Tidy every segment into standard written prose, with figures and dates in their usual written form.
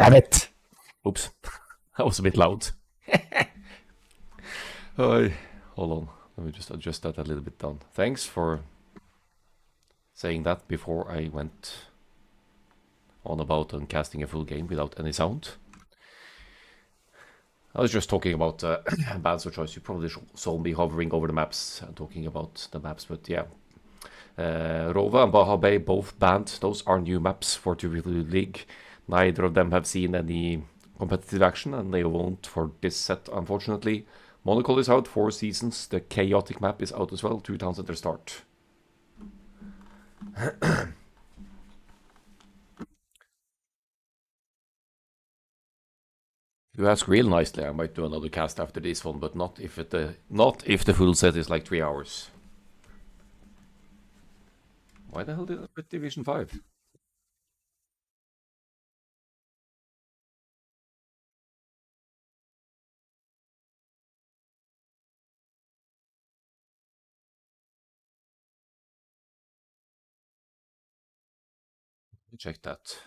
Damn it! Oops, that was a bit loud. Hold on, let me just adjust that a little bit down. Thanks for saying that before I went on about and casting a full game without any sound. I was just talking about bands of choice. You probably saw me hovering over the maps and talking about the maps, but yeah. Rova and Baja Bay both banned. Those are new maps for 2v2 League. Neither of them have seen any competitive action, and they won't for this set, unfortunately. Monocle is out 4 seasons. The Chaotic map is out as well, 2 towns at their start. You ask real nicely, I might do another cast after this one, but not if the full set is like 3 hours. Why the hell did I put Division 5? Check that.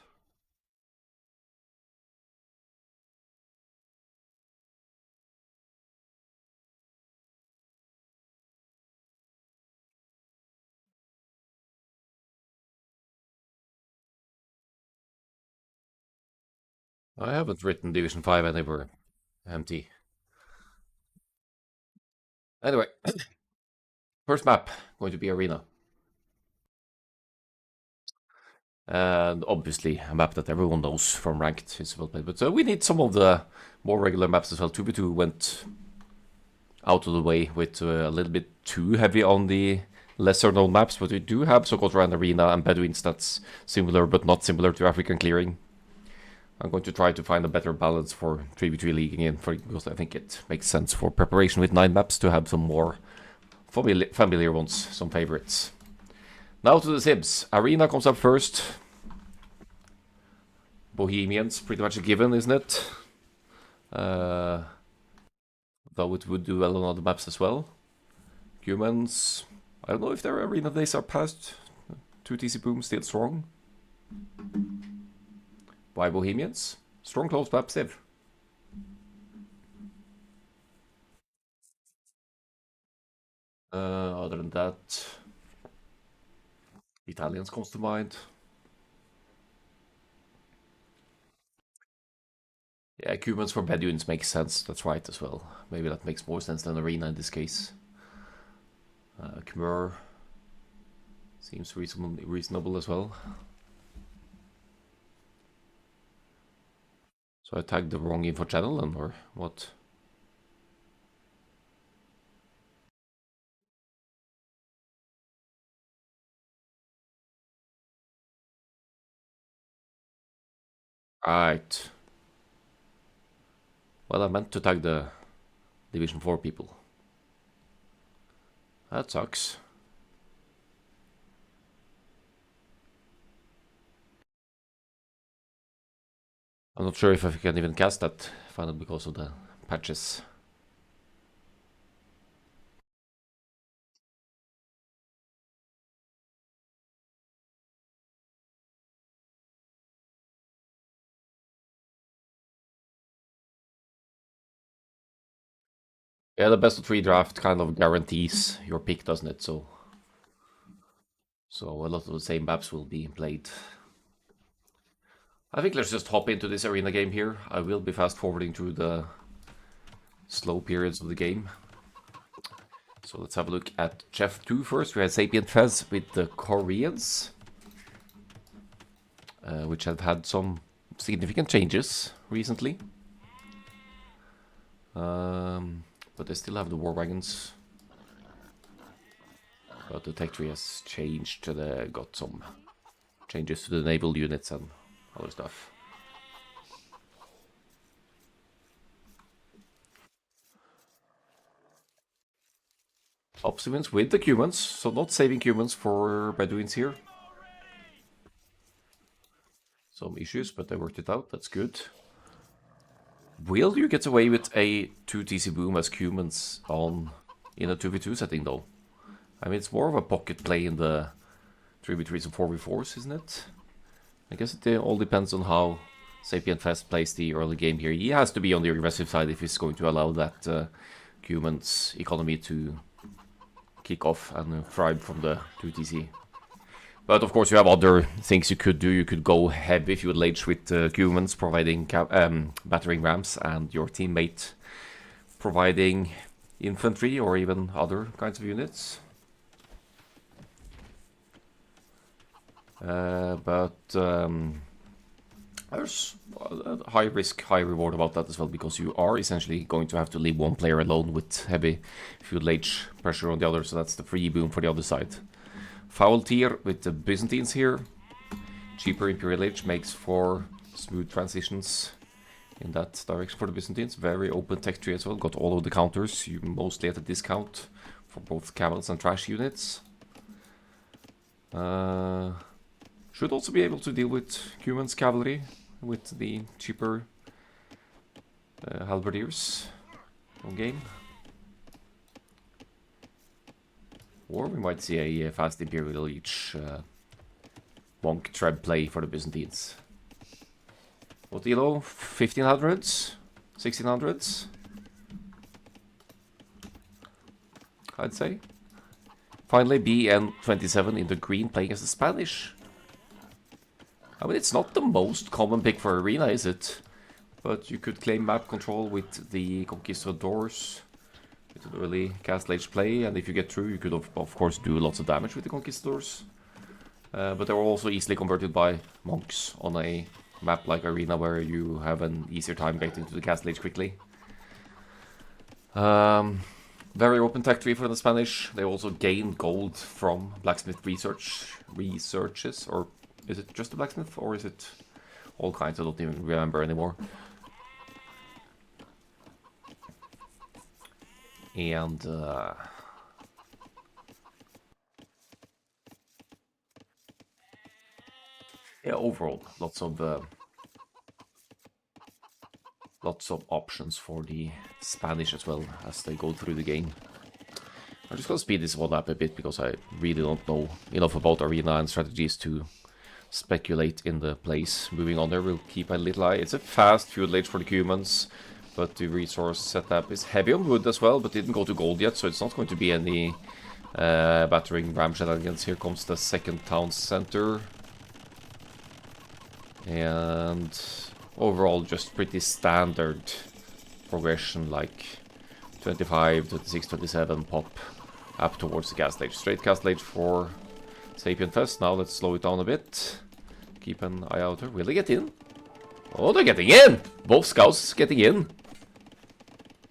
I haven't written Division 5 anywhere. Empty. Anyway, first map going to be Arena. And obviously a map that everyone knows from Ranked is well played. But we need some of the more regular maps as well. 2v2 went out of the way with a little bit too heavy on the lesser known maps, but we do have Socotra and Arena and Bedouins that's similar but not similar to African Clearing. I'm going to try to find a better balance for 3v3 League again, because I think it makes sense for preparation with 9 maps to have some more familiar ones, some favorites. Now to the Sibs. Arena comes up first. Bohemians, pretty much a given, isn't it? Though it would do well on other maps as well. Humans, I don't know if their Arena days are past. 2 TC Boom still strong. Why Bohemians? Strong close map, Civ. Other than that, Italians comes to mind. Yeah, Cubans for Bedouins makes sense. That's right as well. Maybe that makes more sense than Arena in this case. Khmer seems reasonable as well. So I tagged the wrong info channel then, or what? Right. Well, I meant to tag the Division 4 people. That sucks. I'm not sure if I can even cast that final because of the patches. Yeah, the best of 3 draft kind of guarantees your pick, doesn't it? So a lot of the same maps will be played. I think let's just hop into this arena game here. I will be fast forwarding through the slow periods of the game. So let's have a look at Chef 2 first. We had Sapient Fez with the Koreans, which have had some significant changes recently. But they still have the war wagons. But the tech tree has changed. They got some changes to the naval units and other stuff. Obsidians with the Cumans, so not saving Cumans for Bedouins here. Some issues, but they worked it out, that's good. Will you get away with a 2 TC Boom as Cumans on in a 2v2 setting though? I mean, it's more of a pocket play in the 3v3s and 4v4s, isn't it? I guess it all depends on how Sapient Fest plays the early game here. He has to be on the aggressive side if he's going to allow that human's economy to kick off and thrive from the 2TC. But of course you have other things you could do. You could go heavy fuel age with humans providing battering rams and your teammate providing infantry or even other kinds of units. There's a high risk, high reward about that as well, because you are essentially going to have to leave one player alone with heavy fuel age pressure on the other, so that's the free boom for the other side. Foul tier with the Byzantines here. Cheaper Imperial Age makes for smooth transitions in that direction for the Byzantines. Very open tech tree as well, got all of the counters, you mostly at a discount for both camels and trash units. Should also be able to deal with Cuman's cavalry with the cheaper halberdiers on game. Or we might see a fast Imperial Age Monk Treb play for the Byzantines. What elo? 1500s? 1600s? I'd say. Finally, BN27 in the green playing as the Spanish. I mean, it's not the most common pick for Arena, is it? But you could claim map control with the Conquistadors. With an early Castle Age play, and if you get through, you could of course do lots of damage with the Conquistadors. But they're also easily converted by monks on a map like Arena, where you have an easier time getting to the Castle Age quickly. Very open tech tree for the Spanish. They also gain gold from blacksmith researches, or is it just the blacksmith, or is it all kinds? I don't even remember anymore. And yeah, overall, lots of options for the Spanish as well as they go through the game. I'm just gonna speed this one up a bit because I really don't know enough about Arena and strategies to speculate in the plays. Moving on there, we'll keep a little eye. It's a fast fuel age for the Cumans, but the resource setup is heavy on wood as well, but didn't go to gold yet, so it's not going to be any battering ram shenanigans. Here comes the second town center. And overall, just pretty standard progression, like 25, 26, 27 pop up towards the Castle Age. Straight Castle Age for Sapient Fest. Now let's slow it down a bit. Keep an eye out here. Will they get in? Oh, they're getting in! Both scouts getting in.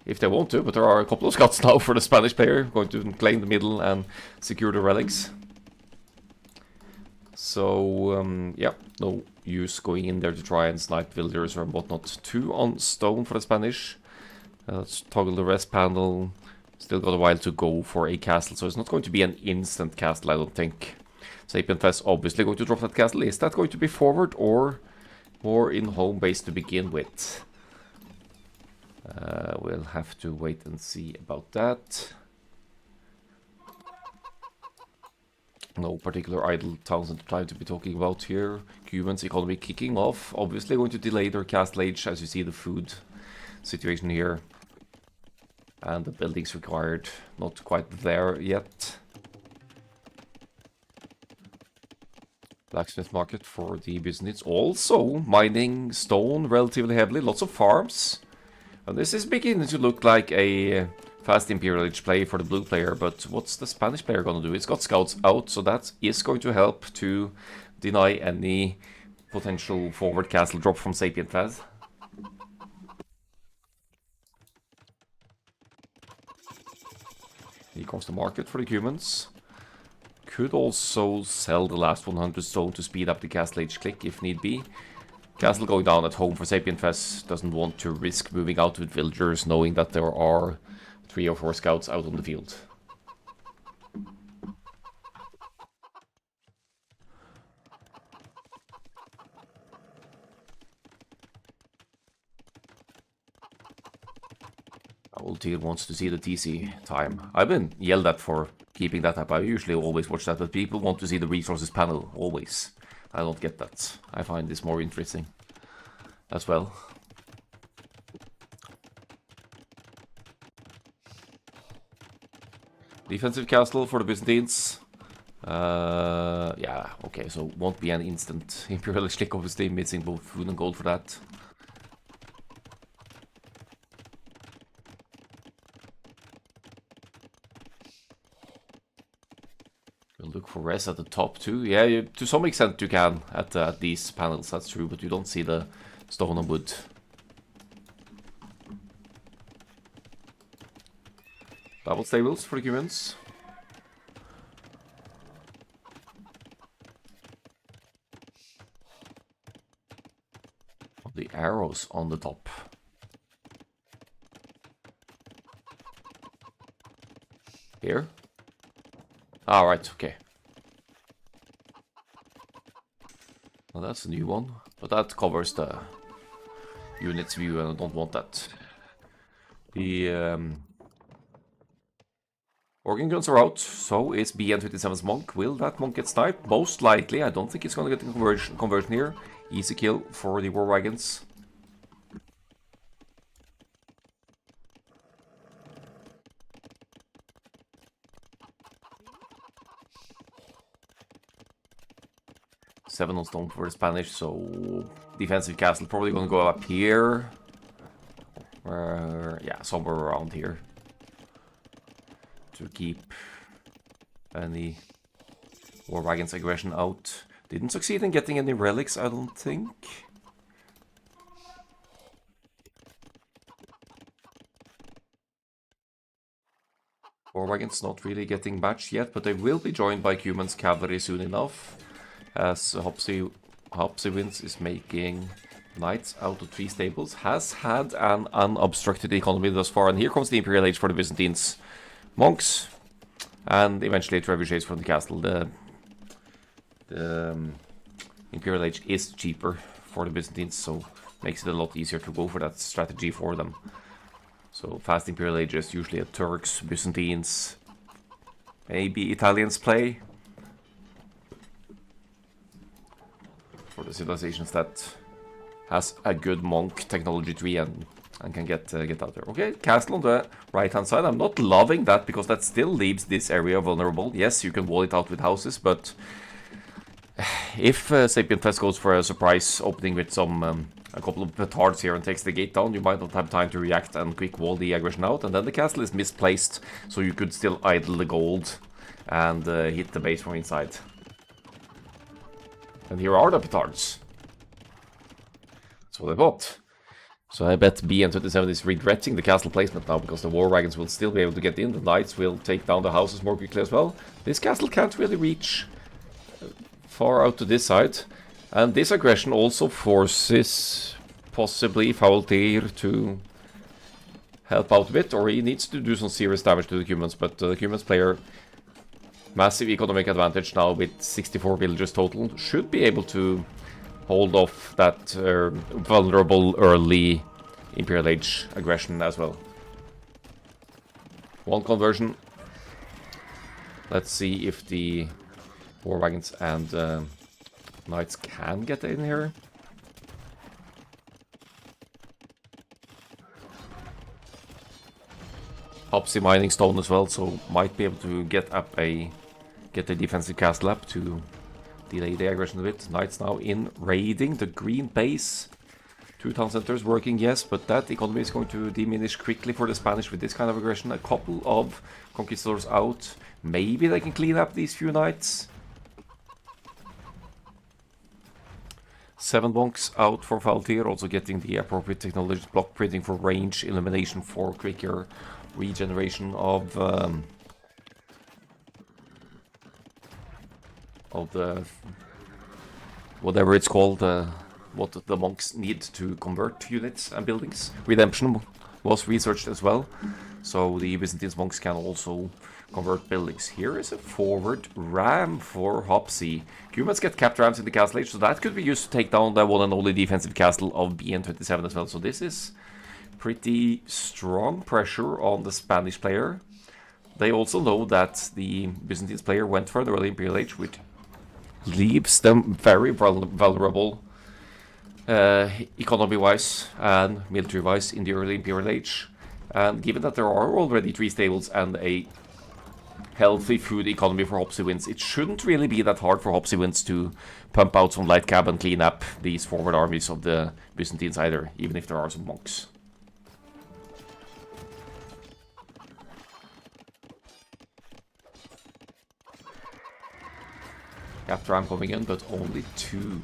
If they want to, but there are a couple of scouts now for the Spanish player going to claim the middle and secure the relics. So, yeah, no use going in there to try and snipe villagers or whatnot. 2 on stone for the Spanish. Let's toggle the rest panel. Still got a while to go for a castle, so it's not going to be an instant castle, I don't think. Sapient Fest obviously going to drop that castle. Is that going to be forward or more in home base to begin with? We'll have to wait and see about that. No particular idle towns and time to be talking about here. Cuban's economy kicking off. Obviously going to delay their Castle Age as you see the food situation here. And the buildings required not quite there yet. Blacksmith market for the Byzantines. Also mining stone relatively heavily. Lots of farms. And this is beginning to look like a fast Imperial Age play for the blue player, but what's the Spanish player gonna do? It's got scouts out, so that is going to help to deny any potential forward castle drop from Sapient Fest. Here comes the market for the humans. Could also sell the last 100 stone to speed up the Castle Age click if need be. Castle going down at home for Sapient Fest doesn't want to risk moving out with villagers knowing that there are 3 or 4 scouts out on the field. Old tier wants to see the TC time. I've been yelled at for keeping that up. I usually always watch that, but people want to see the resources panel, always. I don't get that. I find this more interesting. as well. Defensive castle for the Byzantines. Yeah, okay, so won't be an instant Imperialist click, obviously, missing both food and gold for that. We'll look for res at the top too. Yeah, to some extent you can at these panels, that's true, but you don't see the stone and wood. Double stables for the humans. The arrows on the top. Here? Ah, right, okay. Well, that's a new one, but that covers the unit's view and I don't want that. The organ guns are out, so is BN27's monk. Will that monk get sniped? Most likely. I don't think it's gonna get the conversion here. Easy kill for the war wagons. Seven on stone for the Spanish, so defensive castle probably gonna go up here. Yeah, somewhere around here. To keep any war wagons aggression out. Didn't succeed in getting any relics, I don't think. War wagons not really getting matched yet, but they will be joined by Cuman's cavalry soon enough. As Hopsy wins is making knights out of 3 stables. Has had an unobstructed economy thus far, and here comes the Imperial Age for the Byzantines. Monks, and eventually trebuchets from the castle. The Imperial Age is cheaper for the Byzantines, so makes it a lot easier to go for that strategy for them. So fast Imperial Ages usually a Turks, Byzantines, maybe Italians play. For the civilizations that has a good monk technology tree and can get out there. Okay, castle on the right-hand side. I'm not loving that because that still leaves this area vulnerable. Yes, you can wall it out with houses, but if Sapient Fest goes for a surprise opening with some a couple of petards here and takes the gate down, you might not have time to react and quick wall the aggression out, and then the castle is misplaced, so you could still idle the gold and hit the base from inside. And here are the petards. That's what I bought. So I bet BN27 is regretting the castle placement now, because the war wagons will still be able to get in. The knights will take down the houses more quickly as well. This castle can't really reach far out to this side. And this aggression also forces possibly Faultier to help out a bit, or he needs to do some serious damage to the Cumans. But the Cumans player, massive economic advantage now with 64 villagers total, should be able to hold off that vulnerable early Imperial Age aggression as well. One conversion. Let's see if the war wagons and knights can get in here. Hopsy mining stone as well, so might be able to get the defensive castle up to delay the aggression a bit. Knights now in raiding the green base. 2 town centers working, yes, but that economy is going to diminish quickly for the Spanish with this kind of aggression. A couple of conquistadors out. Maybe they can clean up these few knights. 7 bonks out for Faultier, also getting the appropriate technology, block printing for range, illumination for quicker regeneration of the whatever it's called, what the monks need to convert units and buildings. Redemption was researched as well, so the Byzantine monks can also convert buildings. Here is a forward ram for Hopsy. Cumans get capped rams in the castle age, so that could be used to take down the one and only defensive castle of BN27 as well. So this is pretty strong pressure on the Spanish player. They also know that the Byzantine player went for the early Imperial Age, which leaves them very vulnerable economy-wise and military-wise in the early Imperial Age. And given that there are already 3 stables and a healthy food economy for Hopsy Winds, it shouldn't really be that hard for Hopsy Winds to pump out some light cab and clean up these forward armies of the Byzantines either, even if there are some monks. Captain ram coming in, but only 2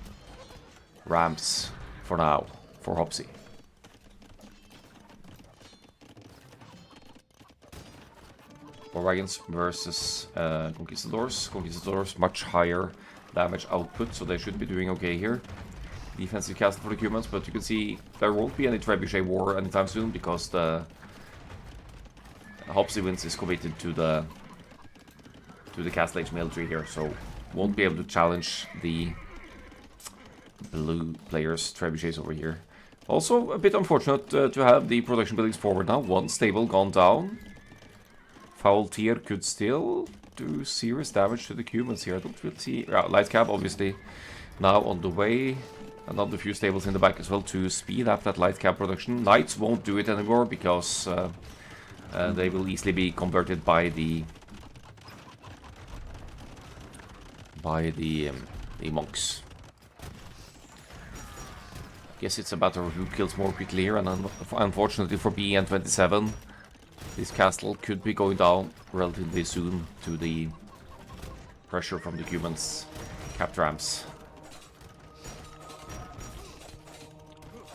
rams for now for Hopsy. War wagons versus conquistadors. Conquistadors much higher damage output, so they should be doing okay here. Defensive castle for the Cumans, but you can see there won't be any trebuchet war anytime soon because the Hopsy Winds is committed to the Castle Age military here, so won't be able to challenge the blue players' trebuchets over here. Also a bit unfortunate to have the production buildings forward now. 1 stable gone down. Foul tier could still do serious damage to the Cumans here. I don't really see... light cab, obviously, now on the way. Another few stables in the back as well to speed up that light cab production. Knights won't do it anymore because they will easily be converted by the monks. Guess it's a matter of who kills more quickly here, and unfortunately for BN27, this castle could be going down relatively soon to the pressure from the Cumans' cap rams.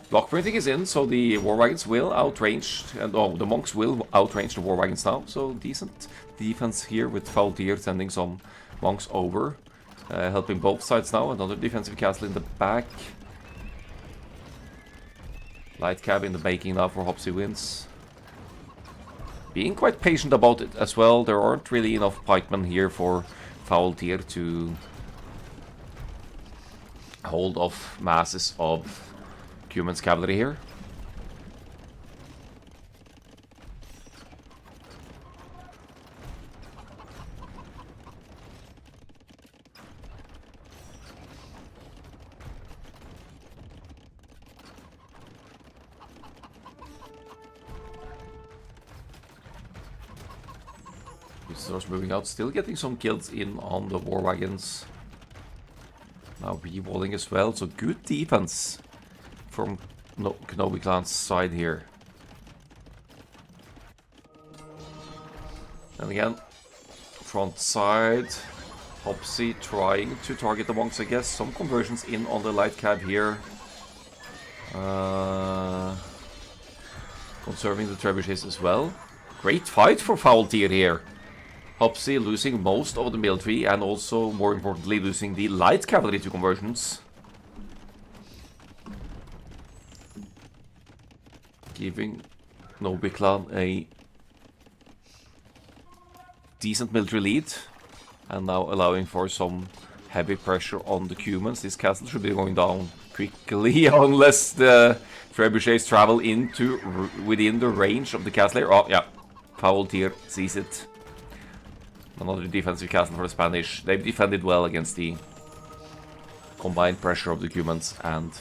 Block printing is in, so the war wagons will outrange, and the monks will outrange the war wagons now. So decent defense here with Foul Tier sending some monks over, helping both sides now. Another defensive castle in the back. Light cab in the making now for Hopsy Winds. Being quite patient about it as well. There aren't really enough pikemen here for Foul Tier to hold off masses of Cumans cavalry here. Visitors moving out, still getting some kills in on the war wagons. Now re-walling as well, so good defense from Knobi Clan's side here. And again, front side, Hopsy trying to target the monks, I guess. Some conversions in on the light cab here. Conserving the trebuchets as well. Great fight for Foul Tier here. Hopsy losing most of the military and also, more importantly, losing the light cavalry to conversions. Giving Knobi Clan a decent military lead. And now allowing for some heavy pressure on the Cumans. This castle should be going down quickly unless the trebuchets travel into within the range of the castle here. Oh, yeah. Foul Tier sees it. Another defensive castle for the Spanish. They've defended well against the combined pressure of the Cumans and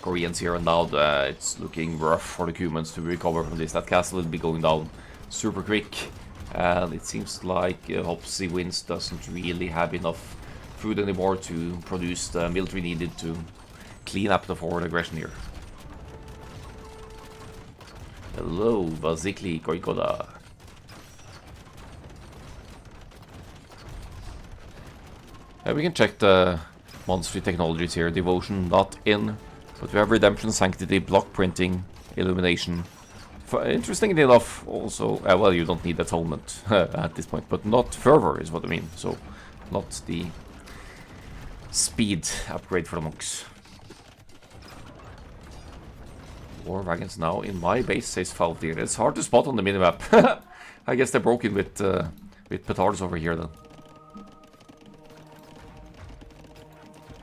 Koreans here, and now it's looking rough for the Cumans to recover from this. That castle will be going down super quick, and it seems like Hopsy Winds doesn't really have enough food anymore to produce the military needed to clean up the forward aggression here. Hello, Vazikli Koikoda. We can check the monster technologies here. Devotion not in, but we have Redemption, Sanctity, Block Printing, Illumination. Interestingly enough, also, well, you don't need Atonement at this point, but not Fervor is what I mean. So, not the speed upgrade for the monks. War wagons now in my base, says Foul Tier. It's hard to spot on the minimap. I guess they're broken with petards over here then.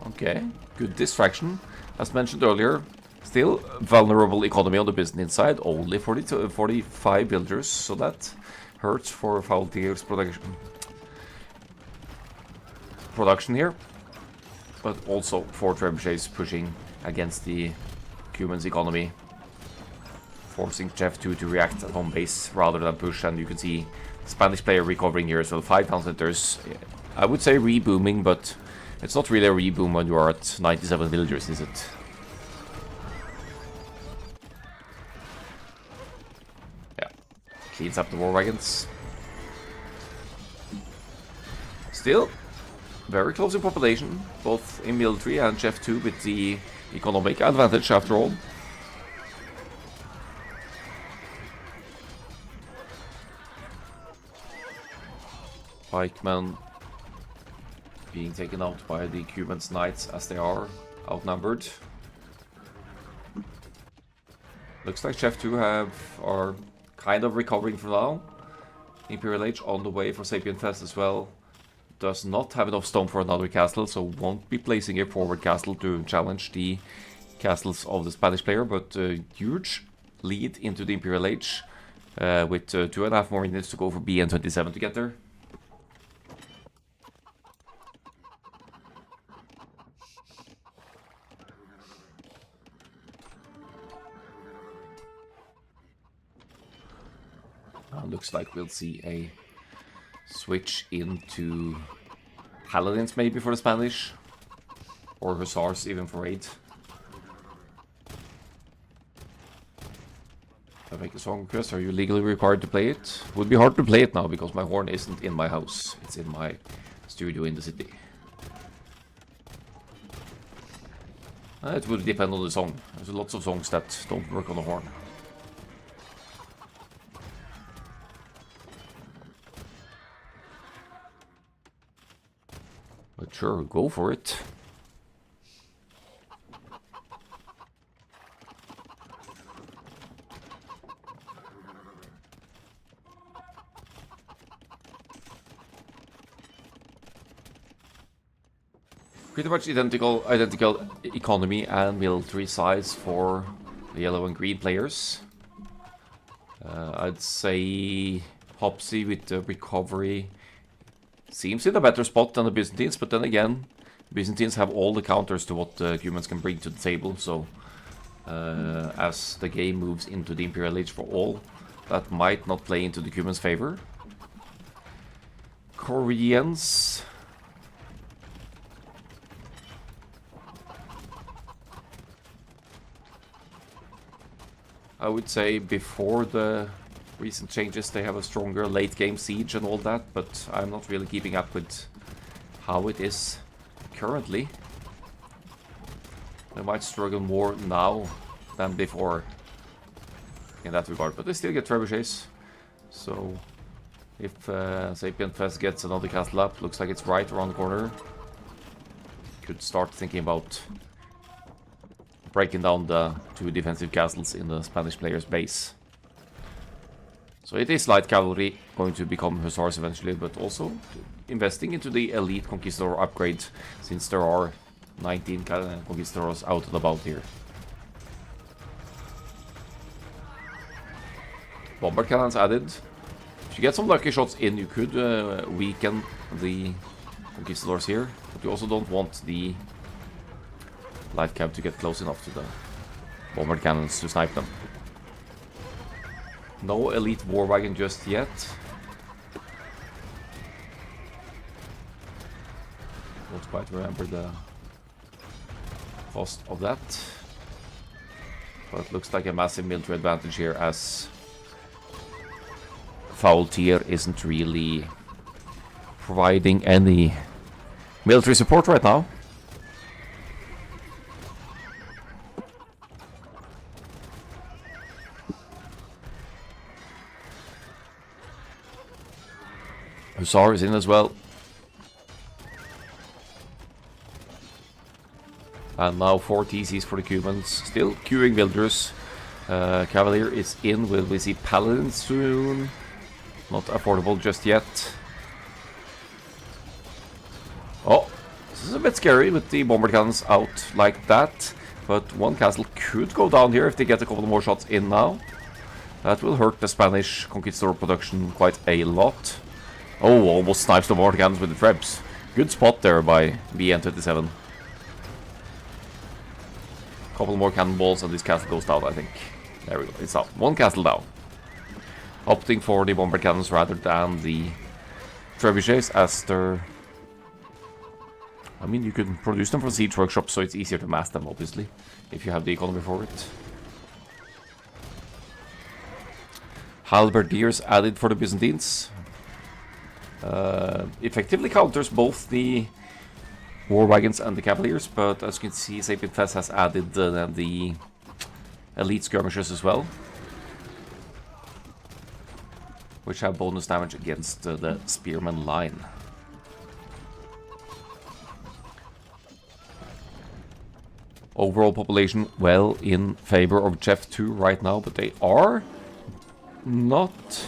Okay, good distraction. As mentioned earlier, still vulnerable economy on the Byzantine side, only 45 villagers, so that hurts for Foul Tier's production here. But also 4 trebuchets pushing against the Cuban's economy, forcing Chef 2 to react at home base rather than push, and you can see Spanish player recovering here as well. 5 town centers. I would say rebooming, but it's not really a reboom when you are at 97 villagers, is it? Yeah. Cleans up the war wagons. Still, very close in population, both in military and Chef 2 with the economic advantage after all. Pikemen being taken out by the Cubans' knights as they are outnumbered. Looks like Chef 2 are kind of recovering for now. Imperial Age on the way for Sapien Fest as well. Does not have enough stone for another castle, so won't be placing a forward castle to challenge the castles of the Spanish player, but a huge lead into the Imperial Age with 2.5 more minutes to go for BN27 to get there. Looks like we'll see a switch into Paladins maybe for the Spanish, or Hussars even for 8. I make a song request. Are you legally required to play it? Would be hard to play it now because my horn isn't in my house. It's in my studio in the city. It would depend on the song. There's lots of songs that don't work on the horn. But sure, go for it. Pretty much identical economy and military size for the yellow and green players. I'd say Hopsy with the recovery seems in a better spot than the Byzantines, but then again, Byzantines have all the counters to what the Cumans can bring to the table, so as the game moves into the Imperial Age for all, that might not play into the Cumans' favor. Koreans... I would say before the recent changes they have a stronger late game siege and all that, but I'm not really keeping up with how it is currently. They might struggle more now than before in that regard, but they still get trebuchets. So if Sapien Fest gets another castle up, looks like it's right around the corner, could start thinking about breaking down the 2 defensive castles in the Spanish player's base. So it is light cavalry going to become hussars eventually, but also investing into the elite conquistador upgrade, since there are 19 conquistadors out and about here. Bombard cannons added. If you get some lucky shots in, you could weaken the conquistadors here, but you also don't want the light cab to get close enough to the bombard cannons to snipe them. No elite war wagon just yet. Don't quite remember the cost of that. But it looks like a massive military advantage here, as Foul Tier isn't really providing any military support right now. Hussar is in as well. And now 4 TCs for the Cubans. Still queuing builders. Cavalier is in. Will we see Paladins soon? Not affordable just yet. Oh, this is a bit scary with the bombard cannons out like that. But one castle could go down here if they get a couple more shots in now. That will hurt the Spanish conquistador production quite a lot. Oh, almost snipes the bombard cannons with the trebs. Good spot there by BN27. Couple more cannonballs and this castle goes down, I think. There we go, it's up. One castle down. Opting for the bomber cannons rather than the trebuchets as they're... I mean, you can produce them from siege workshops, so it's easier to mass them, obviously, if you have the economy for it. Halberdiers added for the Byzantines. Effectively counters both the war wagons and the cavaliers, but as you can see, Sapient Fest has added the elite skirmishers as well, which have bonus damage against the spearman line. Overall population well in favor of Jeff 2 right now, but they are not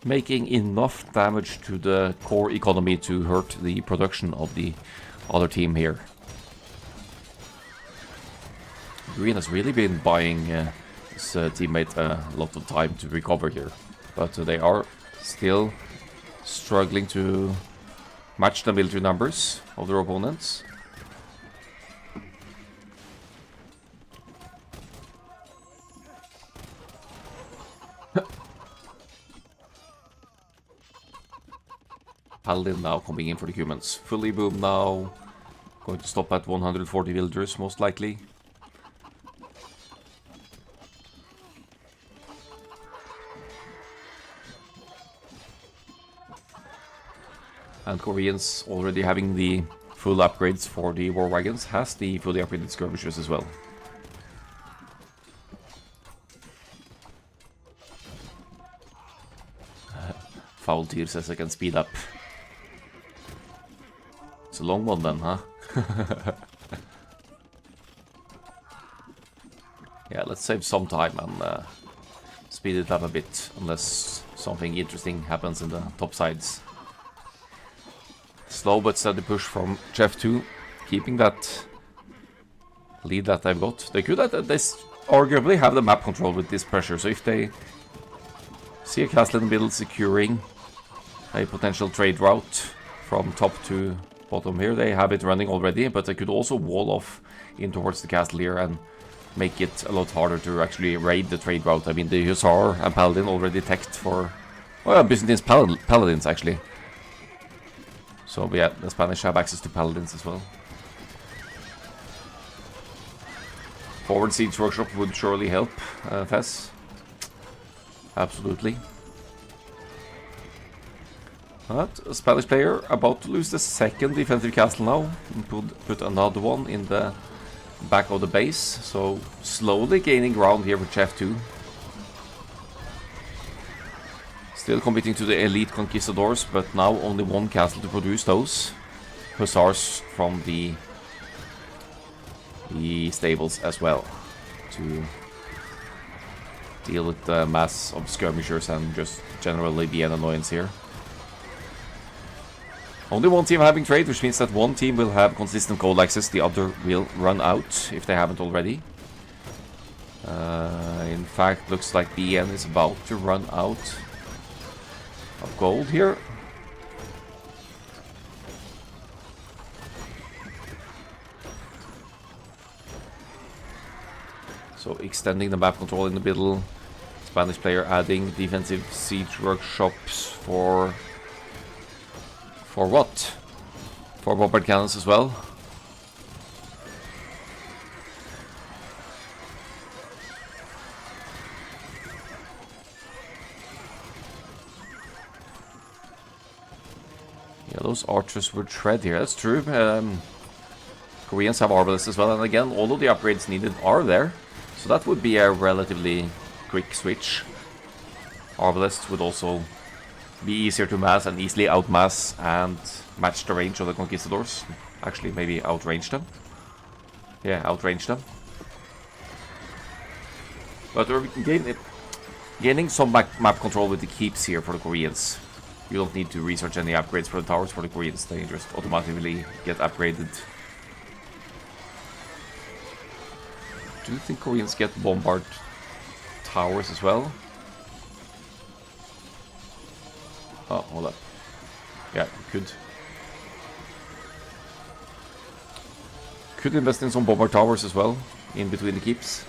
making enough damage to the core economy to hurt the production of the other team here. Green has really been buying his teammate a lot of time to recover here, but they are still struggling to match the military numbers of their opponents. Paladin now coming in for the humans. Fully boom now. Going to stop at 140 villagers, most likely. And Koreans, already having the full upgrades for the war wagons, has the fully upgraded skirmishers as well. Foul Tear says I can speed up. It's a long one then, huh? Yeah, let's save some time and speed it up a bit, unless something interesting happens in the top sides. Slow but steady push from Jeff 2, keeping that lead that they've got. They could arguably have the map control with this pressure, so if they see a castle in the middle securing a potential trade route from top to bottom here, they have it running already, but they could also wall off in towards the castle here and make it a lot harder to actually raid the trade route. I mean, the Hussar and Paladin already teched for... Oh yeah, Byzantines Paladins actually. So yeah, the Spanish have access to Paladins as well. Forward Siege Workshop would surely help, Fez. Absolutely. But a Spanish player about to lose the second defensive castle now. And put another one in the back of the base. So slowly gaining ground here with Chef 2. Still committing to the elite conquistadors, but now only one castle to produce those. Hussars from the stables as well. To deal with the mass of skirmishers and just generally be an annoyance here. Only one team having trade, which means that one team will have consistent gold access, the other will run out, if they haven't already. In fact, looks like BN is about to run out of gold here. So extending the map control in the middle. Spanish player adding defensive siege workshops for what? For bombard cannons as well. Yeah, those archers were tread here, that's true. Koreans have arbalists as well, and again, all of the upgrades needed are there. So that would be a relatively quick switch. Arbalists would also be easier to mass and easily outmass and match the range of the conquistadors. Actually, maybe outrange them. Yeah, outrange them. But we're gaining some map control with the keeps here for the Koreans. You don't need to research any upgrades for the towers for the Koreans. They just automatically get upgraded. Do you think Koreans get bombard towers as well? Oh, hold up. Yeah, could invest in some bombard towers as well. in between the keeps.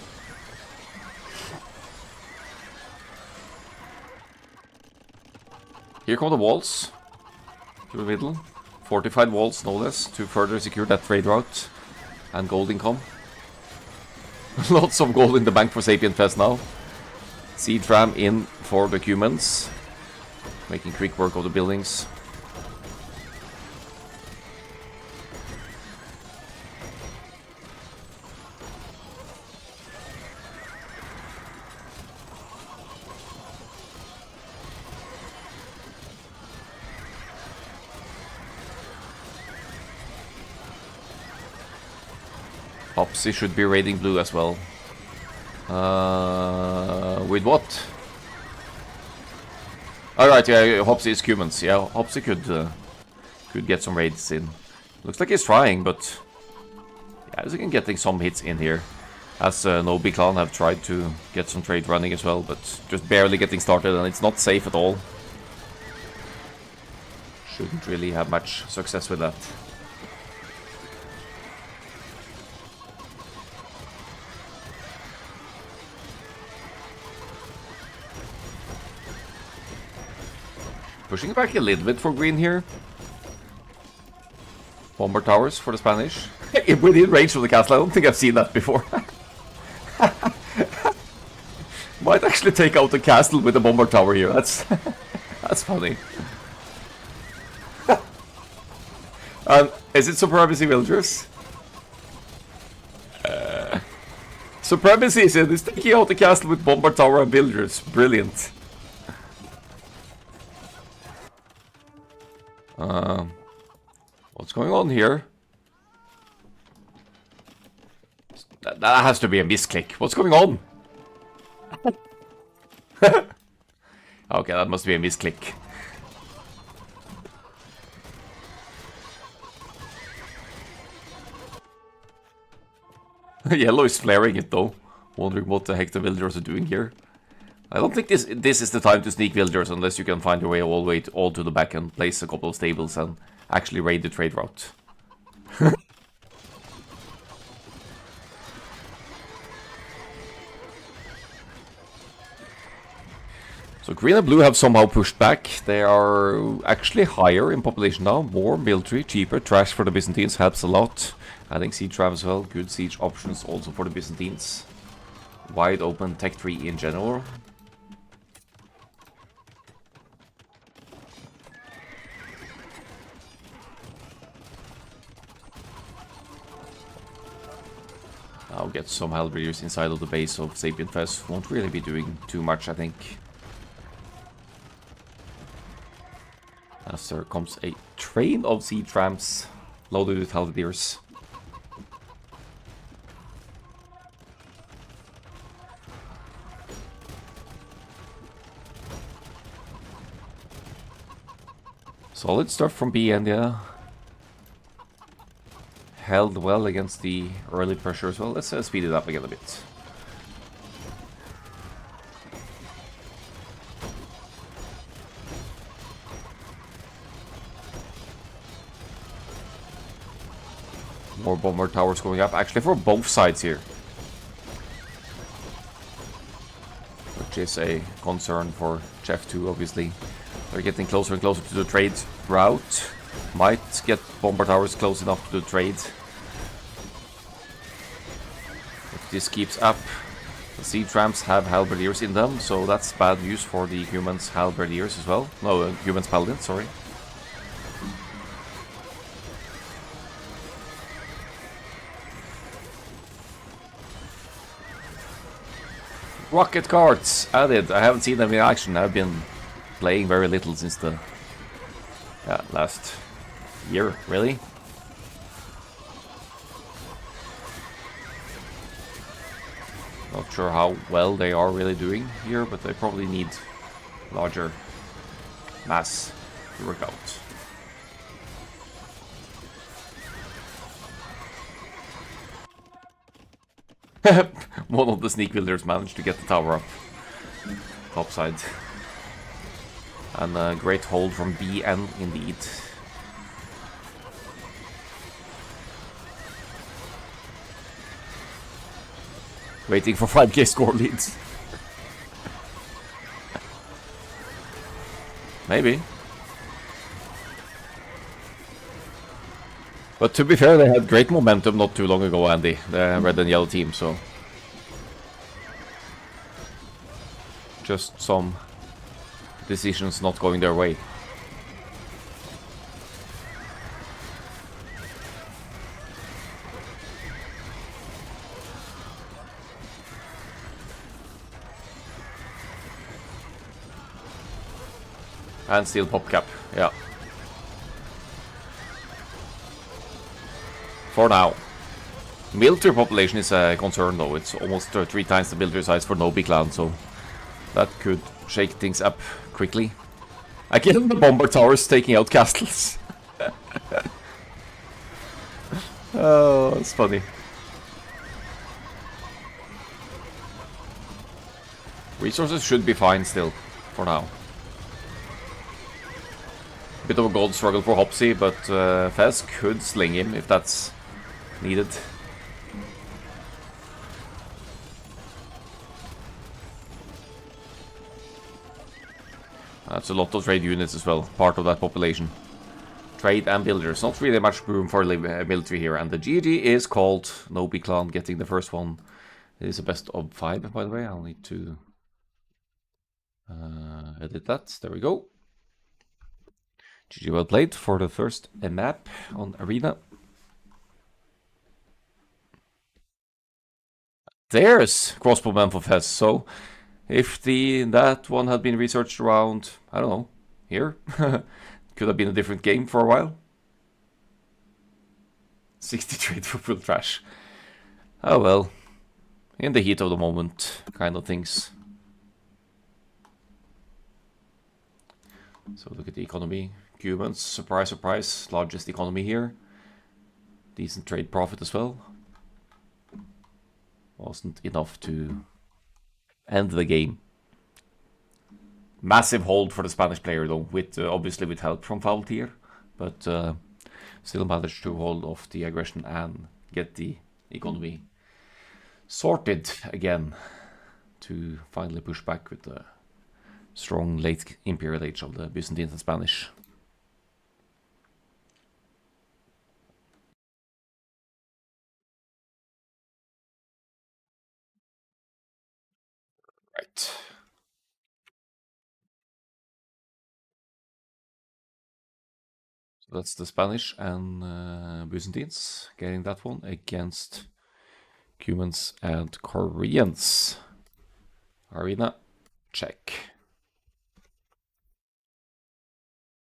Here come the walls to the middle. Fortified walls, no less, to further secure that trade route and gold income. Lots of gold in the bank for Sapient Fest now. Siege ram in for the humans, making quick work of the buildings. Popsy should be raiding blue as well. With what? Alright, yeah, Hopsy is humans. Yeah, Hopsy could get some raids in. Looks like he's trying, but yeah, he's getting some hits in here. As Knobi Clan have tried to get some trade running as well, but just barely getting started, and it's not safe at all. Shouldn't really have much success with that. Pushing back a little bit for green here. Bomber towers for the Spanish. Within range of the castle, I don't think I've seen that before. Might actually take out the castle with a bomber tower here. That's that's funny. Is it Supremacy Villagers? Supremacy is taking out the castle with bomber tower and villagers. Brilliant. What's going on here? That has to be a misclick. What's going on? Okay, that must be a misclick. Yellow is flaring it though. Wondering what the heck the villagers are doing here. I don't think this is the time to sneak villagers unless you can find your way all the way all to the back and place a couple of stables and actually raid the trade route. So green and blue have somehow pushed back. They are actually higher in population now. More military, cheaper. Trash for the Byzantines helps a lot. I think siege ram as well. Good siege options also for the Byzantines. Wide open tech tree in general. I'll get some halberdiers inside of the base of Sapient Fest. Won't really be doing too much, I think. As there comes a train of siege rams loaded with halberdiers. Solid stuff from B, and yeah, held well against the early pressure as well. Let's speed it up again a bit. More bomber towers going up, actually for both sides here. Which is a concern for Chef 2, obviously. They're getting closer and closer to the trade route. Might get bomber towers close enough to the trade. If this keeps up, the siege rams have halberdiers in them, so that's bad news for the humans halberdiers as well. No, humans paladins, sorry. Rocket carts added. I haven't seen them in action. I've been playing very little since the last year, really. Not sure how well they are really doing here, but they probably need larger mass to work out. One of the sneak builders managed to get the tower up topside. And a great hold from BN indeed. Waiting for 5k score leads. Maybe. But to be fair, they had great momentum not too long ago, Andy. The red and yellow team, so... Just some decisions not going their way. And still pop cap, yeah. For now. Military population is a concern though. It's almost 3 times the military size for Knobi Clan, so that could shake things up quickly. Again, the bomber towers taking out castles. Oh, that's funny. Resources should be fine still, for now. Bit of a gold struggle for Hopsy, but Fez could sling him if that's needed. That's a lot of trade units as well, part of that population. Trade and builders, not really much room for military here, and the GG is called. Knobi Clan getting the first one. It is a best of 5, by the way. I'll need to edit that. There we go. GG well played for the first map on Arena. There's crossbow man for Fez, so if that one had been researched around, I don't know, here, could have been a different game for a while. 60 trade for full trash. Oh well, in the heat of the moment, kind of things. So look at the economy. Cubans, surprise, surprise, largest economy here. Decent trade profit as well. Wasn't enough to end the game. Massive hold for the Spanish player though, with obviously with help from Faultier, but still managed to hold off the aggression and get the economy sorted again to finally push back with the strong late imperial age of the Byzantines and Spanish. Right. So that's the Spanish and Byzantines getting that one against Cumans and Koreans. Arena, check.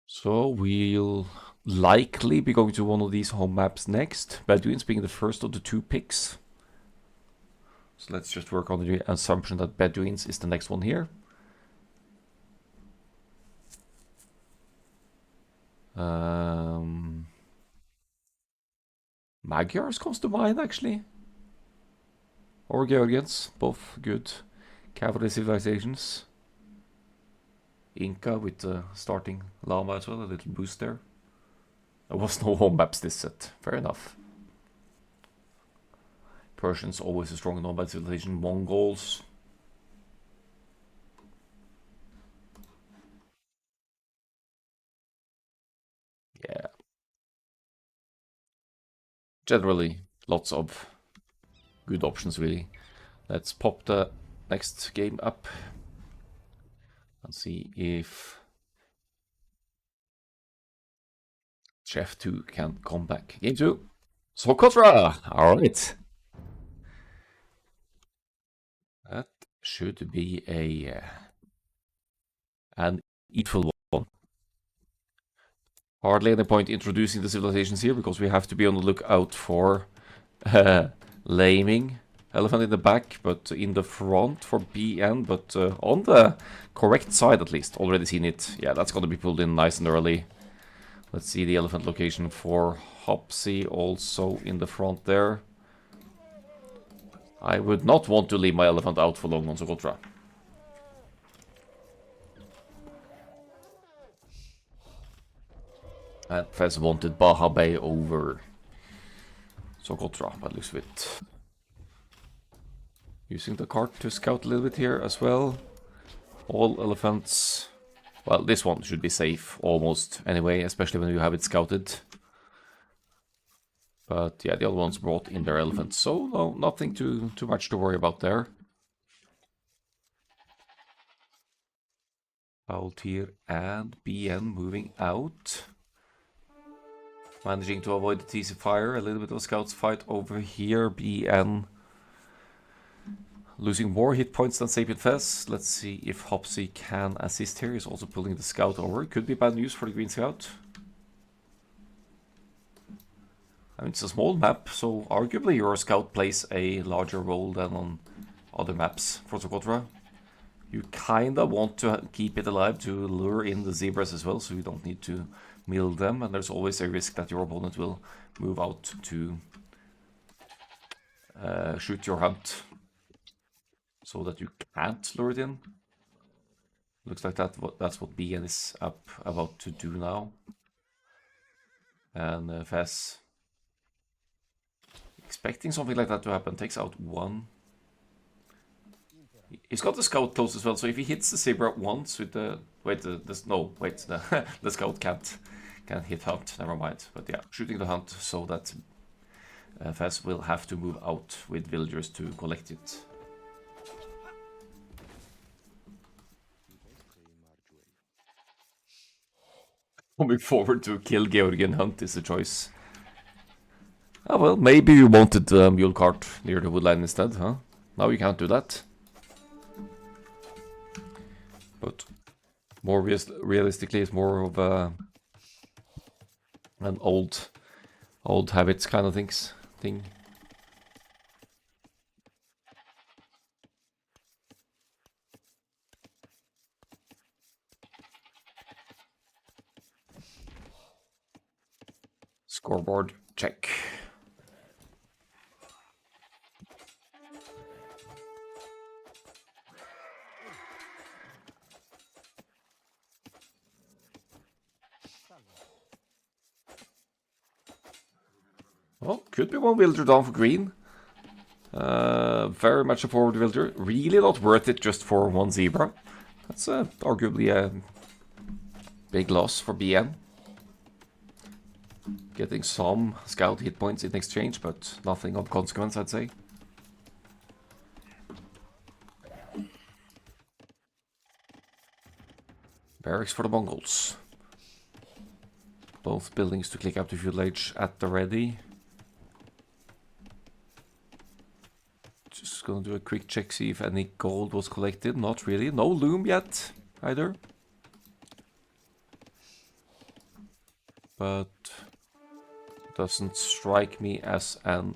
So we'll likely be going to one of these home maps next. Bedouins being the first of the 2 picks. So let's just work on the assumption that Bedouins is the next one here. Magyars comes to mind actually. Or Georgians, both good cavalry civilizations. Inca with the starting llama as well, a little boost there. There was no home maps this set, fair enough. Persians always a strong nomad civilization. Mongols. Yeah. Generally, lots of good options really. Let's pop the next game up and see if Chef 2 can come back. Game 2. Socotra! Alright. That should be an eatful one. Hardly any point introducing the civilizations here because we have to be on the lookout for laming elephant in the back, but in the front for BN, but on the correct side at least. Already seen it. Yeah, that's gonna be pulled in nice and early. Let's see the elephant location for Hopsy also in the front there. I would not want to leave my elephant out for long on Socotra. And Fez wanted Baja Bay over Socotra, but looks of it. Using the cart to scout a little bit here as well. All elephants. Well, this one should be safe almost anyway, especially when you have it scouted. But yeah, the other ones brought in their elephants, so no, nothing too much to worry about there. Valtyr and BN moving out. Managing to avoid the TC fire. A little bit of a scouts fight over here. BN losing more hit points than Sapient Fez. Let's see if Hopsy can assist here. He's also pulling the scout over. Could be bad news for the green scout. I mean, it's a small map, so arguably your scout plays a larger role than on other maps for Socotra. You kinda want to keep it alive to lure in the zebras as well, so you don't need to mill them, and there's always a risk that your opponent will move out to shoot your hunt, so that you can't lure it in. Looks like that's what BN is about to do now. And Fez, expecting something like that to happen, takes out one. He's got the scout close as well, so if he hits the zebra once with the... Wait, the scout can't hit hunt, never mind. But yeah, shooting the hunt so that Fez will have to move out with villagers to collect it. Coming forward to kill Georgian hunt is a choice. Oh well, maybe you wanted the mule cart near the woodline instead, huh? Now you can't do that. But more realistically, it's more of an old habits kind of thing. Scoreboard check. Well, could be one villager down for green. Very much a forward villager. Really not worth it just for one zebra. That's arguably a big loss for BN. Getting some scout hit points in exchange, but nothing of consequence, I'd say. Barracks for the Mongols. Both buildings to click up to feudal age at the ready. Just gonna do a quick check, see if any gold was collected. Not really. No loom yet, either. But doesn't strike me as an...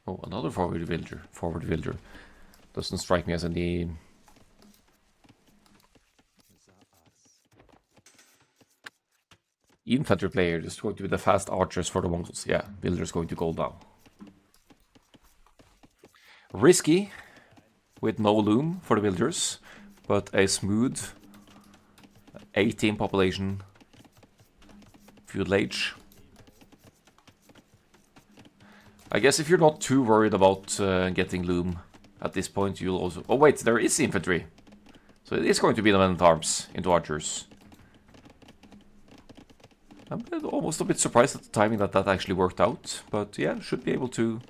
Oh, another forward villager. Doesn't strike me as any... infantry player. Just going to be the fast archers for the Mongols. Yeah, villagers going to gold now. Risky with no loom for the villagers, but a smooth 18 population feudal age. I guess if you're not too worried about getting loom at this point, you'll also... Oh wait, there is infantry. So it is going to be the men-at-arms into archers. I'm almost a bit surprised at the timing that actually worked out. But yeah, should be able to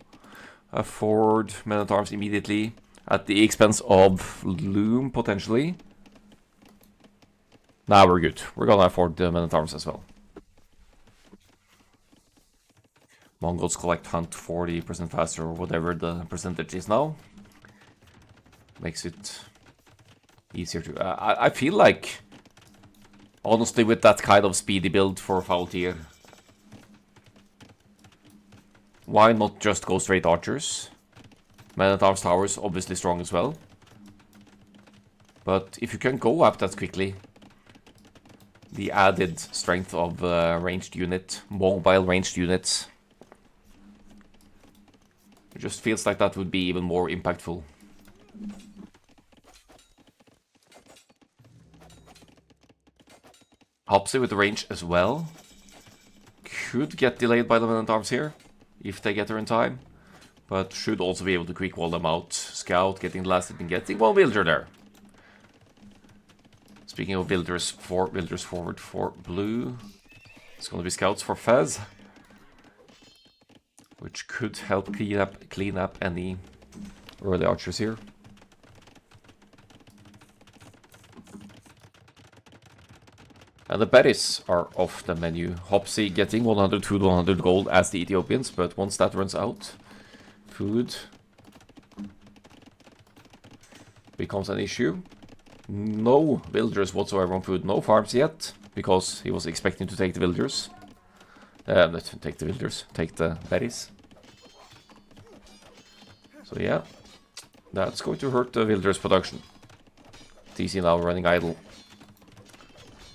afford men-at-arms immediately at the expense of loom, potentially. Now we're good. We're gonna afford the men-at-arms as well. Mongols collect hunt 40% faster, or whatever the percentage is now. Makes it easier to... I feel like, honestly, with that kind of speedy build for Valtyr, why not just go straight archers? Men-at-arms towers obviously strong as well. But if you can go up that quickly, the added strength of ranged unit, mobile ranged units, it just feels like that would be even more impactful. Hopsy with the range as well. Could get delayed by the men-at-arms here, if they get there in time. but should also be able to quick wall them out. Scout getting the last hit and getting one villager there. Speaking of villagers, 4 villagers forward for blue. It's going to be scouts for Fez, which could help clean up any early archers here. And the berries are off the menu. Hopsy getting 100 food, 100 gold as the Ethiopians, but once that runs out, food becomes an issue. No villagers whatsoever on food, no farms yet, because he was expecting to take the villagers. Not take the villagers, take the berries. So yeah, that's going to hurt the villagers' production. TC now running idle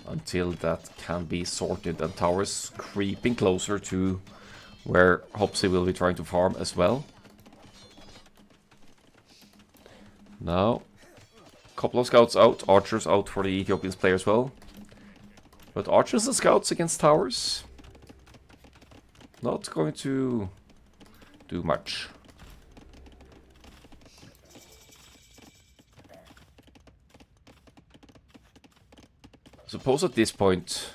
until that can be sorted, and towers creeping closer to where Hopsy will be trying to farm as well. Now, a couple of scouts out, archers out for the Ethiopians play as well. But archers and scouts against towers, not going to do much. Suppose at this point,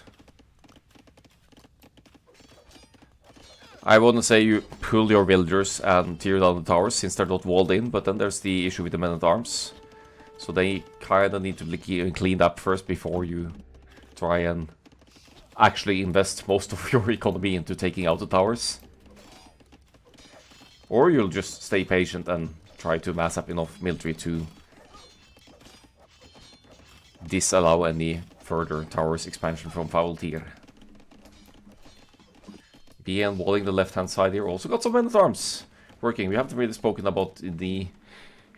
I wouldn't say you pull your villagers and tear down the towers since they're not walled in, but then there's the issue with the men-at-arms. So they kind of need to be cleaned up first before you try and actually invest most of your economy into taking out the towers. Or you'll just stay patient and try to mass up enough military to disallow any further towers expansion from Faultir. BN walling the left hand side here, also got some men-at-arms working. We haven't really spoken about the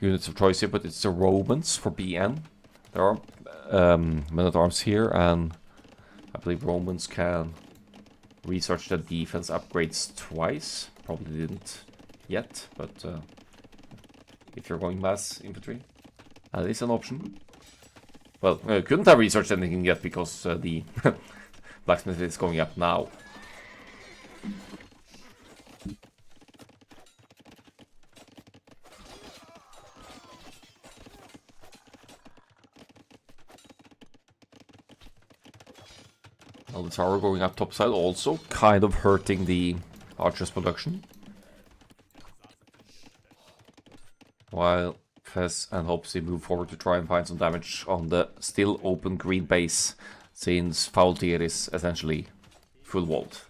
units of choice here, but it's the Romans for BN. There are men-at-arms here, and I believe Romans can research the defense upgrades twice. Probably didn't yet, but if you're going mass infantry, that is an option. Well, couldn't have researched anything yet because the blacksmith is going up now. Well, the tower going up topside also kind of hurting the archers' production. While Fez and Hopsy move forward to try and find some damage on the still open green base, since Faultir is essentially full walled.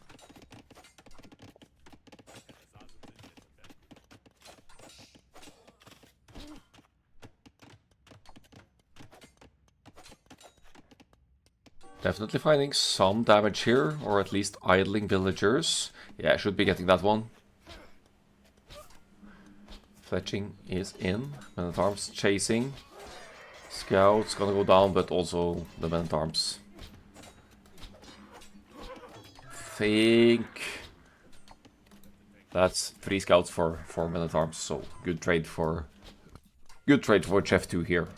Definitely finding some damage here, or at least idling villagers. Yeah, I should be getting that one. Fletching is in. Men-at-arms chasing. Scouts gonna go down, but also the men-at-arms. Think that's 3 scouts for 4 men-at-arms, so good trade for Chef 2 here.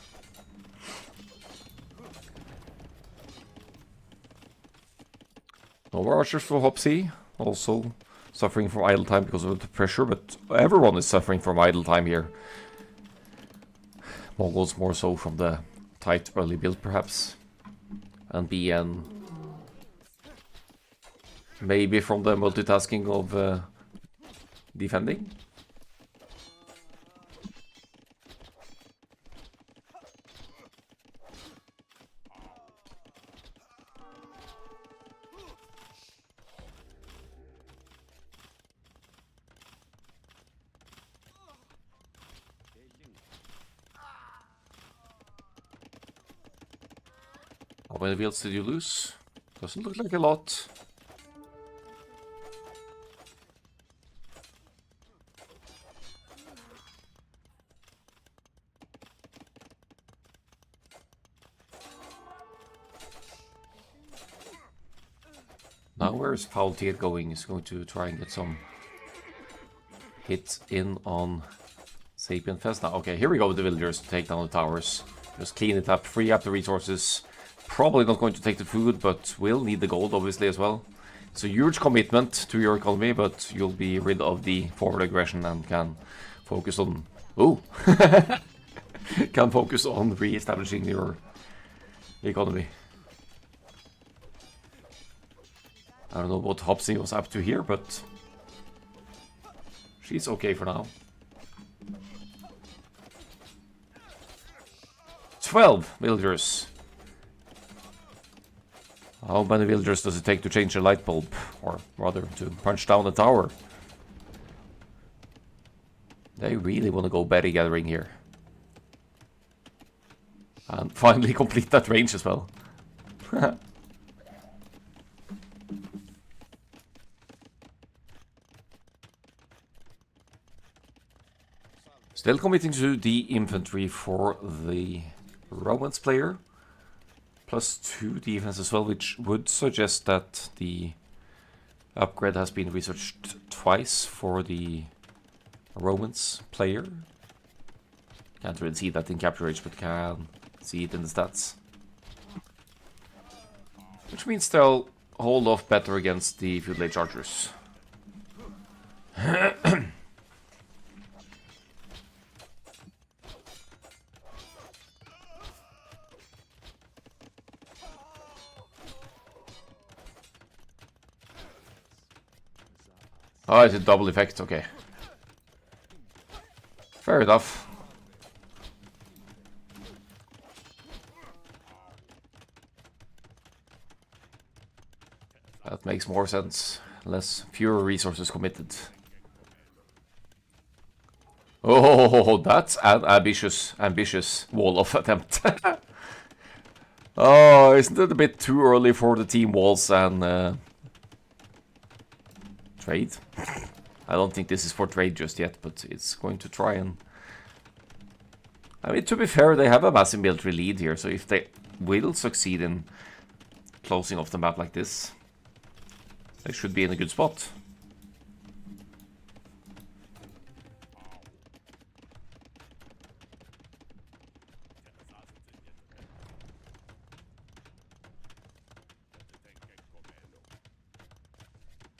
No more archers for Hopsy, also suffering from idle time because of the pressure, but everyone is suffering from idle time here. Mongols more so from the tight early build perhaps, and BN maybe from the multitasking of defending. How many builds did you lose? Doesn't look like a lot. Now where's Faultir going? He's going to try and get some hits in on Sapien Fest now. Okay, here we go with the villagers to take down the towers. Just clean it up, free up the resources. Probably not going to take the food, but will need the gold obviously as well. It's a huge commitment to your economy, but you'll be rid of the forward aggression and can focus on... Ooh! Can focus on re-establishing your economy. I don't know what Hopsy was up to here, but she's okay for now. 12 villagers. How many villagers does it take to change a light bulb? Or rather, to punch down a tower? They really want to go berry gathering here. And finally complete that range as well. Still committing to the infantry for the Romance player. +2 defense as well, which would suggest that the upgrade has been researched twice for the Romance player. Can't really see that in capture rate, but can see it in the stats. Which means they'll hold off better against the feudal age archers. Oh, it's a double effect, okay. Fair enough. That makes more sense. Fewer resources committed. Oh, that's an ambitious wall of attempt. Oh, isn't it a bit too early for the team walls and trade? I don't think this is for trade just yet, but it's going to try and... I mean, to be fair, they have a massive military lead here, so if they will succeed in closing off the map like this, they should be in a good spot.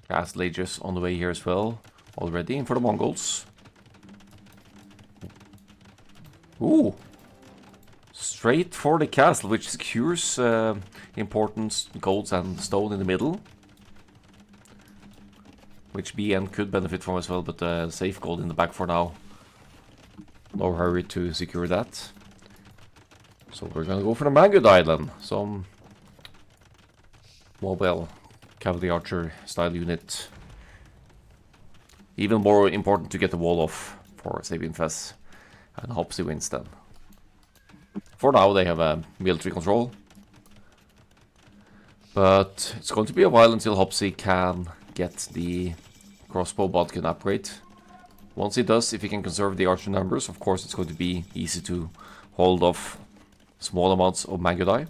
Castle Ages on the way here as well, already in for the Mongols. Ooh! Straight for the castle, which secures important golds and stone in the middle. Which BN could benefit from as well, but safe gold in the back for now. No hurry to secure that. So we're gonna go for the Mangud Island. Some mobile cavalry archer style unit. Even more important to get the wall off for Sabian Fess. And Hopsy wins then. For now they have a military control. But it's going to be a while until Hopsy can get the crossbow bodkin upgrade. Once he does, if he can conserve the archer numbers, of course it's going to be easy to hold off small amounts of Mangudai.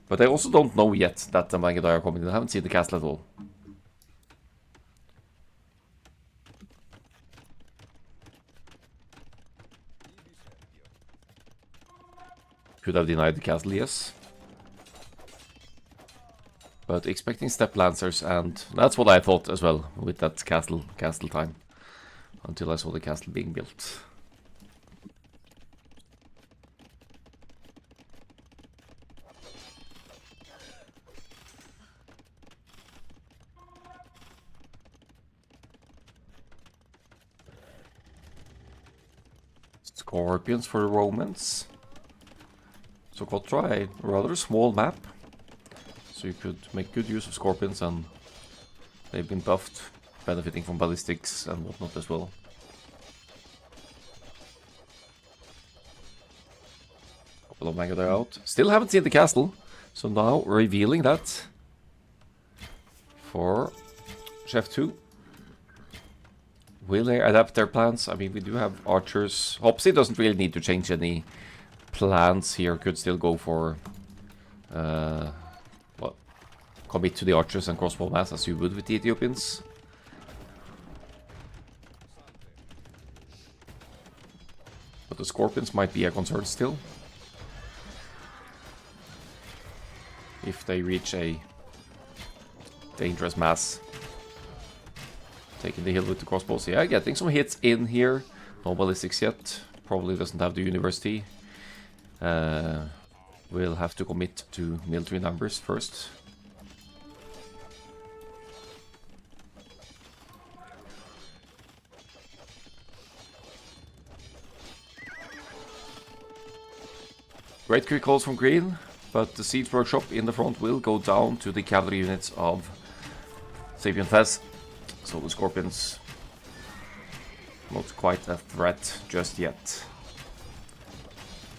But I also don't know yet that the Mangudai are coming. I haven't seen the castle at all. Could have denied the castle, yes. But expecting step lancers, and that's what I thought as well with that castle time. Until I saw the castle being built. Scorpions for the Romans. So Kotra, a rather small map. So you could make good use of scorpions, and they've been buffed, benefiting from ballistics and whatnot as well. Couple of Mangudai out. Still haven't seen the castle, so now revealing that for Chef 2. Will they adapt their plans? I mean, we do have archers. Hopsy doesn't really need to change any plans here. Could still go for well, commit to the archers and crossbow mass as you would with the Ethiopians. But the scorpions might be a concern still. If they reach a dangerous mass. Taking the hill with the crossbows. Yeah, getting some hits in here. No ballistics yet. Probably doesn't have the university. We'll have to commit to military numbers first. Great quick calls from green, but the siege workshop in the front will go down to the cavalry units of Sapient Fez. So the Scorpions, not quite a threat just yet.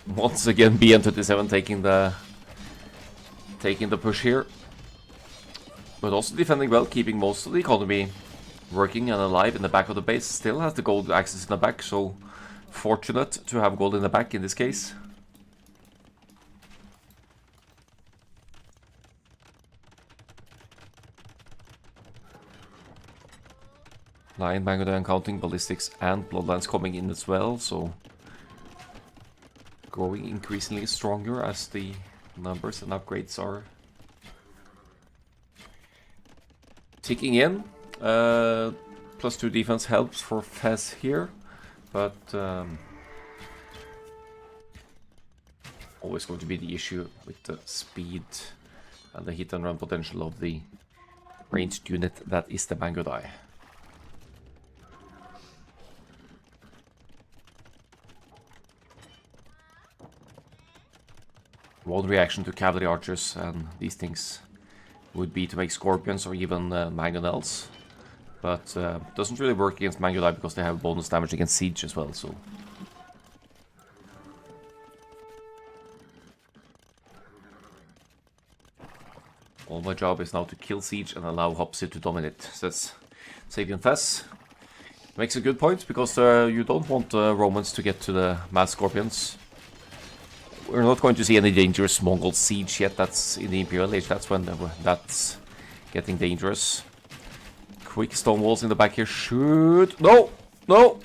Once again, BN27 taking the push here, but also defending well, keeping most of the economy working and alive in the back of the base. Still has the gold axis in the back, so fortunate to have gold in the back in this case. Lion, Bangoda and counting, ballistics and bloodlines coming in as well, so growing increasingly stronger as the numbers and upgrades are ticking in. +2 defense helps for Fez here, but always going to be the issue with the speed and the hit and run potential of the ranged unit that is the Bangodai. One reaction to cavalry archers and these things would be to make scorpions or even mangonels, but doesn't really work against Mangudai because they have bonus damage against siege as well. So all my job is now to kill siege and allow Hopsi to dominate, says Sapient Fez. Makes a good point because you don't want Romans to get to the mass scorpions. We're not going to see any dangerous Mongol siege yet. That's in the Imperial Age. That's when that's getting dangerous. Quick stone walls in the back here. Shoot! No! No!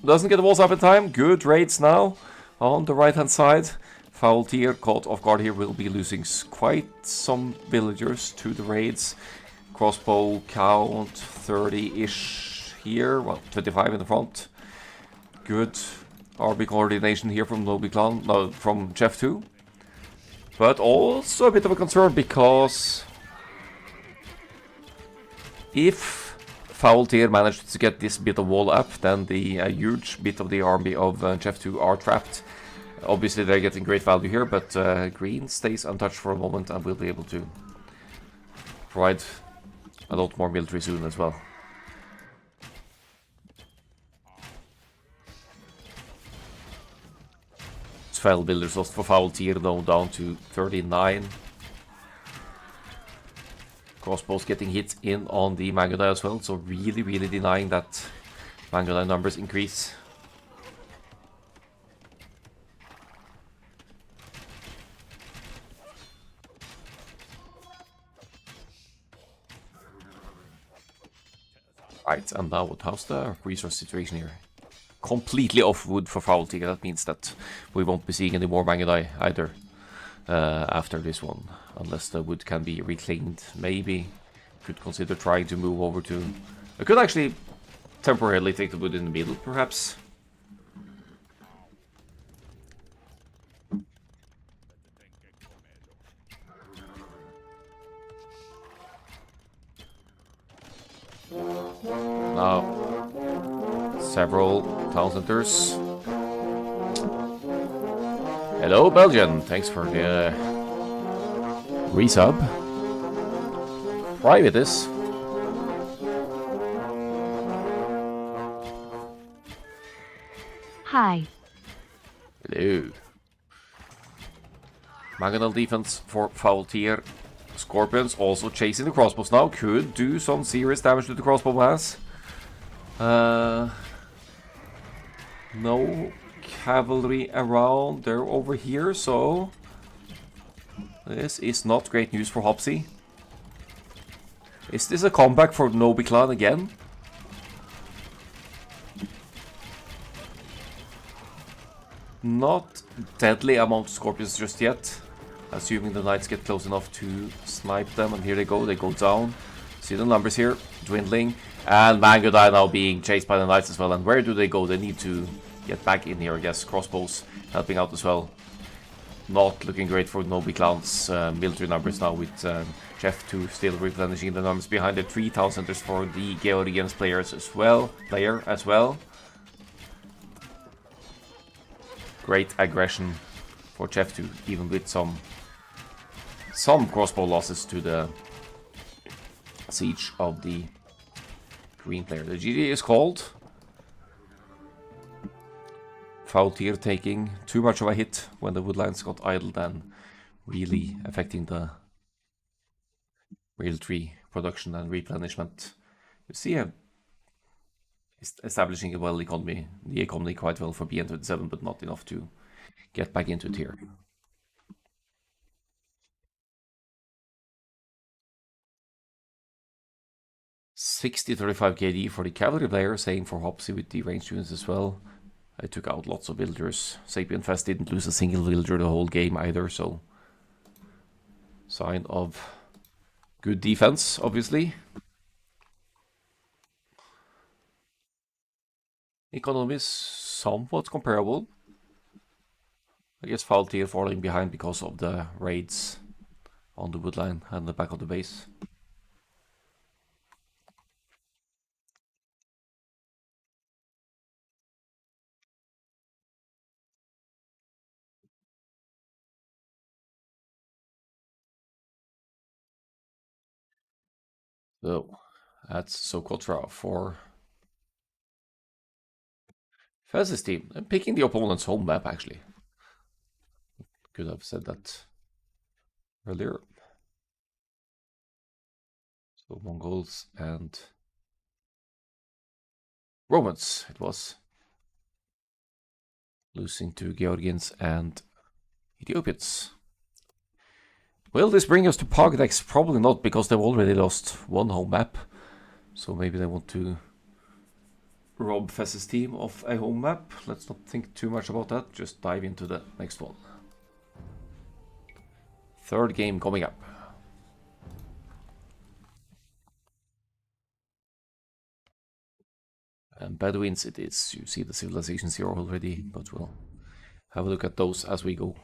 Doesn't get the walls up in time. Good raids now on the right-hand side. Foul tier caught off guard here. Will be losing quite some villagers to the raids. Crossbow count 30-ish here. Well, 25 in the front. Good RB coordination here from Knobi Clan, no, from Jeff 2. But also a bit of a concern because if Foul Tier managed to get this bit of wall up, then the huge bit of the army of Jeff 2 are trapped. Obviously they're getting great value here, but green stays untouched for a moment and will be able to provide a lot more military soon as well. 12 builders lost for Foul Tier, though, down to 39. Crossbows getting hit in on the Mangodai as well, so really denying that Mangodai numbers increase. Right, and now how's the resource situation here? Completely off wood for Foul Tier. That means that we won't be seeing any more Mangodai either after this one, unless the wood can be reclaimed. Maybe could consider trying to move over to. I could actually temporarily take the wood in the middle, perhaps. Now, several town centers. Hello, Belgian. Thanks for the resub. Private is. Hi. Hello. Mangonel defense for Foul Tier. Scorpions also chasing the crossbows now. Could do some serious damage to the crossbow mass. No cavalry around. They're over here, so this is not great news for Hopsi. Is this a comeback for Knobi Clan again? Not deadly amount of scorpions just yet. Assuming the knights get close enough to snipe them, and here they go down. See the numbers here, dwindling. And Mangodai now being chased by the Knights as well. And where do they go? They need to get back in here, I guess. Crossbows helping out as well. Not looking great for Knobi Clan's military numbers now, with Chef 2 still replenishing the numbers behind the 3,000ers for the Georgians players as well. Great aggression for Chef 2, even with some crossbow losses to the siege of the green player. The GG is called. Faultier taking too much of a hit when the woodlands got idled and really affecting the real tree production and replenishment. You see establishing a the economy quite well for BN27, but not enough to get back into it here. $60-35 KD for the cavalry player, same for Hopsy with the ranged units as well. I took out lots of villagers. Sapien Fest didn't lose a single villager the whole game either, so sign of good defense, obviously. Economy is somewhat comparable. I guess Faultier falling behind because of the raids on the woodline and the back of the base. So that's Socotra for Fez's team. I'm picking the opponent's home map, actually. Could have said that earlier. So Mongols and Romans it was. Losing to Georgians and Ethiopians. Will this bring us to Pogdex? Probably not, because they've already lost one home map. So maybe they want to rob Fez's team of a home map. Let's not think too much about that. Just dive into the next one. Third game coming up. And Bedouins it is. You see the civilizations here already, but we'll have a look at those as we go.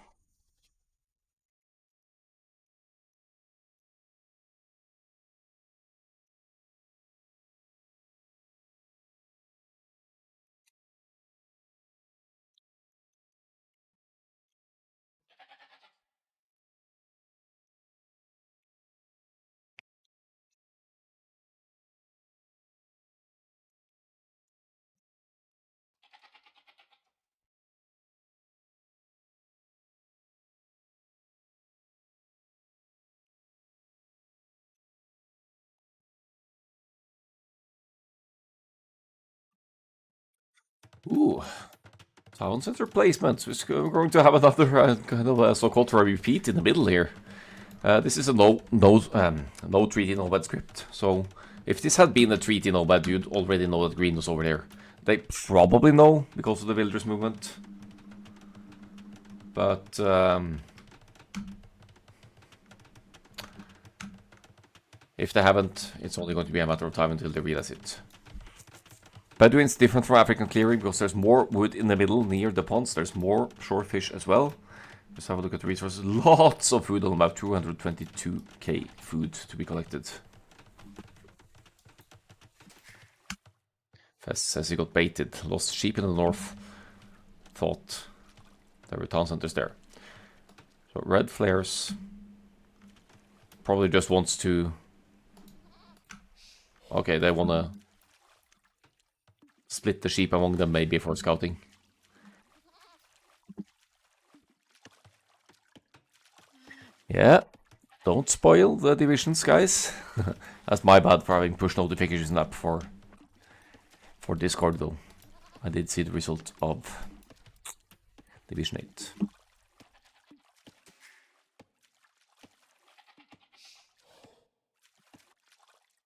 Ooh, town center placement. We're going to have another kind of a Socotra repeat in the middle here. This is a no treaty, no bad script. So if this had been a treaty, no bad, you'd already know that green was over there. They probably know because of the villagers movement. But if they haven't, it's only going to be a matter of time until they realize it. Bedouin's different from African clearing because there's more wood in the middle near the ponds. There's more shorefish as well. Let's have a look at the resources. Lots of food on about 222k food to be collected. Fez says he got baited. Lost sheep in the north. Thought there were town centers there. So red flares. Probably just wants to... Okay, they want to split the sheep among them maybe for scouting. Yeah, don't spoil the divisions, guys. That's my bad for having push notifications up for Discord, though. I did see the result of Division 8.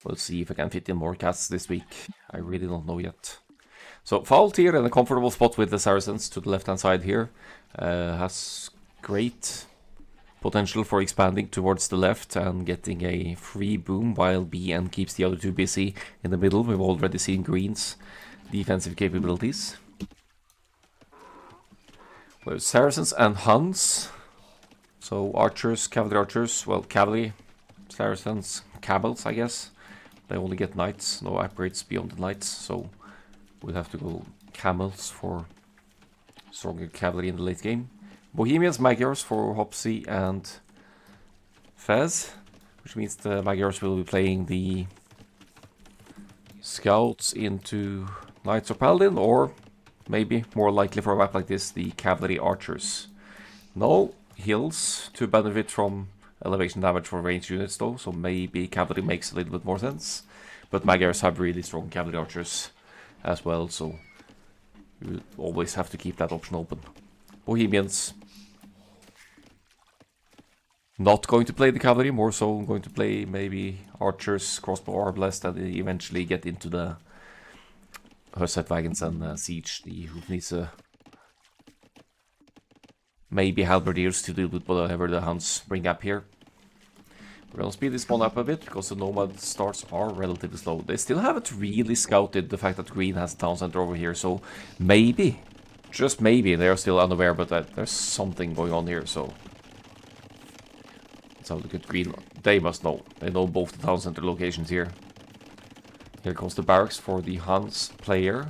We'll see if I can fit in more casts this week. I really don't know yet. So Faultier in a comfortable spot with the Saracens to the left-hand side here. Has great potential for expanding towards the left and getting a free boom while BN keeps the other two busy in the middle. We've already seen Green's defensive capabilities. We have Saracens and Huns. So archers, cavalry archers, well, cavalry, Saracens, camels, I guess. They only get knights, no upgrades beyond the knights, so we'll have to go camels for stronger cavalry in the late game. Bohemians, Magyars for Hopsy and Fez, which means the Magyars will be playing the scouts into Knights or Paladin, or maybe more likely for a map like this, the cavalry archers. No hills to benefit from elevation damage for ranged units though, so maybe cavalry makes a little bit more sense. But Magyars have really strong cavalry archers as well, so you always have to keep that option open. Bohemians not going to play the cavalry, more so going to play maybe archers, crossbow, arbalest, and eventually get into the Hussite wagons and siege the Hoofnisse. Maybe halberdiers to deal with whatever the Huns bring up here. We're gonna speed this one up a bit because the nomad starts are relatively slow. They still haven't really scouted the fact that Green has a town center over here, so maybe, just maybe, they are still unaware, but that there's something going on here, so let's have a look at Green. They must know. They know both the town center locations here. Here comes the barracks for the Huns player.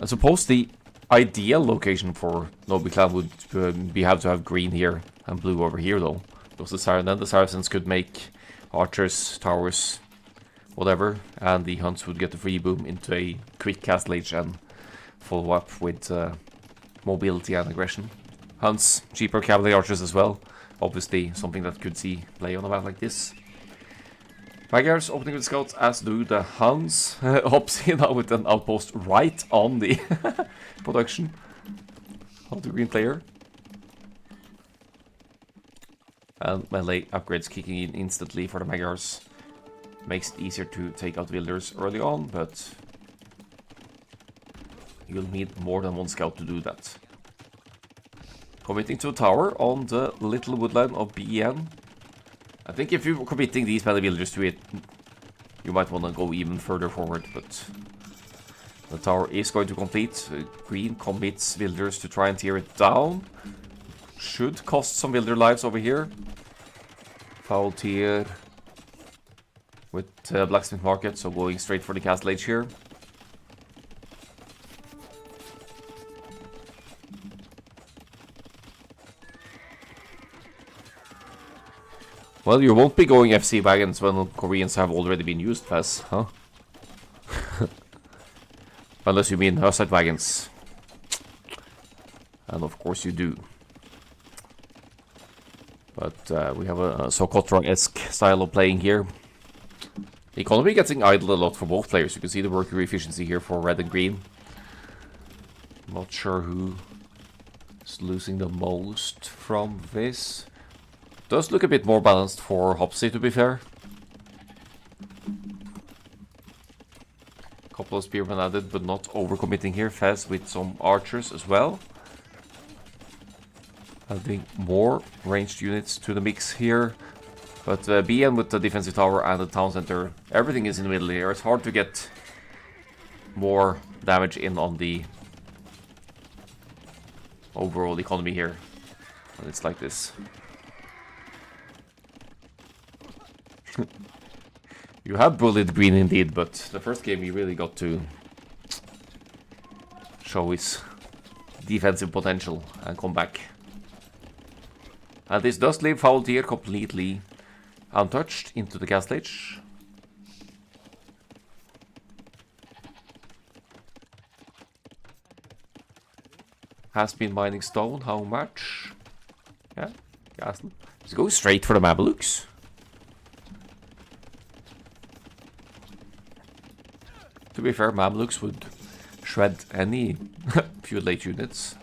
I suppose the ideal location for Knobi Clan would be have to have green here and blue over here though. Because the Saracens could make archers, towers, whatever, and the Huns would get the free boom into a quick castle age and follow up with mobility and aggression. Huns, cheaper cavalry archers as well. Obviously something that could see play on a map like this. Magyars opening with scouts, as do the Huns. Hopsy now with an outpost right on the production of the green player. And melee upgrades kicking in instantly for the Magyars. Makes it easier to take out wielders early on, but you'll need more than one scout to do that. Committing to a tower on the little woodline of BEN. I think if you're committing these many villagers to it, you might want to go even further forward, but the tower is going to complete. Green commits villagers to try and tear it down. Should cost some villager lives over here. Foul tier with Blacksmith Market, so going straight for the castle age here. Well, you won't be going FC wagons when Koreans have already been used, Fez, huh? Unless you mean Hussite wagons. And of course you do. But we have a Socotra-esque style of playing here. The economy getting idled a lot for both players. You can see the worker efficiency here for red and green. Not sure who is losing the most from this. Does look a bit more balanced for Hopsy, to be fair. Couple of spearmen added, but not overcommitting here. Fez with some archers as well. Adding more ranged units to the mix here. But BN with the defensive tower and the town center, everything is in the middle here. It's hard to get more damage in on the overall economy here. And it's like this. You have bullied green indeed, but the first game he really got to show his defensive potential and come back. And this does leave Foul Tier completely untouched into the castle age. Has been mining stone, how much? Yeah, castle. He's going straight for the Mamelukes. To be fair, Mamluks would shred any feudal age units,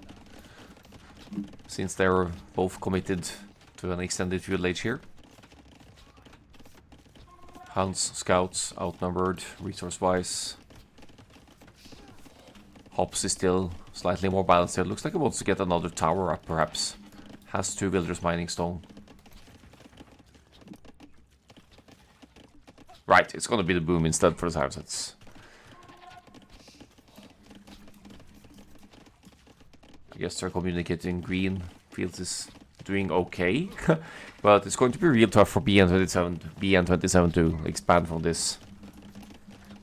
since they're both committed to an extended feudal age here. Huns, scouts, outnumbered, resource-wise. Hops is still Slightly more balanced here. Looks like he wants to get another tower up, perhaps. Has 2 villagers mining stone. Right, it's gonna be the boom instead for the Saracens. I guess they're communicating green. Fields is doing okay. But it's going to be real tough for BN27 to expand from this.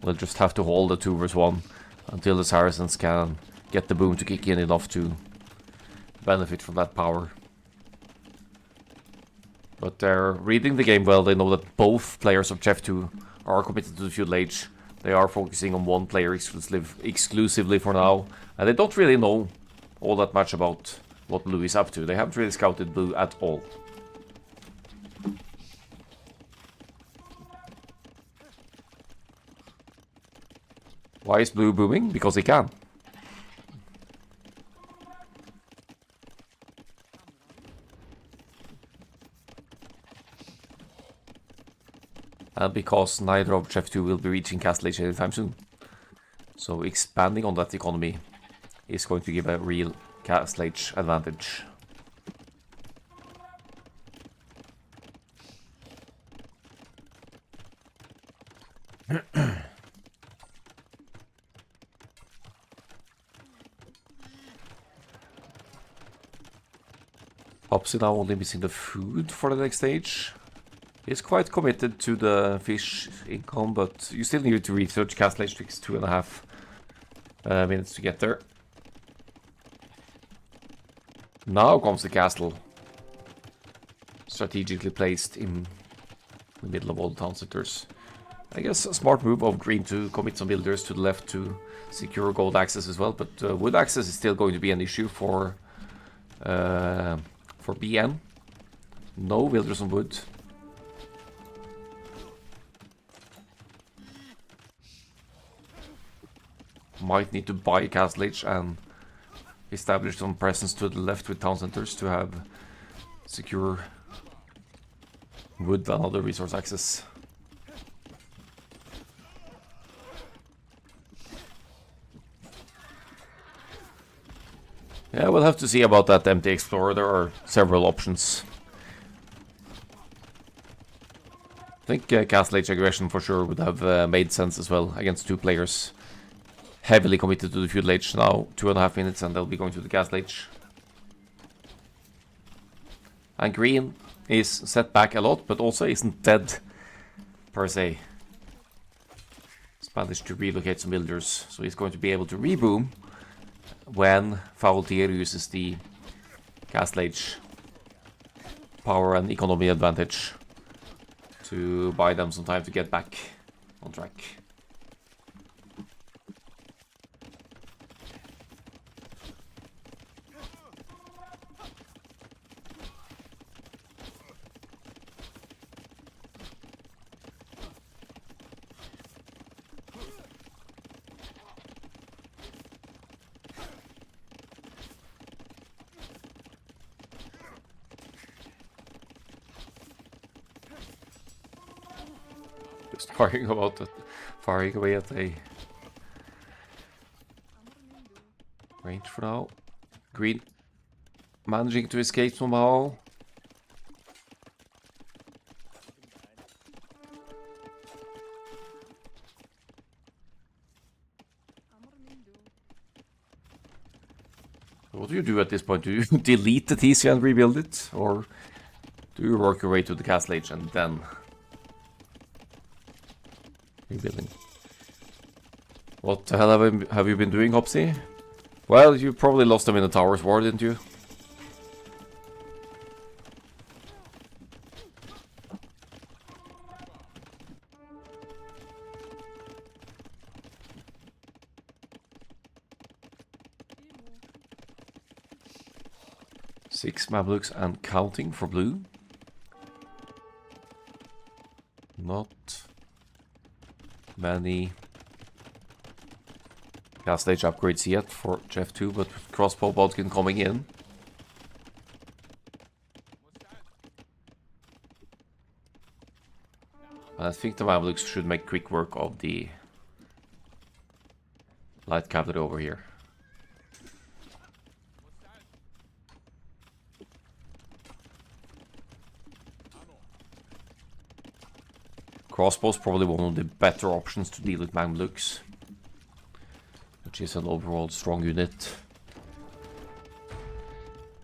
We'll just have to hold the 2 vs 1 until the Saracens can get the boom to kick in enough to benefit from that power. But they're reading the game well. They know that both players of Chef 2 are committed to the feudal age. They are focusing on one player exclusively for now. And they don't really know all that much about what Blue is up to. They haven't really scouted Blue at all. Why is Blue booming? Because he can. And because neither of Chef 2 will be reaching Castle Age anytime soon. So expanding on that economy is going to give a real Castle Age advantage. Hopsy now only missing the food for the next stage. He's quite committed to the fish income, but you still need to research Castle Age. Takes 2.5 minutes to get there. Now comes the castle. Strategically placed in the middle of all the town sectors. I guess a smart move of green to commit some builders to the left to secure gold access as well, but wood access is still going to be an issue for BN. No builders on wood. Might need to buy Castle Age and establish some presence to the left with town centers to have secure wood and other resource access. Yeah, we'll have to see about that empty explorer. There are several options. I think Castle Age aggression for sure would have made sense as well against 2 players. Heavily committed to the feudal age now. 2.5 minutes and they'll be going to the Castle Age. And green is set back a lot, but also isn't dead per se. He's managed to relocate some builders, so he's going to be able to reboom when Faultier uses the Castle Age power and economy advantage to buy them some time to get back on track. Just firing away at a range for now. Green managing to escape somehow. What do you do at this point? Do you delete the TC and rebuild it? Or do you work your way to the Castle Age and then rebuilding? What the hell have you been doing, Hopsy? Well, you probably lost them in the Towers War, didn't you? Six Mamluks and counting for blue. Not many Castle Age upgrades yet for Jeff 2, but crossbow bodkin coming in. I think the Mamluks should make quick work of the light cavalry over here. Crossbow's probably one of the better options to deal with Mamluks, which is an overall strong unit.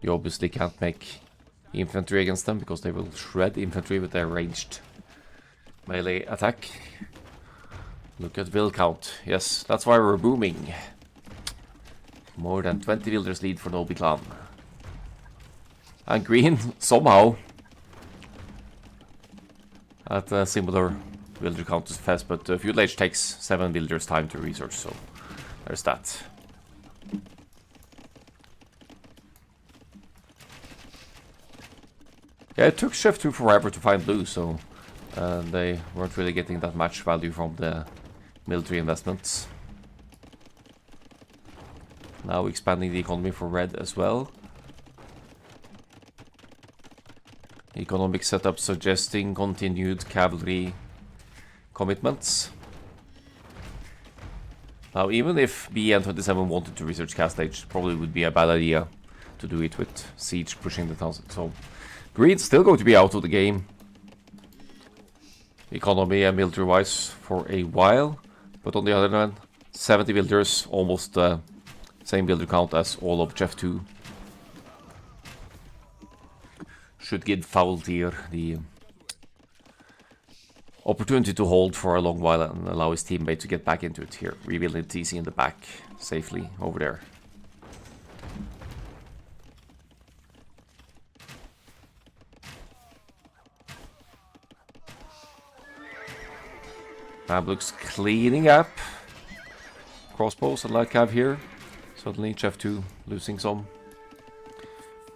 You obviously can't make infantry against them because they will shred infantry with their ranged melee attack. Look at will count. Yes, that's why we're booming. More than 20 villagers lead for Knobi Clan. And green, somehow, at a similar villager count as Fez, but Feudal Age takes 7 villagers time to research, so there's that. Yeah, it took Chef 2 forever to find blue, so they weren't really getting that much value from the military investments. Now expanding the economy for red as well. Economic setup suggesting continued cavalry commitments. Now, even if BN27 wanted to research Castle Age, probably would be a bad idea to do it with Siege pushing the towns. So, Green's still going to be out of the game, economy and military-wise, for a while. But on the other hand, 70 villagers, almost the same villager count as all of Jeff 2. Should give Foul Tier the opportunity to hold for a long while and allow his teammate to get back into it here. Rebuilding TC in the back safely over there. Mamluks cleaning up. Crossbows and light cav here. Suddenly Chef 2 losing some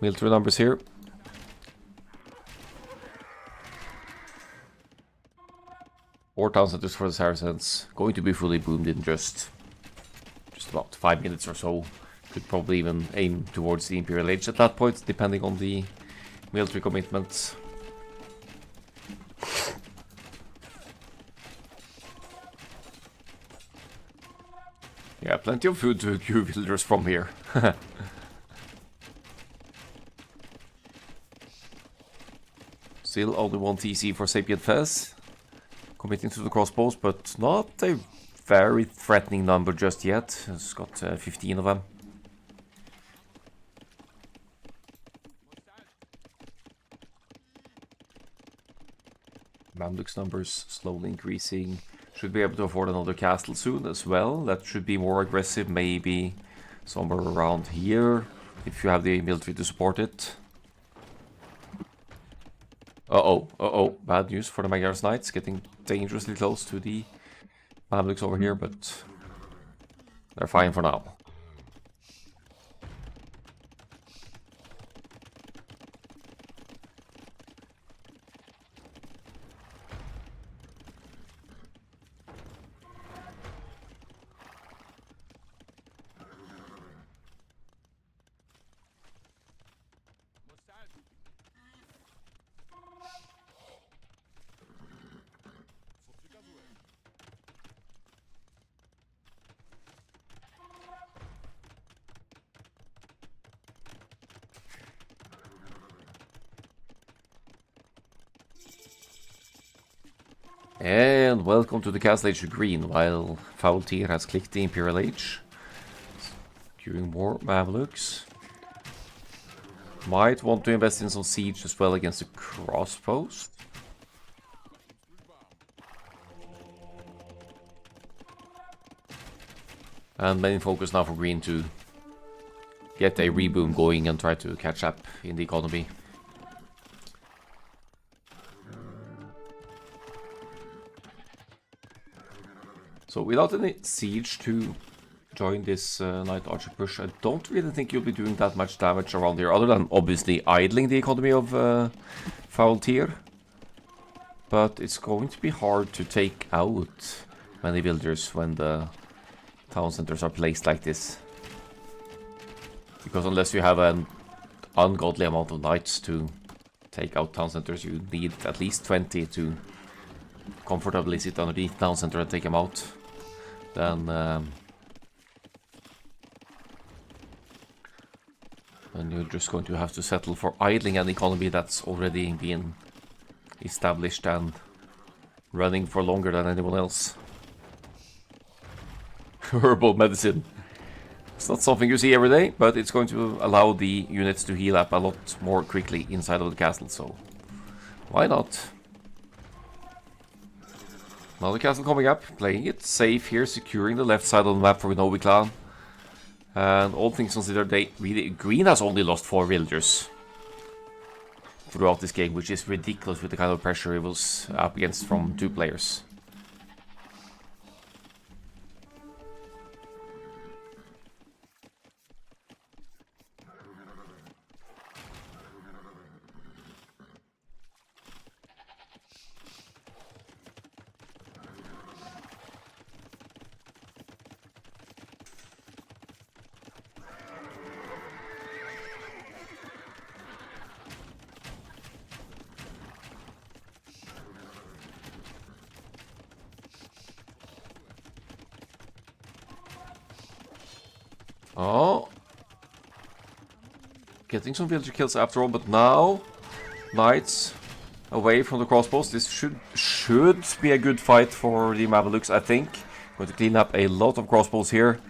military numbers here. Four town centers for the Saracens. Going to be fully boomed in just about 5 minutes or so. Could probably even aim towards the Imperial Age at that point, depending on the military commitments. Yeah, plenty of food to queue villagers from here. Still only one TC for Sapient Fez. Committing to the crossbows, but not a very threatening number just yet. It's got 15 of them. Mamluks numbers slowly increasing. Should be able to afford another castle soon as well. That should be more aggressive, maybe somewhere around here, if you have the military to support it. Bad news for the Magyar's Knights, getting dangerously close to the Mamluks over here, but they're fine for now. And welcome to the Castle Age Green, while Foul Tier has clicked the Imperial Age. Queuing more Mamluks. Might want to invest in some siege as well against the crossbows. And main focus now for Green to get a reboom going and try to catch up in the economy. So without any siege to join this Knight Archer push, I don't really think you'll be doing that much damage around here, other than obviously idling the economy of Foul Tier. But it's going to be hard to take out many villagers when the town centers are placed like this. Because unless you have an ungodly amount of knights to take out town centers, you need at least 20 to comfortably sit underneath town center and take them out. Then you're just going to have to settle for idling an economy that's already been established and running for longer than anyone else. Herbal medicine. It's not something you see every day, but it's going to allow the units to heal up a lot more quickly inside of the castle, so why not? Another castle coming up, playing it safe here, securing the left side of the map for Knobi Clan. And all things considered, they really... Green has only lost 4 villagers throughout this game, which is ridiculous with the kind of pressure it was up against from 2 players. Oh, getting some villager kills after all, but now knights away from the crossbows. This should be a good fight for the Mamelukes, I think. Going to clean up a lot of crossbows here.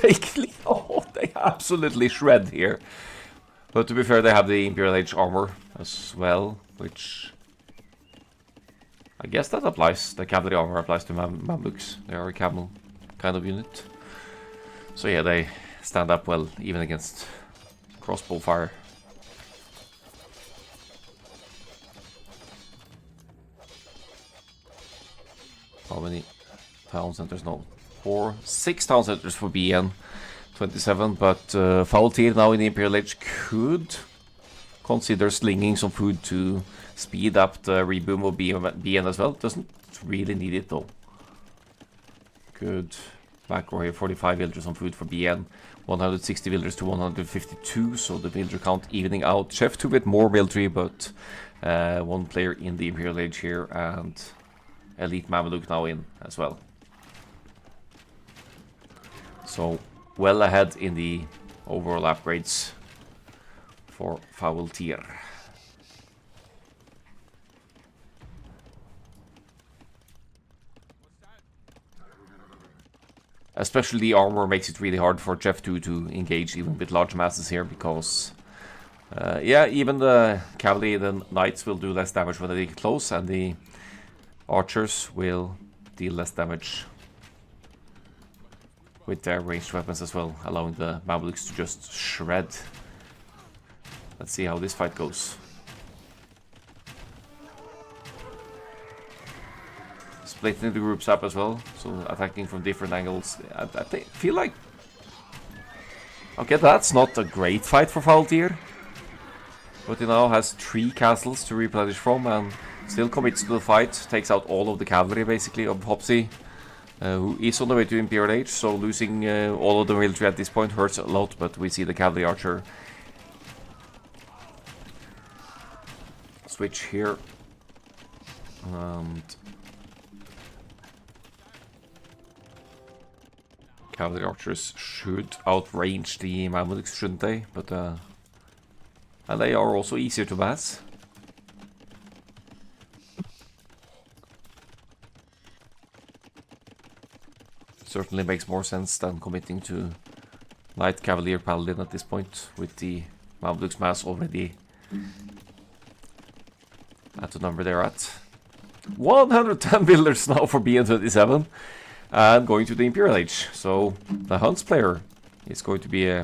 They absolutely shred here. But to be fair, they have the Imperial Age armor as well, which I guess that applies. The cavalry armor applies to Mamelukes. They are a camel kind of unit. So yeah, they stand up well, even against crossbow fire. How many town centers? No, 6 town centers for BN 27, but Faultier now in the Imperial Age could consider slinging some food to speed up the reboom of BN as well. Doesn't really need it though. Good. Back row here, 45 villagers on food for BN, 160 villagers to 152, so the villager count evening out. Chef 2 with more military, but 1 player in the Imperial Age here, and Elite Mameluke now in as well. So, well ahead in the overall upgrades for Faultier. Especially the armor makes it really hard for Chef 2 to engage even with large masses here, because yeah, even the cavalry, the knights will do less damage when they get close, and the archers will deal less damage with their ranged weapons as well, allowing the Mamelukes to just shred. Let's see how this fight goes. Splitting the groups up as well, so attacking from different angles. I feel like... Okay, that's not a great fight for Faultier, but he now has 3 castles to replenish from, and still commits to the fight. Takes out all of the cavalry, basically, of Hopsy, who is on the way to Imperial Age, so losing all of the military at this point hurts a lot, but we see the cavalry archer switch here. And cavalry archers should outrange the Mamelukes, shouldn't they? But and they are also easier to mass. Certainly makes more sense than committing to Light Cavalier Paladin at this point, with the Mamelukes mass already at the number they're at. 110 builders now for BN27. And going to the Imperial Age. So the Hunts player is going to be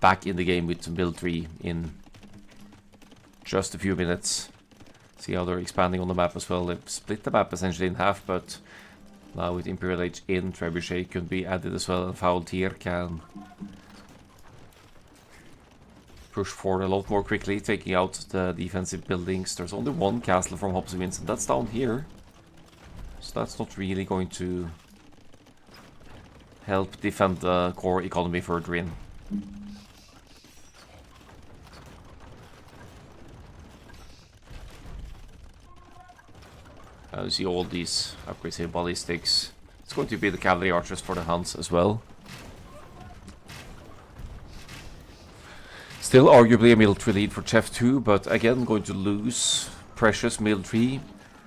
back in the game with some build 3 in just a few minutes. See how they're expanding on the map as well. They've split the map essentially in half, but now with Imperial Age in, Trebuchet can be added as well, and Faultier can push forward a lot more quickly, taking out the defensive buildings. There's only 1 castle from Hopsy Vincent, that's down here. So that's not really going to help defend the core economy further in. You see all these upgrades here, ballistics. It's going to be the cavalry archers for the Huns as well. Still arguably a military lead for Chef 2, but again going to lose precious military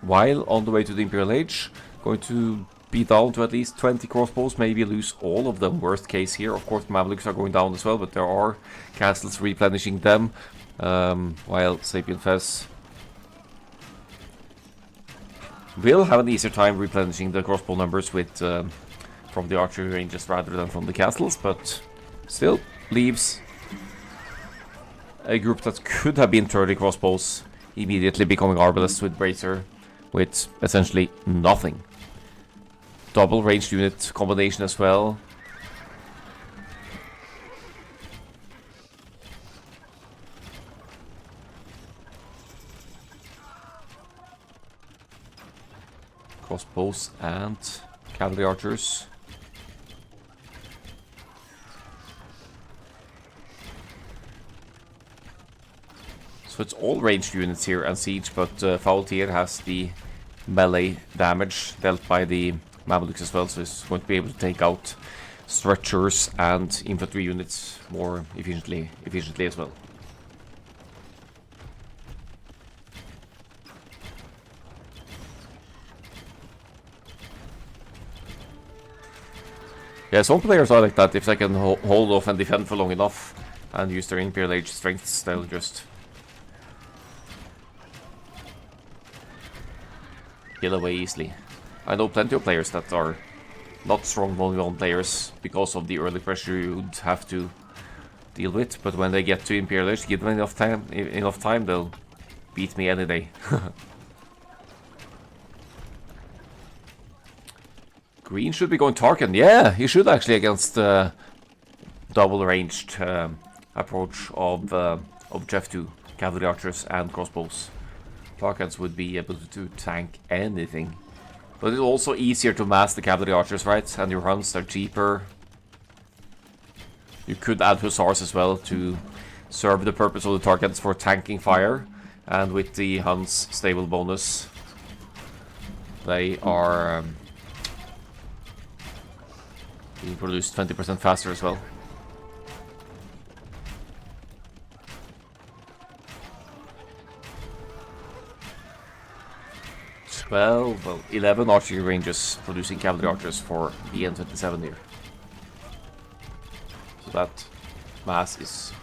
while on the way to the Imperial Age. Going to be down to at least 20 crossbows, maybe lose all of them, worst case here. Of course, Mamluks are going down as well, but there are castles replenishing them, while Sapien Fez will have an easier time replenishing the crossbow numbers with from the archery ranges rather than from the castles, but still leaves a group that could have been 30 crossbows immediately becoming arbalists with bracer with essentially nothing. Double ranged unit combination as well. Crossbows and cavalry archers. So it's all ranged units here and siege, but Faultier has the melee damage dealt by the Mamelukes as well, so he's going to be able to take out stretchers and infantry units more efficiently as well. Yeah, some players are like that. If they can hold off and defend for long enough and use their Imperial Age strengths, they'll just kill away easily. I know plenty of players that are not strong 1v1 players because of the early pressure you'd have to deal with, but when they get to Imperial Age, give them enough time, they'll beat me any day. Green should be going Tarkin. Yeah, he should actually against the double-ranged approach of Jeff 2, cavalry archers and crossbows. Tarkans would be able to tank anything. But it's also easier to mass the cavalry archers, right? And your Huns are cheaper. You could add Hussars as well to serve the purpose of the Tarkans for tanking fire. And with the Huns stable bonus, they are being produced 20% faster as well. Well, 11 archery ranges producing cavalry archers for BN27 here. So that mass is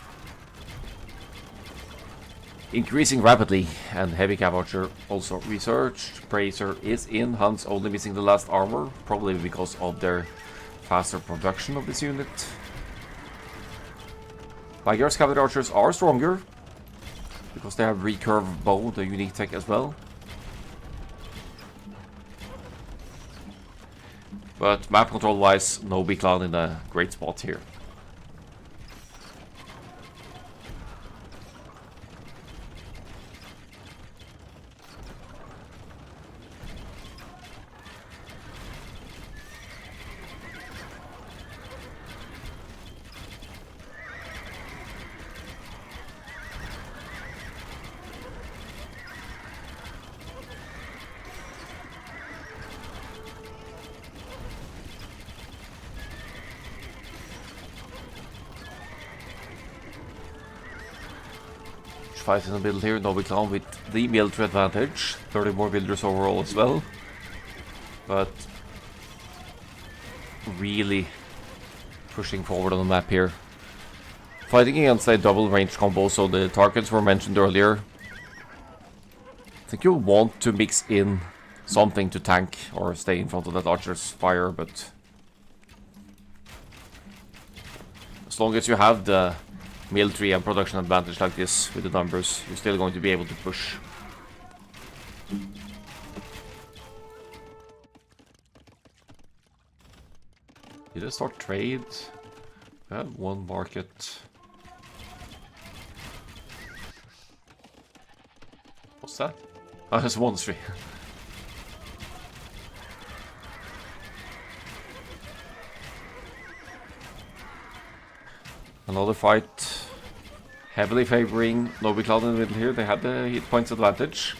increasing rapidly, and heavy cav archer also researched. Bracer is in, Huns only missing the last armor, probably because of their faster production of this unit. Magyar's cavalry archers are stronger, because they have recurve bow, the unique tech as well. But map control wise, Knobi Clan in a great spot here. Fight in the middle here, Knobi Clan with the military advantage, 30 more builders overall as well, but really pushing forward on the map here. Fighting against a double range combo, so the targets were mentioned earlier. I think you'll want to mix in something to tank or stay in front of that archer's fire, but as long as you have the military and production advantage like this with the numbers, you're still going to be able to push. Did I start trade? I have one market. What's that? Oh, there's one stream. Another fight, heavily favoring Knobi Clan in the middle here. They had the hit points advantage.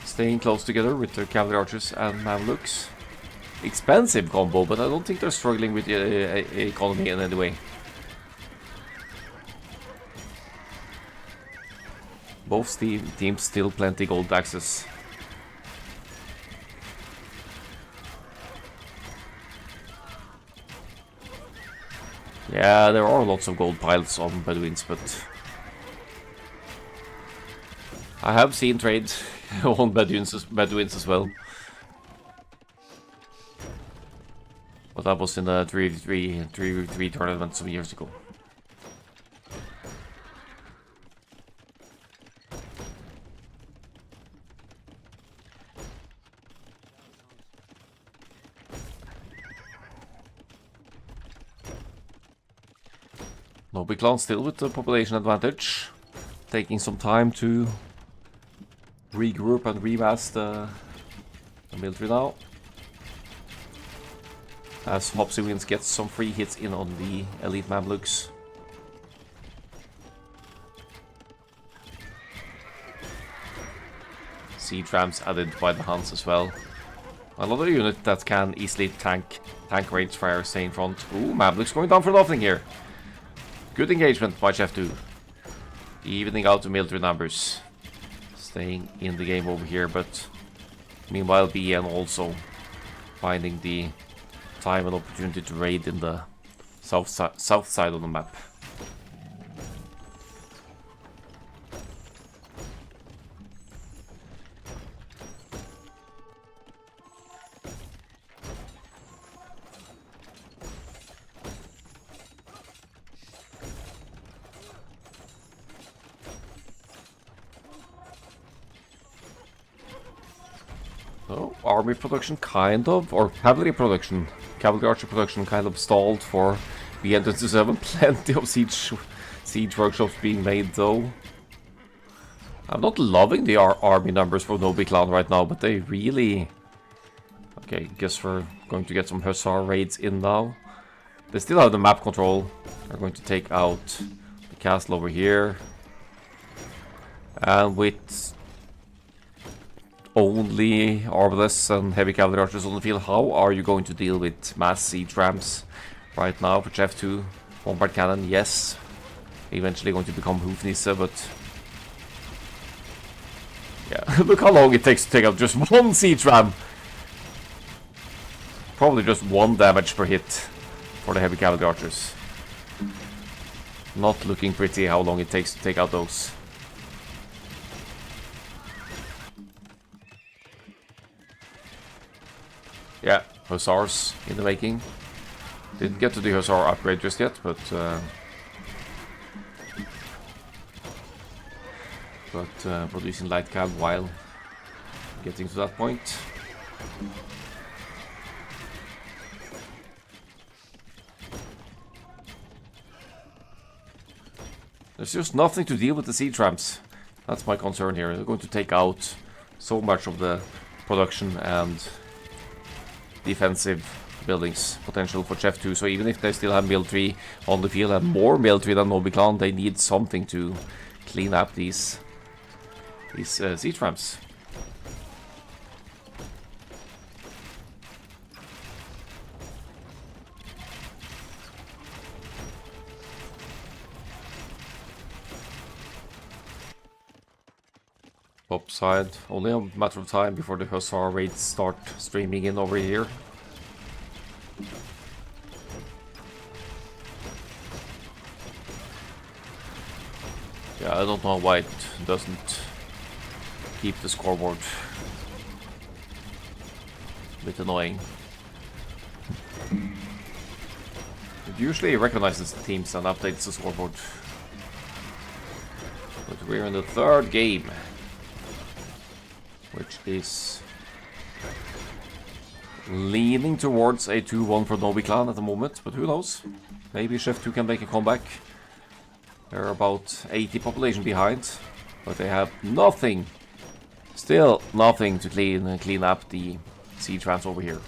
Staying close together with their cavalry archers and Mamluks. Expensive combo, but I don't think they're struggling with the economy in any way. both teams still plenty gold access. Yeah, there are lots of gold piles on Bedouins, but I have seen trade on Bedouins as well. But that was in the 3v3 tournament some years ago. Knobi Clan still with the population advantage, taking some time to regroup and remass the military now. As Hopsy gets some free hits in on the elite Mamluks. Siege rams added by the Huns as well. Another unit that can easily tank range fire, stay in front. Ooh, Mamluks going down for nothing here. Good engagement by Chef 2. Evening out the military numbers. Staying in the game over here, but meanwhile BN also finding the time and opportunity to raid in the south side of the map. So, army production kind of, or cavalry archer production kind of stalled for BN27. Plenty of siege workshops being made though. I'm not loving the army numbers for Knobi Clan right now, but they really... Okay, guess we're going to get some Hussar raids in now. They still have the map control. They're going to take out the castle over here. And with only arbalists and heavy cavalry archers on the field, how are you going to deal with mass siege rams right now for Chef 2? Bombard cannon, yes. Eventually going to become Hoofnisse, but... yeah, look how long it takes to take out just one siege ram. Probably just 1 damage per hit for the heavy cavalry archers. Not looking pretty how long it takes to take out those. Yeah, Hussars in the making. Didn't get to the Hussar upgrade just yet, but producing light cav while getting to that point. There's just nothing to deal with the siege ramps. That's my concern here. They're going to take out so much of the production and defensive buildings potential for Chef 2, so even if they still have military on the field and more military than Knobi Clan, they need something to clean up these siege ramps. Upside, only a matter of time before the Hussar raids start streaming in over here. Yeah, I don't know why it doesn't keep the scoreboard. A bit annoying. It usually recognizes the teams and updates the scoreboard. But we're in the 3rd game, which is leaning towards a 2-1 for Knobi Clan at the moment, but who knows? Maybe Chef 2 can make a comeback. They're about 80 population behind, but they have nothing, still nothing to clean up the siege rams over here.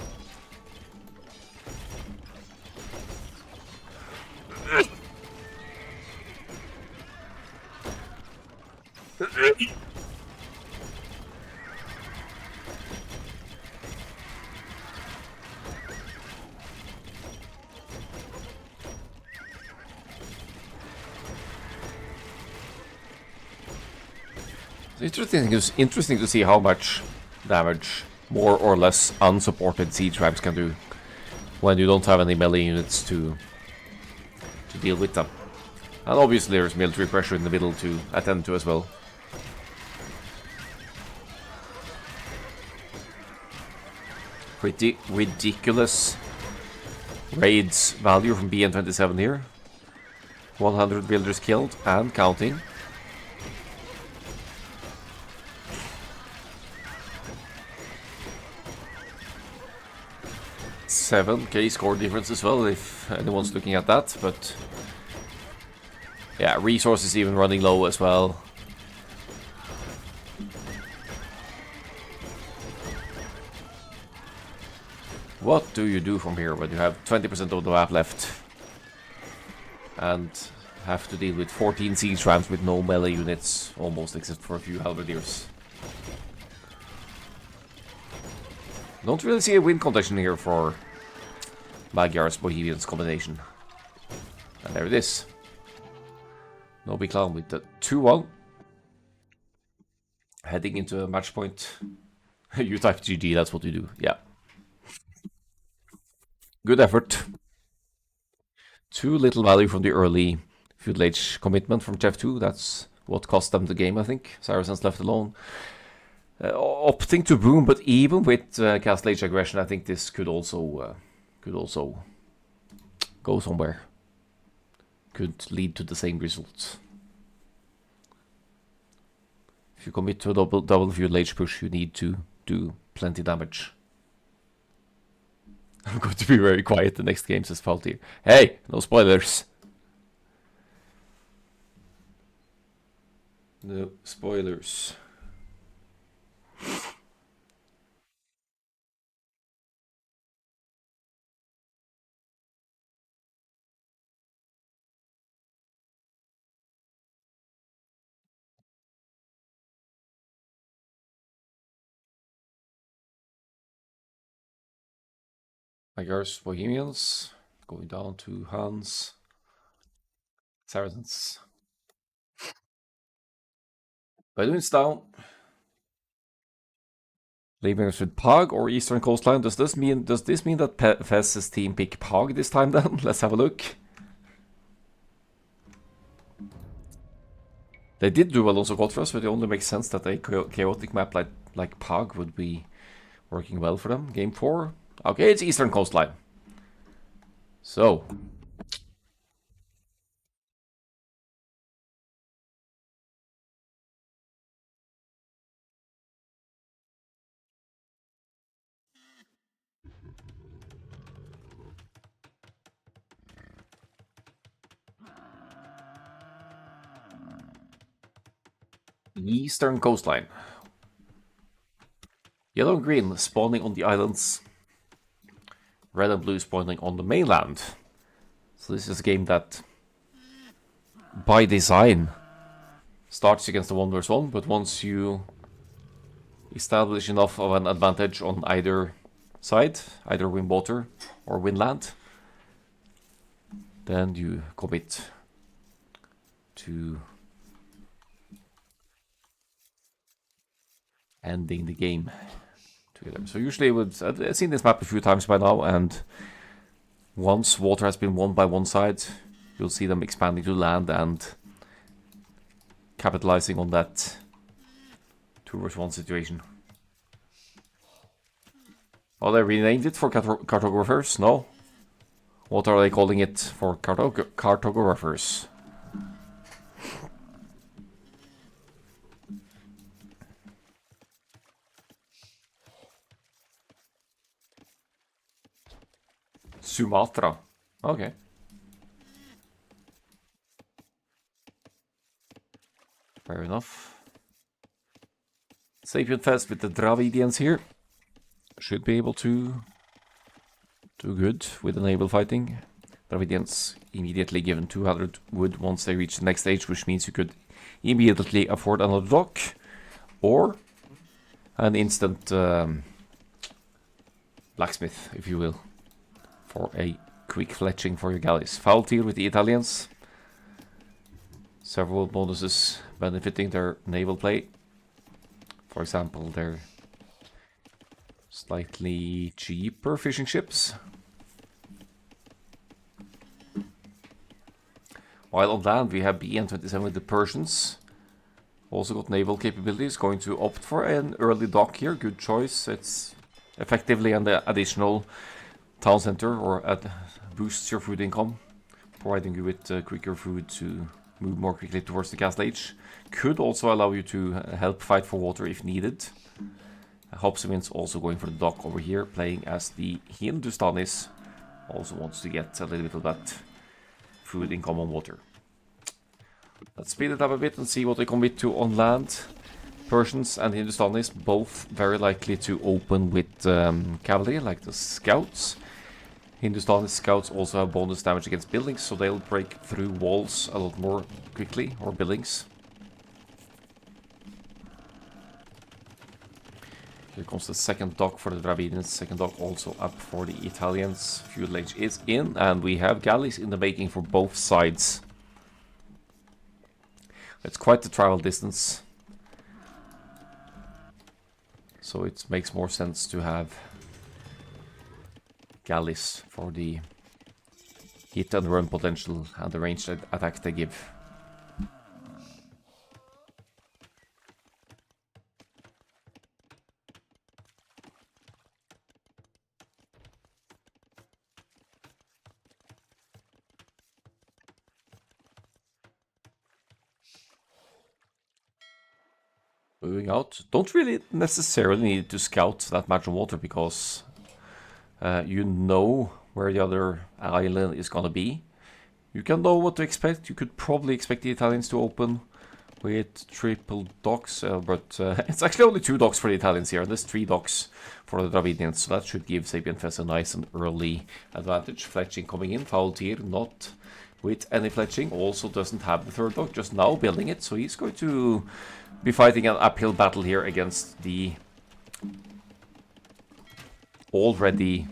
It's interesting to see how much damage more or less unsupported siege ramps can do when you don't have any melee units to deal with them. And obviously there's military pressure in the middle to attend to as well. Pretty ridiculous raids value from BN27 here. 100 villagers killed and counting. $7K score difference as well, if anyone's looking at that, but yeah, resources even running low as well. What do you do from here when you have 20% of the map left and have to deal with 14 siege ramps with no melee units, almost, except for a few halberdiers? Don't really see a win condition here for Magyar's Bohemians combination. And there it is. Knobi Clan with the 2-1. Heading into a match point. You type GG, that's what you do. Yeah. Good effort. Too little value from the early Feudal Age commitment from Chef 2. That's what cost them the game, I think. Saracens left alone. Opting to boom, but even with Castle Age aggression, I think this could also go somewhere. Could lead to the same result. If you commit to a double Feudal Age push, you need to do plenty damage. I'm going to be very quiet the next game, says Faltier. Hey, no spoilers. No spoilers. Magyar's Bohemians going down to Hans. Saracens. Bedouins down. Leaving us with Pog or Eastern Coastline. Does this mean that Fez's team pick Pog this time then? Let's have a look. They did do Alonso Godfrey, but it only makes sense that a chaotic map like Pog would be working well for them. Game 4. Okay, it's Eastern Coastline. So. Eastern Coastline. Yellow and green spawning on the islands. Red and blue spawning on the mainland. So this is a game that, by design, starts against the 1v1, but once you establish enough of an advantage on either side, either win water or win land, then you commit to ending the game together. So usually I've seen this map a few times by now, and once water has been won by one side, you'll see them expanding to land and capitalizing on that 2v1 situation. Oh, they renamed it for cartographers? No? What are they calling it for cartographers? Sumatra. Okay. Fair enough. Sapient Fest with the Dravidians here. Should be able to do good with the naval fighting. Dravidians immediately given 200 wood once they reach the next stage, which means you could immediately afford another dock or an instant blacksmith, if you will, for a quick fletching for your galleys. Foul tier with the Italians. Several bonuses benefiting their naval play. For example, they're slightly cheaper fishing ships. While on land we have BN27 with the Persians. Also got naval capabilities, going to opt for an early dock here. Good choice. It's effectively an additional town center, or boosts your food income, providing you with quicker food to move more quickly towards the castle age. Could also allow you to help fight for water if needed. Hopsivins also going for the dock over here, playing as the Hindustanis. Also wants to get a little bit of that food income on water. Let's speed it up a bit and see what they commit to on land. Persians and Hindustanis both very likely to open with cavalry, like the scouts. Hindustani scouts also have bonus damage against buildings, so they'll break through walls a lot more quickly, or buildings. Here comes the second dock for the Dravidians, second dock also up for the Italians. Fuel age is in, and we have galleys in the making for both sides. It's quite the travel distance, so it makes more sense to have galleys for the hit and run potential and the ranged attack they give. Moving out. Don't really necessarily need to scout that much on water, because you know where the other island is gonna be. You can know what to expect. You could probably expect the Italians to open with triple docks, but it's actually only 2 docks for the Italians here. There's 3 docks for the Dravidians, so that should give Sapien Fest a nice and early advantage. Fletching coming in, Faultier not with any fletching, also doesn't have the 3rd dock, just now building it, so he's going to be fighting an uphill battle here against the already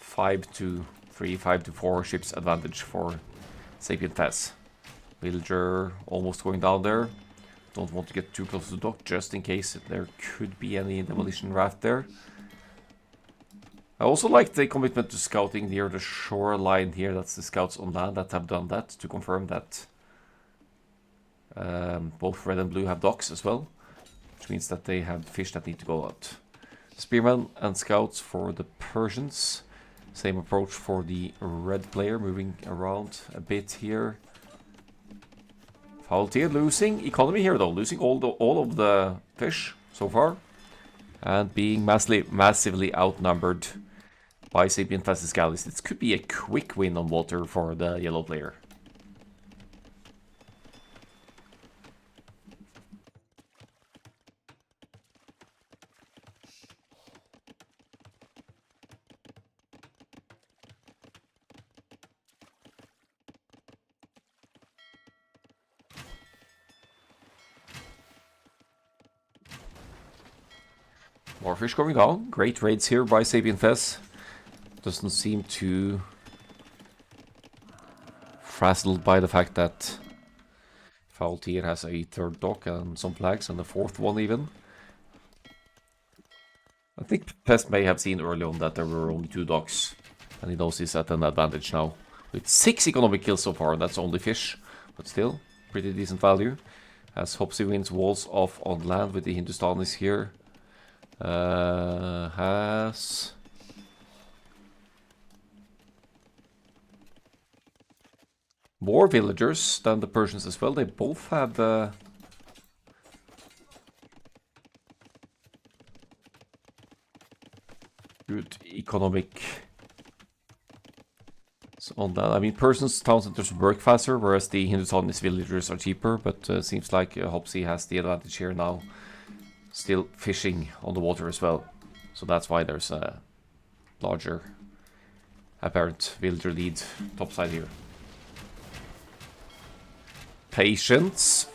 5-3, 5-4 ships advantage for Sapien Fest. Villager almost going down there. Don't want to get too close to the dock, just in case there could be any demolition raft there. I also like the commitment to scouting near the shoreline here. That's the scouts on land that have done that, to confirm that both red and blue have docks as well, which means that they have fish that need to go out. Spearmen and scouts for the Persians. Same approach for the red player, moving around a bit here. Faultier losing economy here though, losing all of the fish so far, and being massively outnumbered by Sapien Fest's galleys. This could be a quick win on water for the yellow player. More fish going down. Great raids here by Sapien Fest. Doesn't seem too frazzled by the fact that Faultier has a 3rd dock and some flags, and a 4th one even. I think Pest may have seen early on that there were only 2 docks, and he knows he's at an advantage now. With 6 economic kills so far, and that's only fish, but still, pretty decent value. As Hopsy wins walls off on land with the Hindustanis here. Has more villagers than the Persians as well. They both have good economic on that. I mean, Persians' town centers work faster, whereas the Hindustanis villagers are cheaper, but seems like Hopsy has the advantage here now. Still fishing on the water as well, so that's why there's a larger apparent villager lead topside here. Patience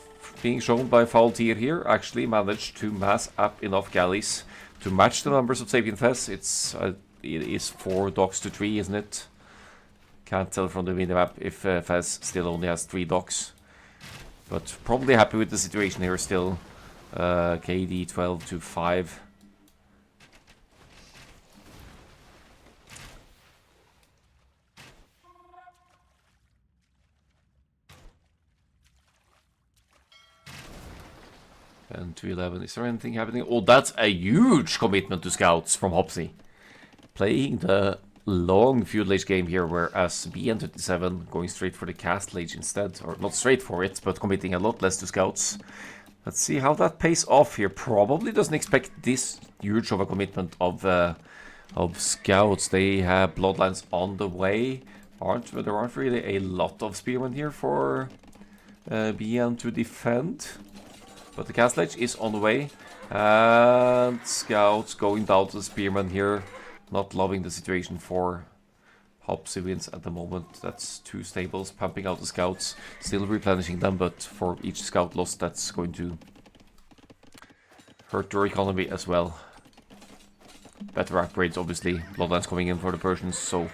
being shown by Faultier here, actually managed to mass up enough galleys to match the numbers of Sapien Fest. It is 4 docks to 3, isn't it? Can't tell from the minimap if Fez still only has 3 docks, but probably happy with the situation here still. KD 12 to 5. And to 11. Is there anything happening? Oh, that's a huge commitment to scouts from Hopsy. Playing the long feudal age game here, whereas BN27 going straight for the castle age instead. Or not straight for it, but committing a lot less to scouts. Let's see how that pays off here. Probably doesn't expect this huge of a commitment of scouts. They have bloodlines on the way. There aren't really a lot of spearmen here for BN to defend. But the castle age is on the way. And scouts going down to the spearmen here. Not loving the situation for Hopsy wins at the moment. That's 2 stables pumping out the scouts. Still replenishing them, but for each scout lost, that's going to hurt their economy as well. Better upgrades, obviously. Bloodlines coming in for the Persians, so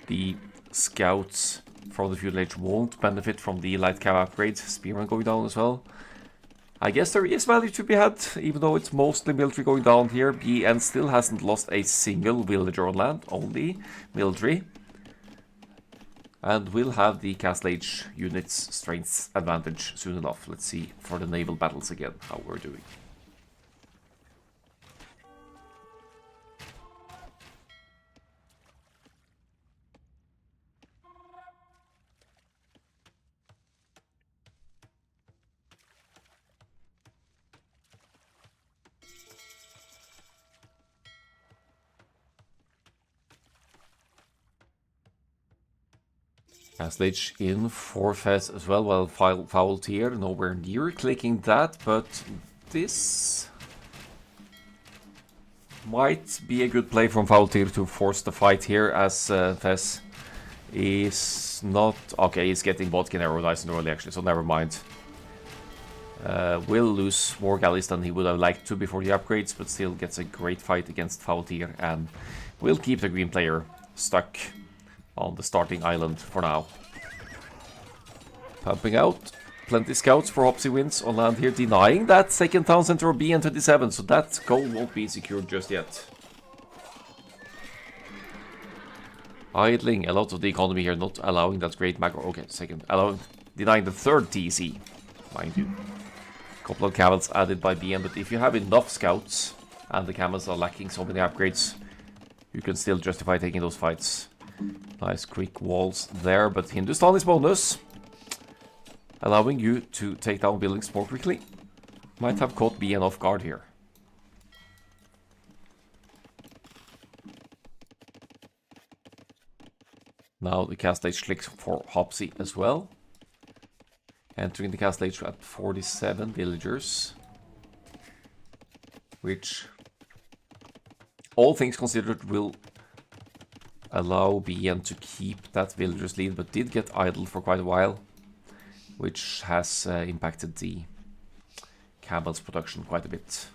the scouts from the feudal age won't benefit from the light cav upgrades. Spearmen going down as well. I guess there is value to be had, even though it's mostly military going down here. BN still hasn't lost a single villager on land, only military. And we'll have the Castle Age units' strength advantage soon enough. Let's see for the naval battles again how we're doing. Castle Age in for Fez as well. Well, foul tier, nowhere near clicking that, but this might be a good play from foul tier to force the fight here, as Fez is not... Okay, he's getting Bodkin arrow nice and early actually, so never mind. Will lose more galleys than he would have liked to before the upgrades, but still gets a great fight against foul tier, and will keep the green player stuck on the starting island for now. Pumping out. Plenty scouts for Hopsy wins on land here, denying that second town center of BN27, so that goal won't be secured just yet. Idling a lot of the economy here, not allowing that great macro. Okay, second. Denying the third TC, mind you. Couple of camels added by BN, but if you have enough scouts and the camels are lacking so many upgrades, you can still justify taking those fights. Nice quick walls there, but Hindustan is bonus, allowing you to take down buildings more quickly. Might have caught BN off guard here. Now the Castle Age clicks for Hopsy as well. Entering the Castle Age at 47 villagers, which, all things considered, will allow BN to keep that villager's lead, but did get idle for quite a while, which has impacted the Campbell's production quite a bit.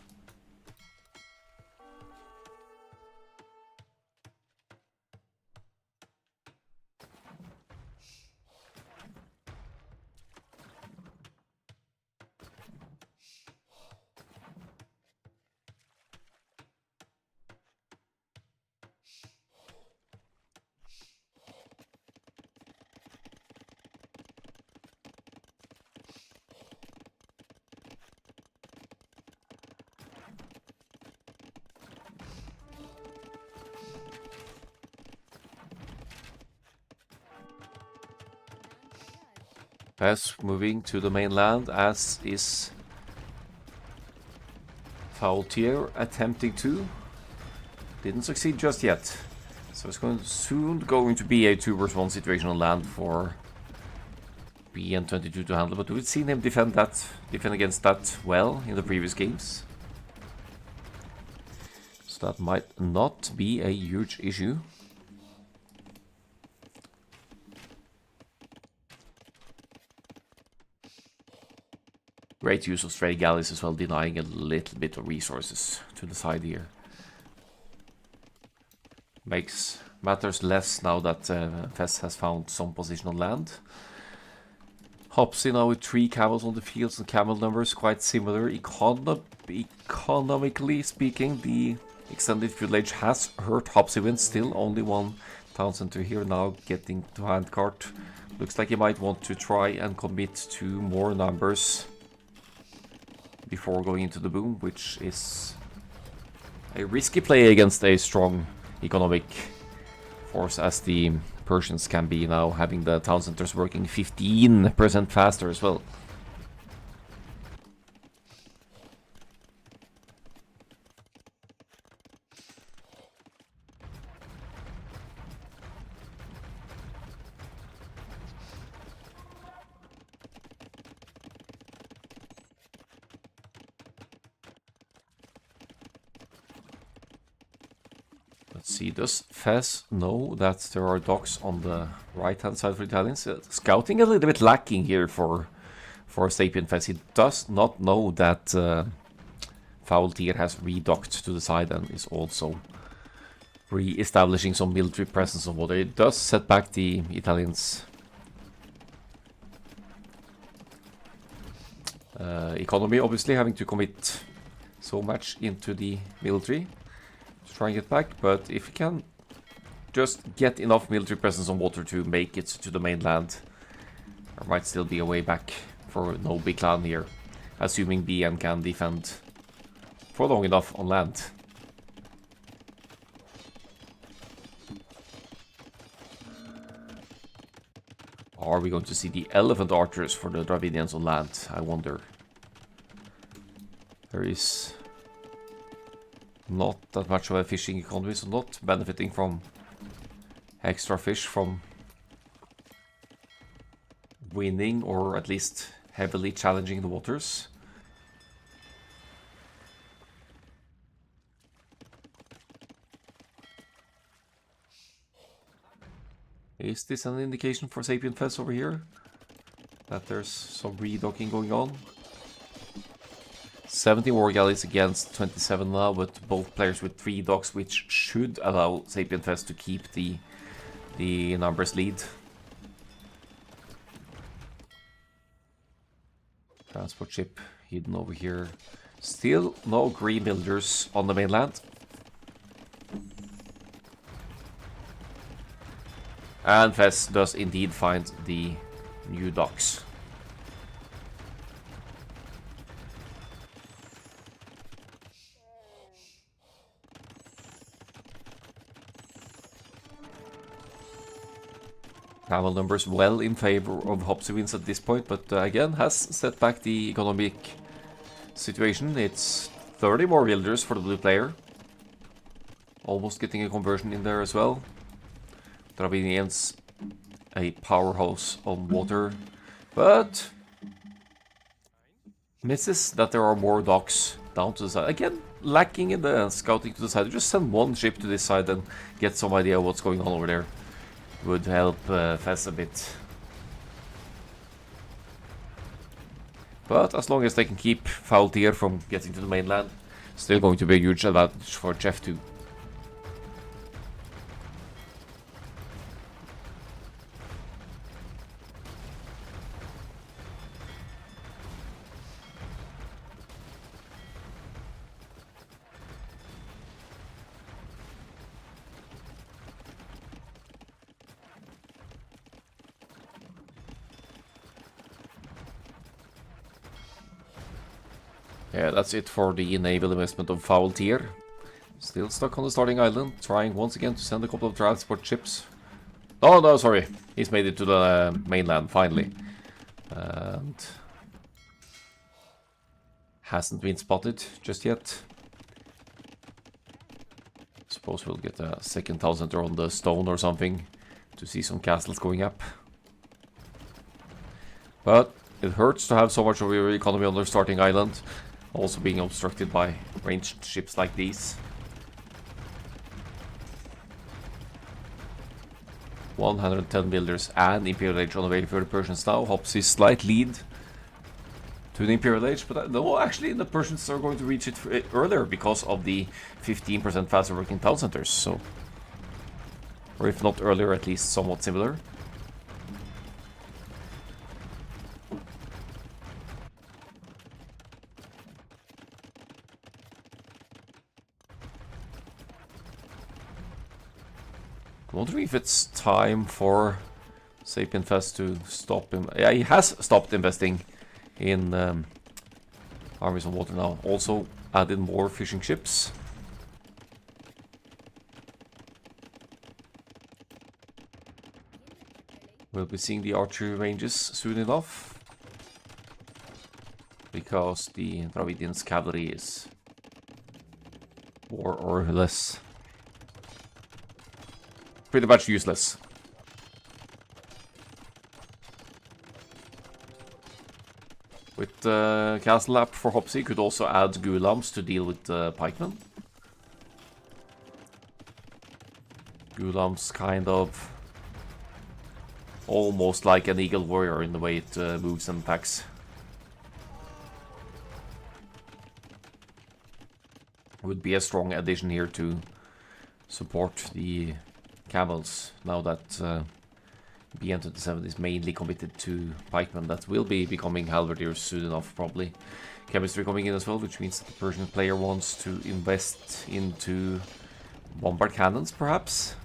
As moving to the mainland, as is Faultier attempting to. Didn't succeed just yet. So it's soon going to be a 2 vs 1 situation on land for BN22 to handle. But we've seen him defend against that well in the previous games. So that might not be a huge issue. Great use of stray galleys as well, denying a little bit of resources to the side here. Matters less now that Fez has found some position on land. Hopsy now with 3 camels on the fields and camel numbers quite similar. Economically speaking, the extended village has hurt Hopsy win. Still only 1 town center here now getting to handcart. Looks like he might want to try and commit to more numbers before going into the boom, which is a risky play against a strong economic force as the Persians can be now, having the town centers working 15% faster as well. Let's see, does Fez know that there are docks on the right-hand side for Italians? Scouting a little bit lacking here for Sapien Fez. He does not know that Foul Tier has redocked to the side and is also re-establishing some military presence on water. It does set back the Italians' economy, obviously, having to commit so much into the military to try and get back, but if you can just get enough military presence on water to make it to the mainland, there might still be a way back for Knobi Clan here, assuming BN can defend for long enough on land. Are we going to see the elephant archers for the Dravidians on land? I wonder. There is not that much of a fishing economy, so not benefiting from extra fish from winning or at least heavily challenging the waters. Is this an indication for Sapien Fez over here? That there's some redocking going on? 70 war galleys against 27 now, but both players with 3 docks, which should allow Sapien Fez to keep the numbers lead. Transport ship hidden over here. Still no green builders on the mainland. And Fez does indeed find the new docks. Camel numbers well in favor of Hopsy wins at this point, but again has set back the economic situation. It's 30 more villagers for the blue player. Almost getting a conversion in there as well. Dravidians, a powerhouse on water, but misses that there are more docks down to the side. Again, lacking in the scouting to the side. Just send one ship to this side and get some idea of what's going on over there. Would help Fez a bit. But as long as they can keep Foul Tier from getting to the mainland, still going to be a huge advantage for Jeff too. Yeah, that's it for the naval investment of Foul Tier. Still stuck on the starting island, trying once again to send a couple of transport ships. Oh no, sorry, he's made it to the mainland finally. And hasn't been spotted just yet. Suppose we'll get a second town center on the stone or something to see some castles going up. But it hurts to have so much of your economy on their starting island, also being obstructed by ranged ships like these. 110 builders and Imperial Age on the way for the Persians now. Hopsy's slight lead to the Imperial Age, but no, actually the Persians are going to reach it earlier because of the 15% faster working town centers, so... Or if not earlier, at least somewhat similar. I'm wondering if it's time for Sapien Fest to stop him. Yeah, he has stopped investing in armies on water now. Also added more fishing ships. We'll be seeing the archery ranges soon enough, because the Dravidians' cavalry is more or less pretty much useless. With the castle app for Hopsy, could also add Gulams to deal with pikemen. Gulams kind of almost like an eagle warrior in the way it moves and attacks. Would be a strong addition here to support the camels, now that BN27 is mainly committed to pikemen that will be becoming halberdiers soon enough, probably. Chemistry coming in as well, which means that the Persian player wants to invest into bombard cannons, perhaps.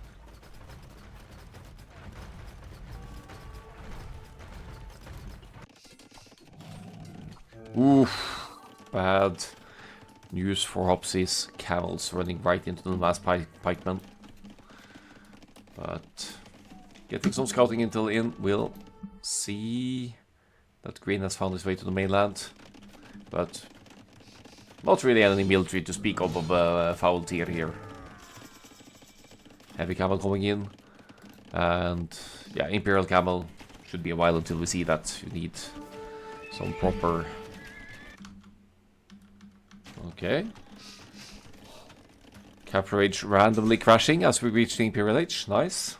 Oof, bad news for Hopsy's camels running right into the mass pikemen. But getting some scouting intel in, we'll see that Green has found his way to the mainland. But not really any military to speak of a foul tier here. Heavy camel coming in. And yeah, Imperial camel should be a while until we see that. You need some proper... Okay. Capture Age randomly crashing as we reach the Imperial Age. Nice.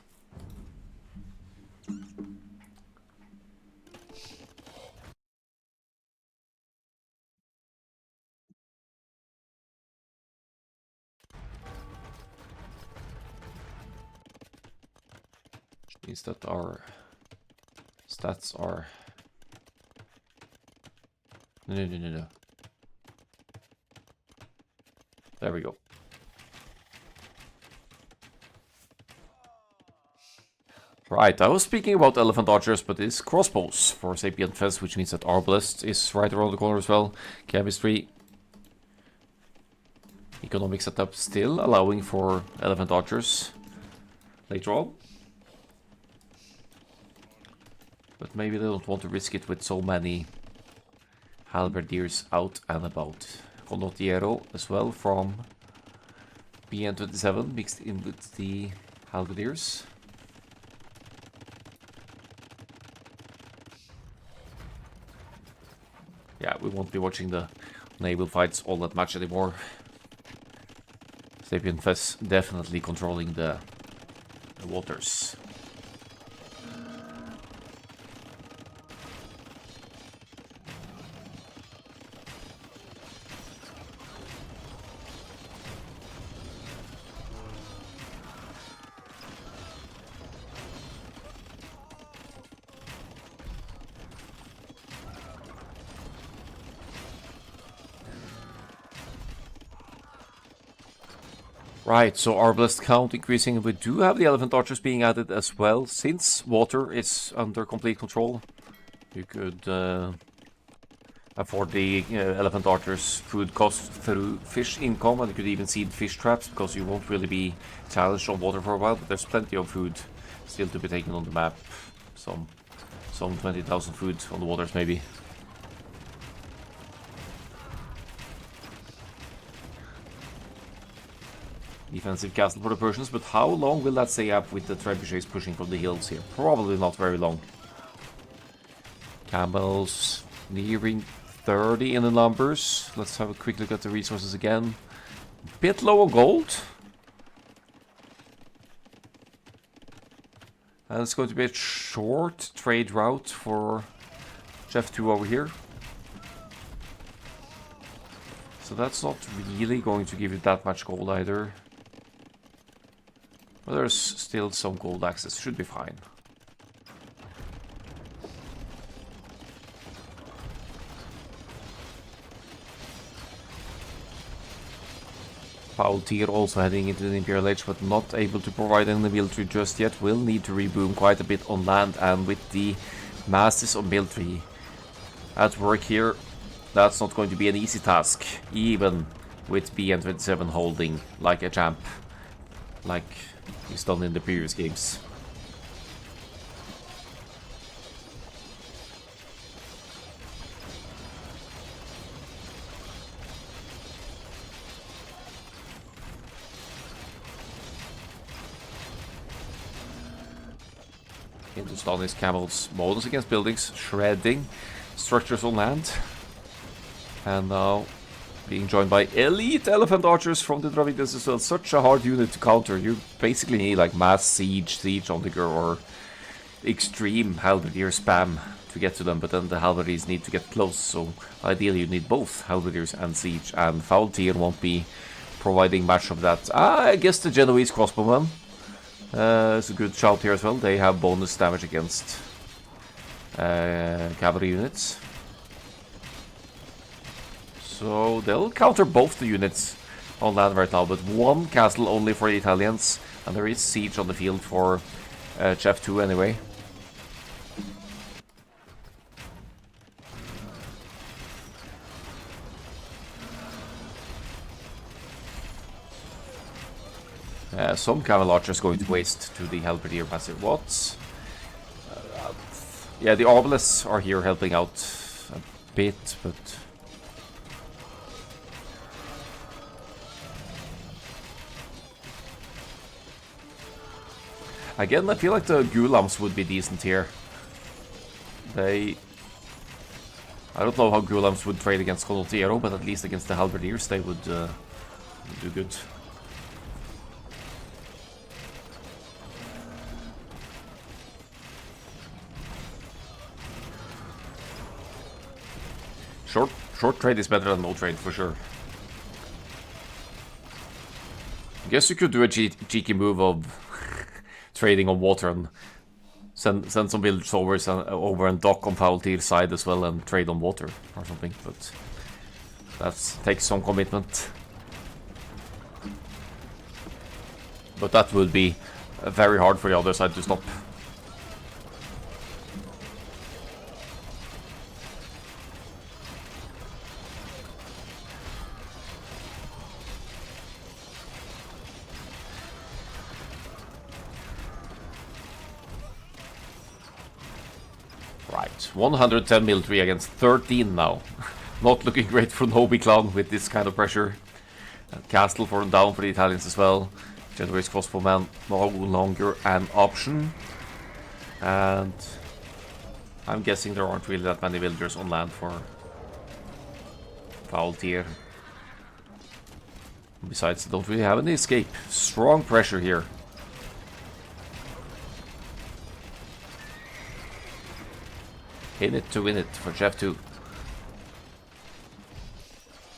Which means that our stats are... No. There we go. Right, I was speaking about elephant archers, but it's crossbows for Sapien Fest, which means that Arbalest is right around the corner as well. Chemistry. Economic setup still allowing for elephant archers later on. But maybe they don't want to risk it with so many halberdiers out and about. Condottiero as well from BN27 mixed in with the halberdiers. Yeah, we won't be watching the naval fights all that much anymore. Sapien Fest definitely controlling the waters. Right, so our blessed count increasing. We do have the elephant archers being added as well. Since water is under complete control, you could afford the elephant archers food cost through fish income, and you could even seed fish traps, because you won't really be challenged on water for a while, but there's plenty of food still to be taken on the map. Some 20,000 food on the waters maybe. Defensive castle for the Persians, but how long will that stay up with the trebuchets pushing from the hills here? Probably not very long. Camels nearing 30 in the numbers. Let's have a quick look at the resources again. Bit low on gold. And it's going to be a short trade route for Jeff 2 over here. So that's not really going to give you that much gold either. But there's still some gold access, should be fine. Foul Tier also heading into the Imperial Age, but not able to provide any military just yet. Will need to reboom quite a bit on land, and with the masses of military at work here, that's not going to be an easy task, even with BN27 holding like a champ, like he's done in the previous games. Hindustan's camels models against buildings, shredding structures on land. And now being joined by elite elephant archers from the Dravidians as well. Such a hard unit to counter. You basically need like mass siege on the girl, or extreme halberdier spam to get to them, but then the halberdiers need to get close, so ideally you need both halberdiers and siege, and Foul Tier won't be providing much of that. I guess the Genoese crossbowmen is a good shout here as well. They have bonus damage against cavalry units. So they'll counter both the units on land right now, but one castle only for the Italians, and there is siege on the field for Chef 2 anyway. Some cavalry archers going to waste to the halberdier passive watts. Yeah, the obelisks are here helping out a bit, but again, I feel like the Ghulams would be decent here. I don't know how Ghulams would trade against Condottiero, but at least against the halberdiers they would do good. Short trade is better than no trade, for sure. I guess you could do a cheeky move of trading on water and send some villagers over and dock on Foul Tier's side as well and trade on water or something, but that takes some commitment. But that would be very hard for the other side to stop. Right, 110 military against 13 now. Not looking great for Knobi Clan with this kind of pressure. Castle for down for the Italians as well. Genoese crossbowman no longer an option. And I'm guessing there aren't really that many villagers on land for Foul Tier. Besides, they don't really have any escape. Strong pressure here. In it to win it for Chef 2.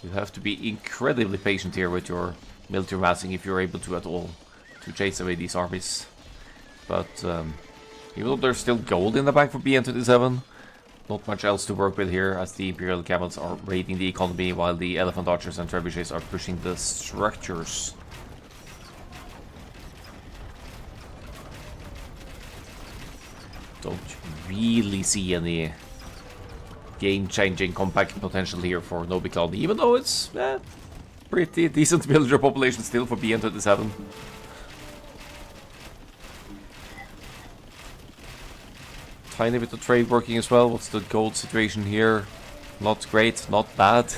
You have to be incredibly patient here with your military massing if you're able to at all to chase away these armies. But even though there's still gold in the bank for BN27, not much else to work with here as the Imperial Camels are raiding the economy while the Elephant Archers and Trebuchets are pushing the structures. Don't really see any game-changing compact potential here for Knobi Clan, even though it's pretty decent villager population still for BN27. Tiny bit of trade working as well. What's the gold situation here? Not great, not bad.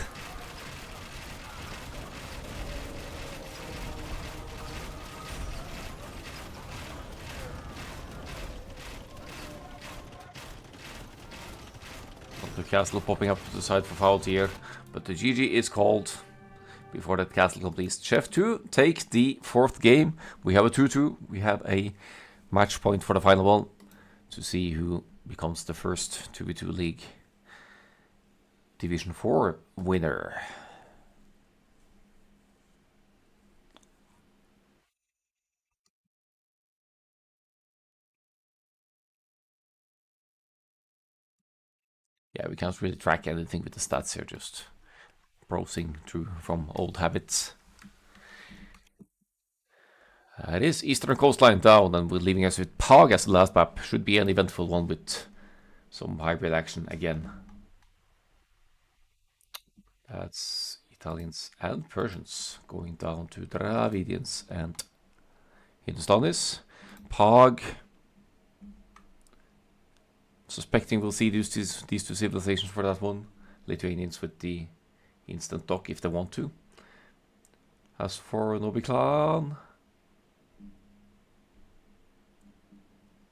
The castle popping up to the side for Foul Tier, but the GG is called before that castle completes. Chef 2 take the 4th game. We have a 2-2. We have a match point for the final one to see who becomes the first 2v2 League Division 4 winner. Yeah, we can't really track anything with the stats here, just browsing through from old habits. It is Eastern Coastline down, and we're leaving us with Pog as the last map. Should be an eventful one with some hybrid action again. That's Italians and Persians going down to Dravidians and Hindustanis. Pog. Suspecting we'll see these two civilizations for that one. Lithuanians with the instant dock if they want to. As for Knobi Clan,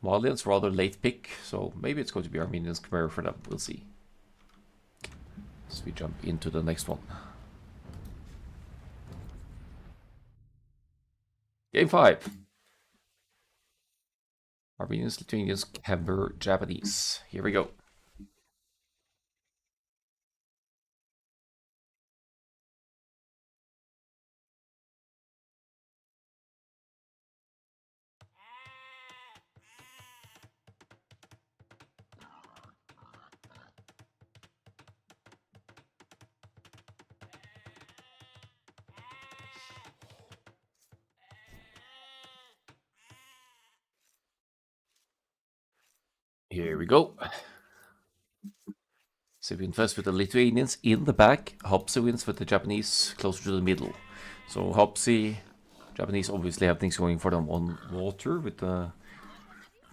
Malians, rather late pick, so maybe it's going to be Armenians Khmer for them, we'll see. As we jump into the next one. Game 5. Armenians, Lithuanians, Khmer, Japanese. Here we go. Here we go. So we invest with the Lithuanians in the back. Hopsi wins with the Japanese closer to the middle. So Hopsi, Japanese obviously have things going for them on water with the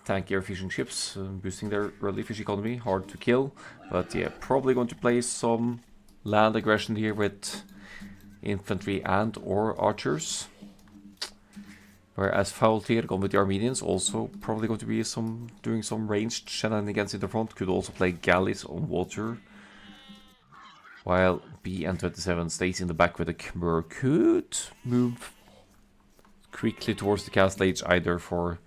tankier fishing ships, boosting their early fish economy. Hard to kill, but yeah, probably going to play some land aggression here with infantry and or archers. Whereas Faultier gone with the Armenians, also probably going to be doing some ranged shenanigans in the front. Could also play galleys on water. While BN27 stays in the back with the Khmer. Could move quickly towards the castle age either for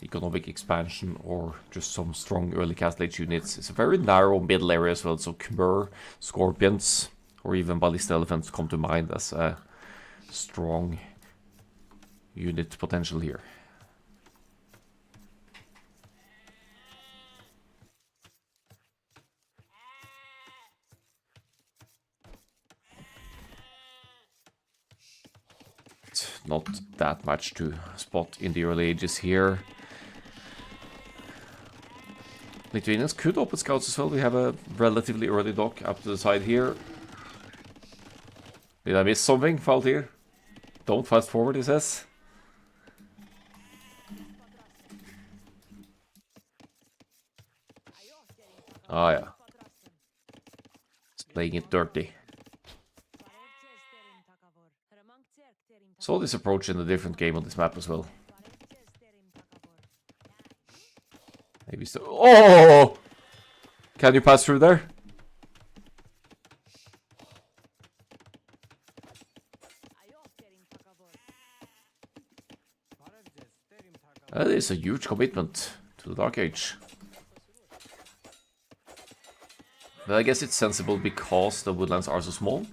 economic expansion or just some strong early castle age units. It's a very narrow middle area as well, so Khmer, Scorpions, or even Ballista Elephants come to mind as a strong unit potential here. Not that much to spot in the early ages here. Lithuanians could open scouts as well. We have a relatively early dock up to the side here. Did I miss something, Faultier? Don't fast forward, he says. Ah, yeah. It's playing it dirty. Saw this approach in a different game on this map as well. Maybe so. Oh! Can you pass through there? That is a huge commitment to the Dark Age. But I guess it's sensible because the woodlands are so small.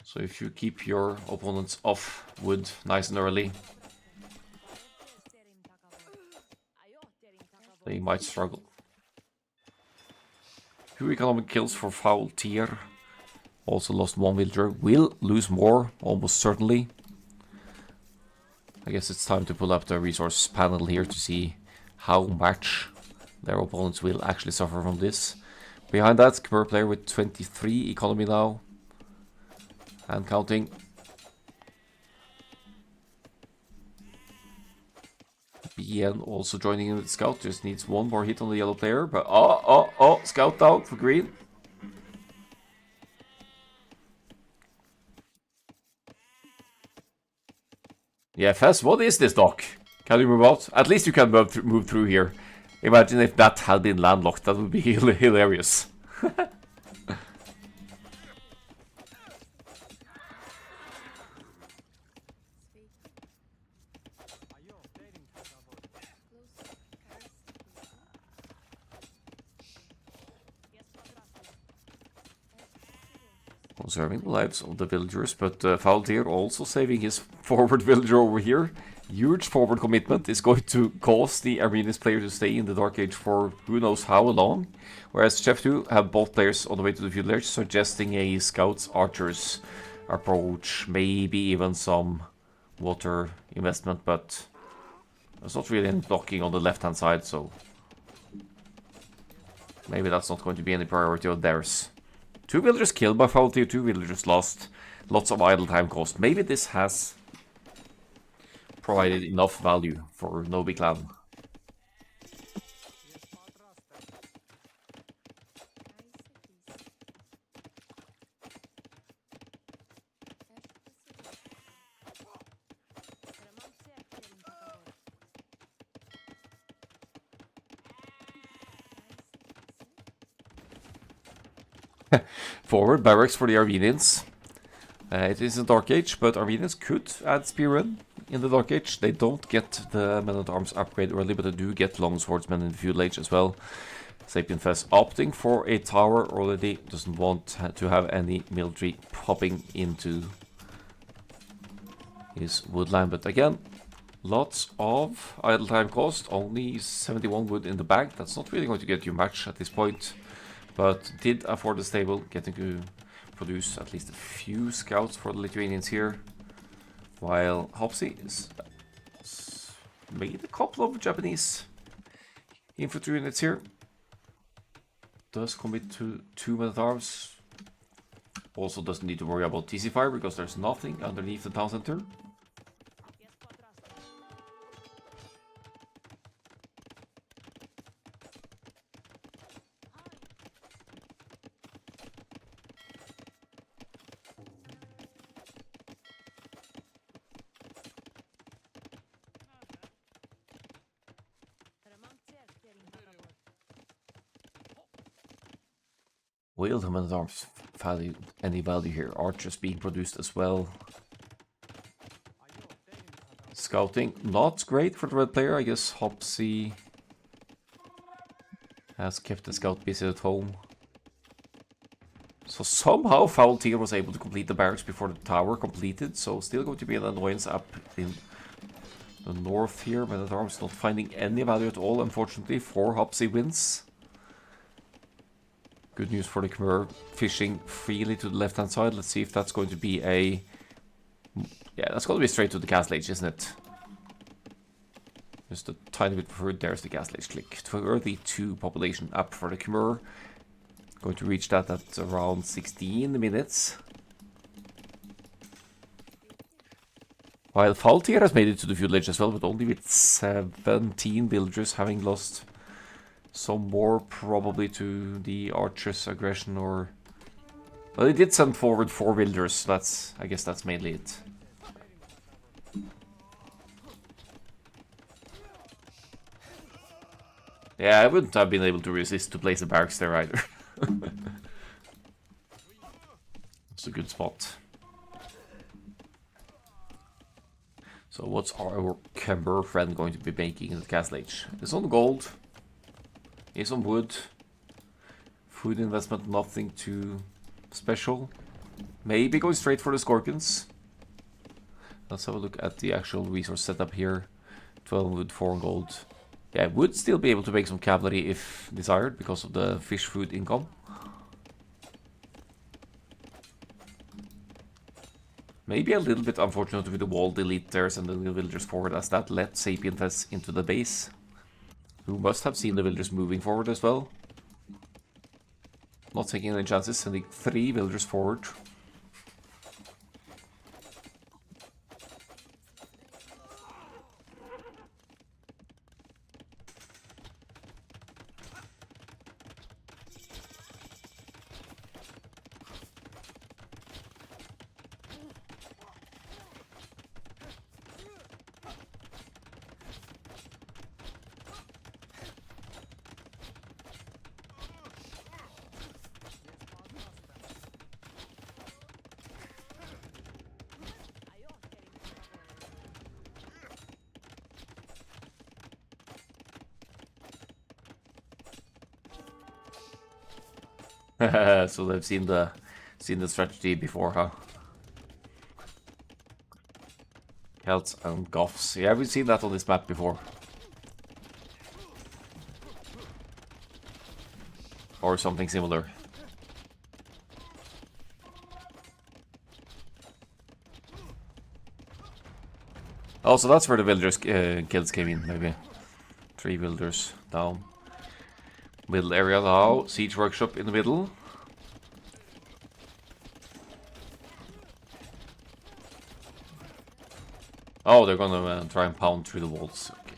So if you keep your opponents off wood nice and early, they might struggle. 2 economic kills for Faultier. Also lost 1 villager. Will lose more, almost certainly. I guess it's time to pull up the resource panel here to see how much their opponents will actually suffer from this. Behind that, Khmer player with 23 economy now. And counting. BN also joining in with Scout. Just needs 1 more hit on the yellow player. But oh, Scout down for green. Yeah, Fez, what is this dock? Can you move out? At least you can move through here. Imagine if that had been landlocked. That would be hilarious. Conserving the lives of the villagers, but Faultier also saving his forward villager over here. Huge forward commitment is going to cause the Armenians player to stay in the Dark Age for who knows how long. Whereas Chef 2 have both players on the way to the feudal age, suggesting a scouts archers approach, maybe even some water investment, but there's not really any blocking on the left-hand side, so maybe that's not going to be any priority of theirs. 2 villagers killed by foul tier, 2 villagers lost, lots of idle time cost. Maybe this has provided enough value for Knobi Clan. Forward barracks for the Armenians. It is a Dark Age, but Armenians could add Spearmen in the Dark Age. They don't get the Men-at-Arms upgrade early, but they do get Longswordsmen in the Feudal Age as well. Sapien Fest opting for a tower already, doesn't want to have any military popping into his woodland, but again, lots of idle time cost, only 71 wood in the bank. That's not really going to get you much at this point, but did afford the stable, getting to produce at least a few scouts for the Lithuanians here, while Hopsy is made a couple of Japanese infantry units here. Does commit to 2 men-at-arms. Also doesn't need to worry about TC fire because there's nothing underneath the town center. Will the men-at-arms value any value here? Archers being produced as well. Scouting, not great for the red player. I guess Hopsy has kept the scout busy at home. So somehow Foul Tier was able to complete the barracks before the tower completed. So still going to be an annoyance up in the north here. Men-at-arms not finding any value at all, unfortunately, for Hopsy wins. Good news for the Khmer, fishing freely to the left-hand side. Let's see if that's going to be a... Yeah, that's going to be straight to the Castle Age, isn't it? Just a tiny bit preferred. There's the Castle Age click. 32 population up for the Khmer. Going to reach that at around 16 minutes. While Faltier has made it to the Feudal Age as well, but only with 17 villagers, having lost some more probably to the Archers' aggression, or... Well, they did send forward 4 villagers, so that's... I guess that's mainly it. Yeah, I wouldn't have been able to resist to place a barracks there either. It's a good spot. So what's our Khmer friend going to be making in the Castle Age? It's on gold. It's on wood. Food investment, nothing too special. Maybe going straight for the Scorpions. Let's have a look at the actual resource setup here. 12 wood, 4 gold. Yeah, would still be able to make some cavalry if desired because of the fish food income. Maybe a little bit unfortunate with the wall delete there and the villagers forward, as that let Sapien Fest into the base. Who must have seen the villagers moving forward as well. Not taking any chances, sending 3 villagers forward. So they've seen the strategy before, huh? Celts and Goths. Yeah, we've seen that on this map before. Or something similar. Oh, so that's where the villagers kills came in, maybe. 3 villagers down. Middle area now. Siege workshop in the middle. Oh, they're gonna try and pound through the walls. Okay.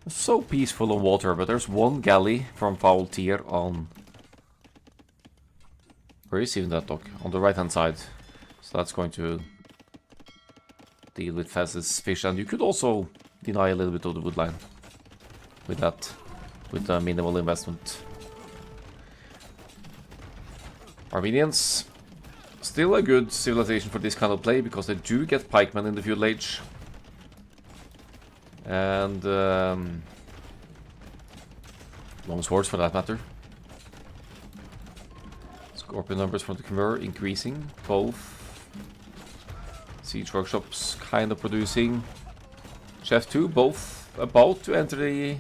It's so peaceful on water, but there's one galley from Foul Tier on... Where is even that dock? On the right hand side. So that's going to deal with Fez's fish, and you could also deny a little bit of the wood line with that, with a minimal investment. Armenians, still a good civilization for this kind of play, because they do get pikemen in the feudal age. And long swords for that matter. Scorpion numbers from the Khmer increasing, both. Siege workshops kind of producing. Chef 2 both about to enter the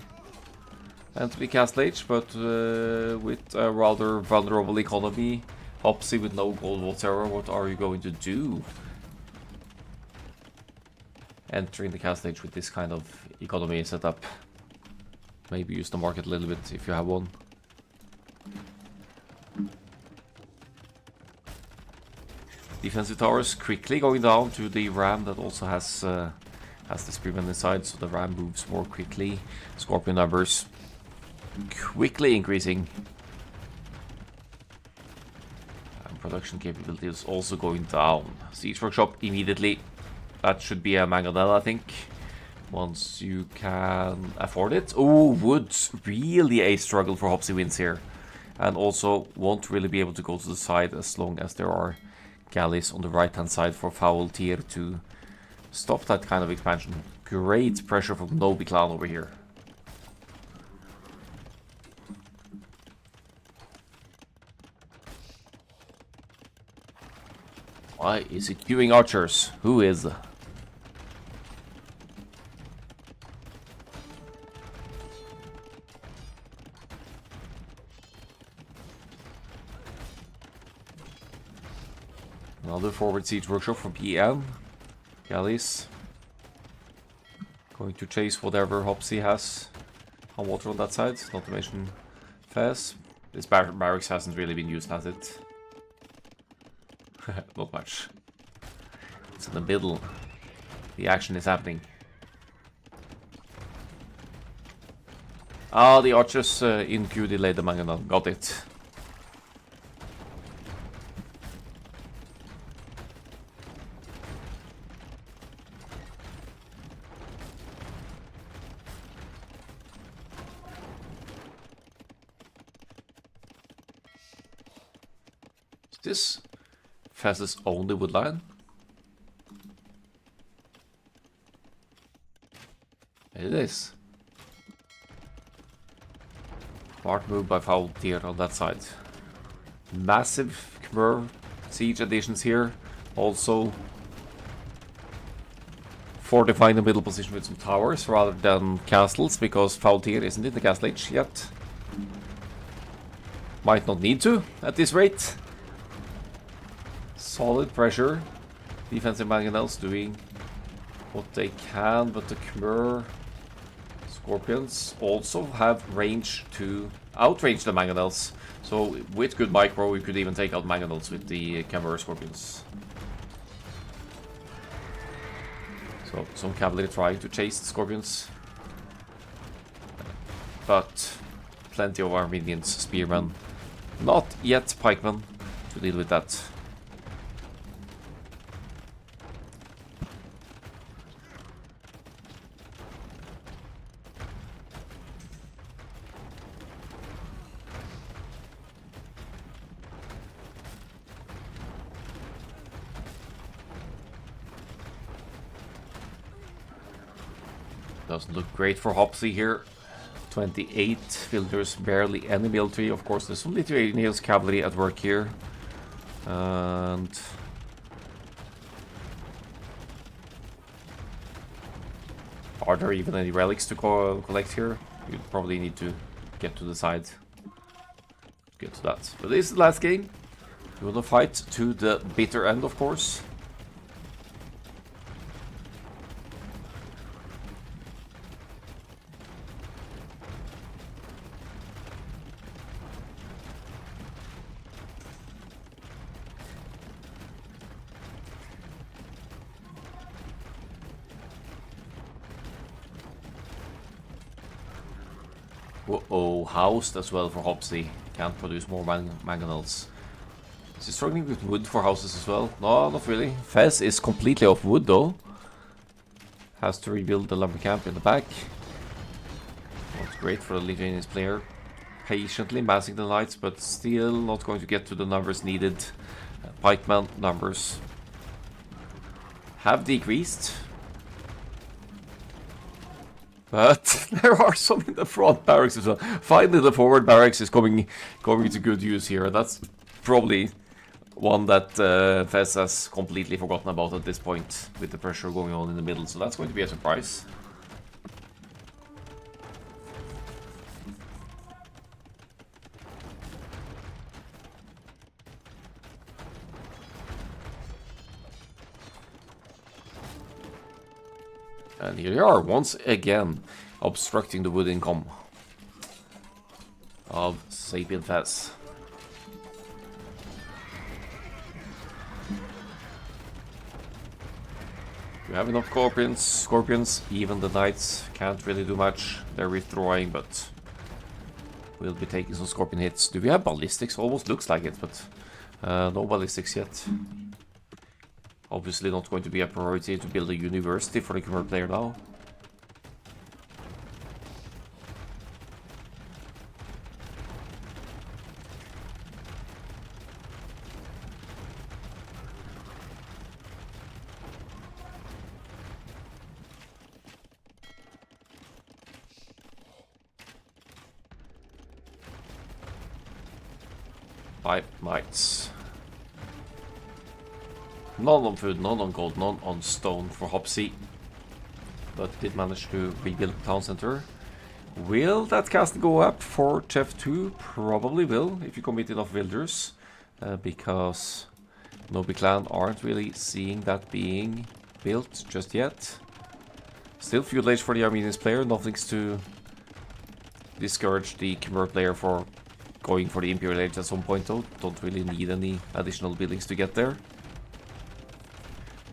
castle age, but with a rather vulnerable economy. Hopsy with no gold whatsoever. What are you going to do? Entering the castle age with this kind of economy setup. Maybe use the market a little bit if you have one. Defensive towers quickly going down to the ram that also has the spearman inside, so the ram moves more quickly. Scorpion numbers quickly increasing. And production capability is also going down. Siege workshop immediately. That should be a mangonel, I think. Once you can afford it. Oh, wood. Really a struggle for Hopsy wins here. And also won't really be able to go to the side as long as there are galleys on the right hand side for Foul Tier to stop that kind of expansion. Great pressure from Knobi Clan over here. Why is it queuing archers? Who is? Another forward siege workshop from PM. Galleys. Going to chase whatever Hopsy has on water on that side, not to mention Fez. This barracks hasn't really been used, has it? Not much. It's in the middle. The action is happening. Ah, the archers in queue delayed the mangonel. Got it. This Fez's only wood line. It is. Smart move by Foul Tier on that side. Massive Khmer siege additions here. Also fortifying the middle position with some towers rather than castles, because Foul Tier isn't in the castle age yet. Might not need to at this rate. Solid pressure. Defensive mangonels doing what they can, but the Khmer Scorpions also have range to outrange the mangonels. So with good micro, we could even take out mangonels with the Khmer Scorpions. So some cavalry trying to chase the Scorpions, but plenty of Armenians, spearmen, not yet pikemen, to deal with that. Doesn't look great for Hopsy here. 28 villagers, barely any military. Of course, there's some Lithuanians cavalry at work here. And Are there even any relics to collect here? You probably need to get to the side. Get to that. But this is the last game. We will fight to the bitter end, of course. Uh-oh, housed as well for Hopsy. Can't produce more mangonels. Is he struggling with wood for houses as well? No, not really. Fez is completely off wood though. Has to rebuild the lumber camp in the back. Not great for the Legionnaires player. Patiently massing the knights, but still not going to get to the numbers needed. Pikeman numbers have decreased. But there are some in the front barracks as well. Finally, the forward barracks is coming to good use here. That's probably one that Fez has completely forgotten about at this point, with the pressure going on in the middle. So that's going to be a surprise. And here they are, once again, obstructing the wood income of Sapien Fez. You have enough scorpions, even the knights can't really do much. They're withdrawing, but we'll be taking some scorpion hits. Do we have ballistics? Almost looks like it, but no ballistics yet. Obviously not going to be a priority to build a university for the Khmer player now. Five knights. None on food, none on gold, none on stone for Hopsy. But did manage to rebuild the town center. Will that cast go up for Chef 2? Probably will, if you commit enough villagers. Because Knobi Clan aren't really seeing that being built just yet. Still feudal age for the Armenians player, nothing's to discourage the Khmer player for going for the Imperial Age at some point though. Don't really need any additional buildings to get there.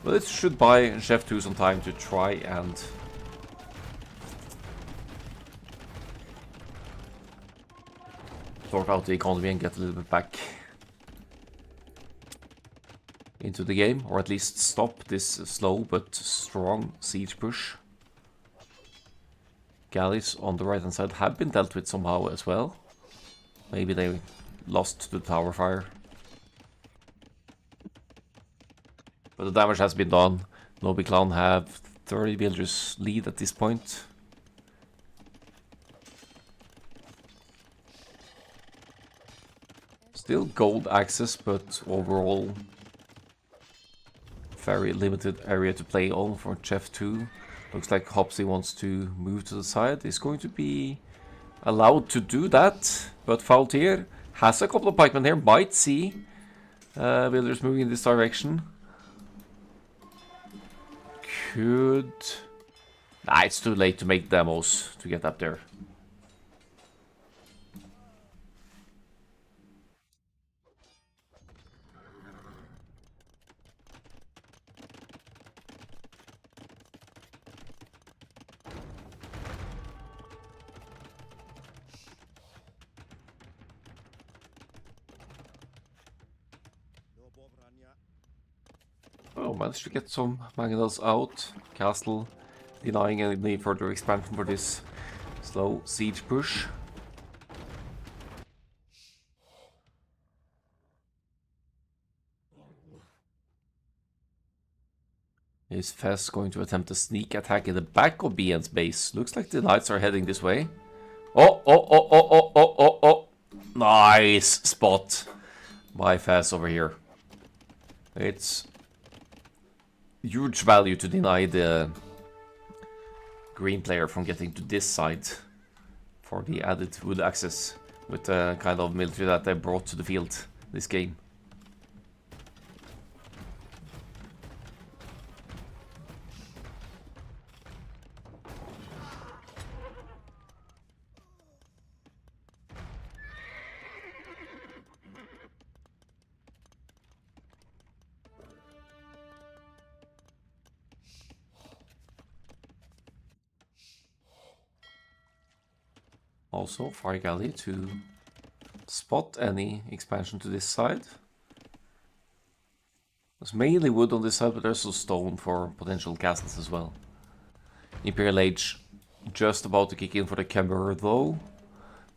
But it should buy Chef 2 some time to try and sort out the economy and get a little bit back into the game, or at least stop this slow but strong siege push. Galleys on the right hand side have been dealt with somehow as well. Maybe they lost to the tower fire. But the damage has been done. Knobi Clan have 30 villagers lead at this point. Still gold access, but overall very limited area to play on for Chef 2. Looks like Hopsy wants to move to the side. He's going to be allowed to do that, but Faultier has a couple of pikemen here. Might see villagers moving in this direction. Could... Nah, it's too late to make demos to get up there. Oh, managed to get some mangonels out. Castle denying any further expansion for this slow siege push. Is Fez going to attempt a sneak attack in the back of BN's base? Looks like the knights are heading this way. Oh, oh, oh, oh, oh, oh, oh, oh. Nice spot by Fez over here. It's huge value to deny the green player from getting to this side for the added wood access with the kind of military that they brought to the field this game. Also, fire galley to spot any expansion to this side. There's mainly wood on this side, but there's also stone for potential castles as well. Imperial Age just about to kick in for the Kemper though.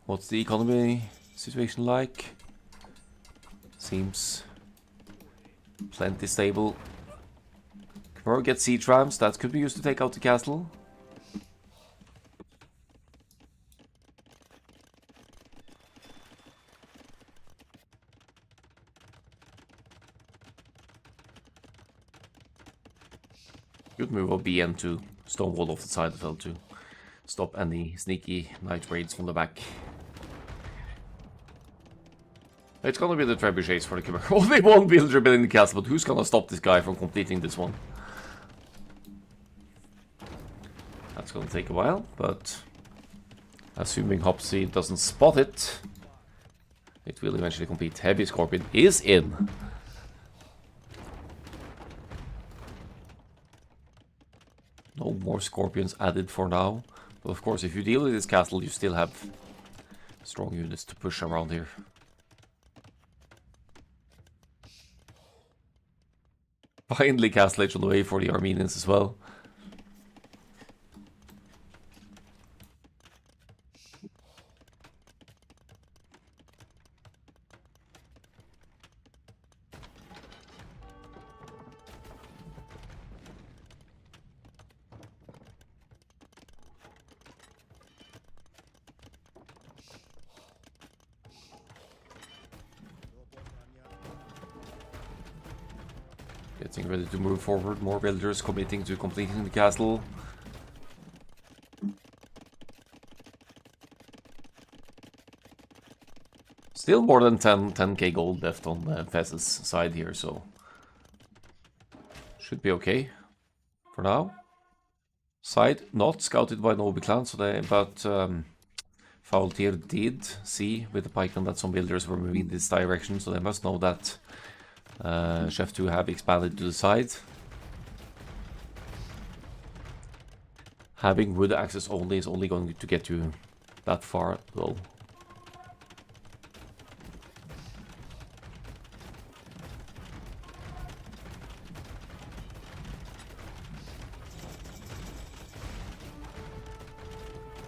What's the economy situation like? Seems plenty stable. Kemper gets siege rams, that could be used to take out the castle. Good move of BN to stonewall off the side as well to stop any sneaky night raids from the back. It's gonna be the trebuchets for the Kemper. Only one villager building the castle, but who's gonna stop this guy from completing this one? That's gonna take a while, but assuming Hopsy doesn't spot it, it will eventually complete. Heavy Scorpion is in. No more Scorpions added for now. But of course, if you deal with this castle, you still have strong units to push around here. Finally, Castle Age on the way for the Armenians as well. Getting ready to move forward, more villagers committing to completing the castle. Still more than 10k gold left on Fez's side here, so should be okay for now. Side not scouted by Knobi Clan, so Faultier did see with the pikemen that some villagers were moving this direction, so they must know that Chef 2 have expanded to the side. Having wood access only is only going to get you that far, though.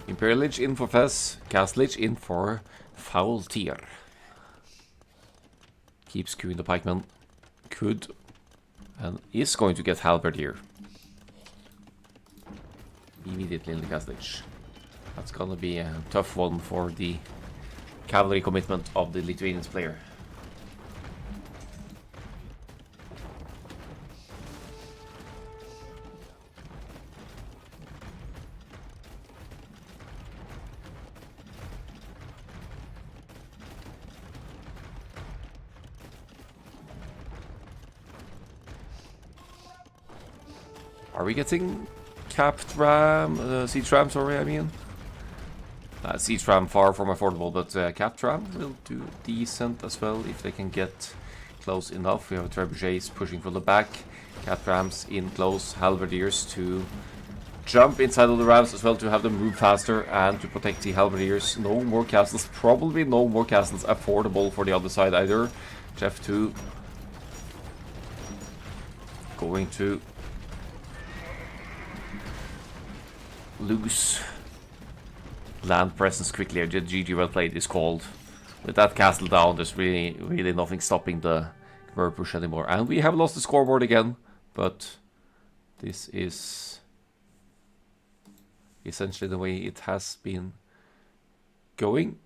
Imperial Lich in for Fez, Castle Lich in for Faultier. Keeps queuing the pikemen. Could and is going to get Halberdier immediately in the Castle Lich. That's gonna be a tough one for the cavalry commitment of the Lithuanians player. Are we getting capped ram, siege ram, sorry, I mean? Siege ram far from affordable, but capped ram will do decent as well if they can get close enough. We have trebuchets pushing from the back, capped rams in close, halberdiers to jump inside of the rams as well to have them move faster and to protect the halberdiers. No more castles, probably no more castles affordable for the other side either. Chef 2 going to lose land presence quickly. GG well played is called. With that castle down, there's really nothing stopping the Khmer push anymore. And we have lost the scoreboard again, but this is essentially the way it has been going.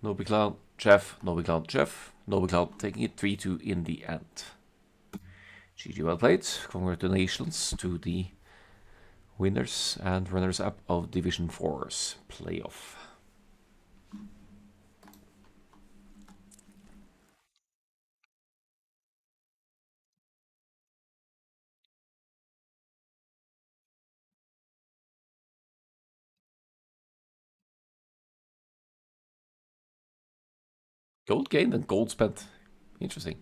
Knobi Clan, Chef, Knobi Clan, Chef, Knobi Clan taking it 3-2 in the end. GG well played. Congratulations to the Winners and runners-up of Division 4's playoff. Gold gained and gold spent. Interesting.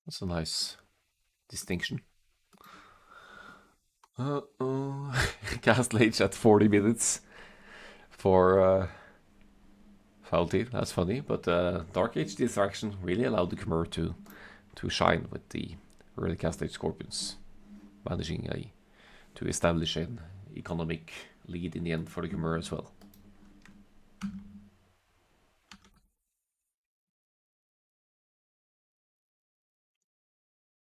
That's a nice distinction. Cast Lage at 40 minutes for Faulty. That's funny, but Dark Age Distraction really allowed the Khmer to shine with the early Cast Lage Scorpions, managing to establish an economic lead in the end for the Khmer as well.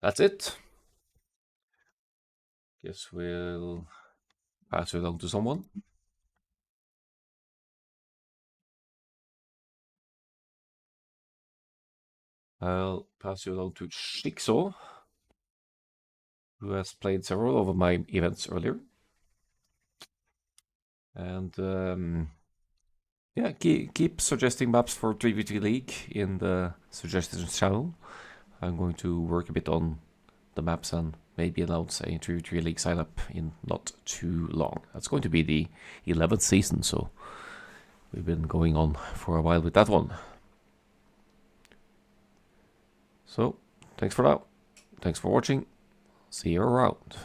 That's it. Guess we'll pass it along to someone. I'll pass you along to Shikso, who has played several of my events earlier. And yeah, keep suggesting maps for 3v3 League in the suggestions channel. I'm going to work a bit on the maps and maybe announce a 3v3 League sign up in not too long. That's going to be the 11th season, so we've been going on for a while with that one. So, thanks for now. Thanks for watching. See you around.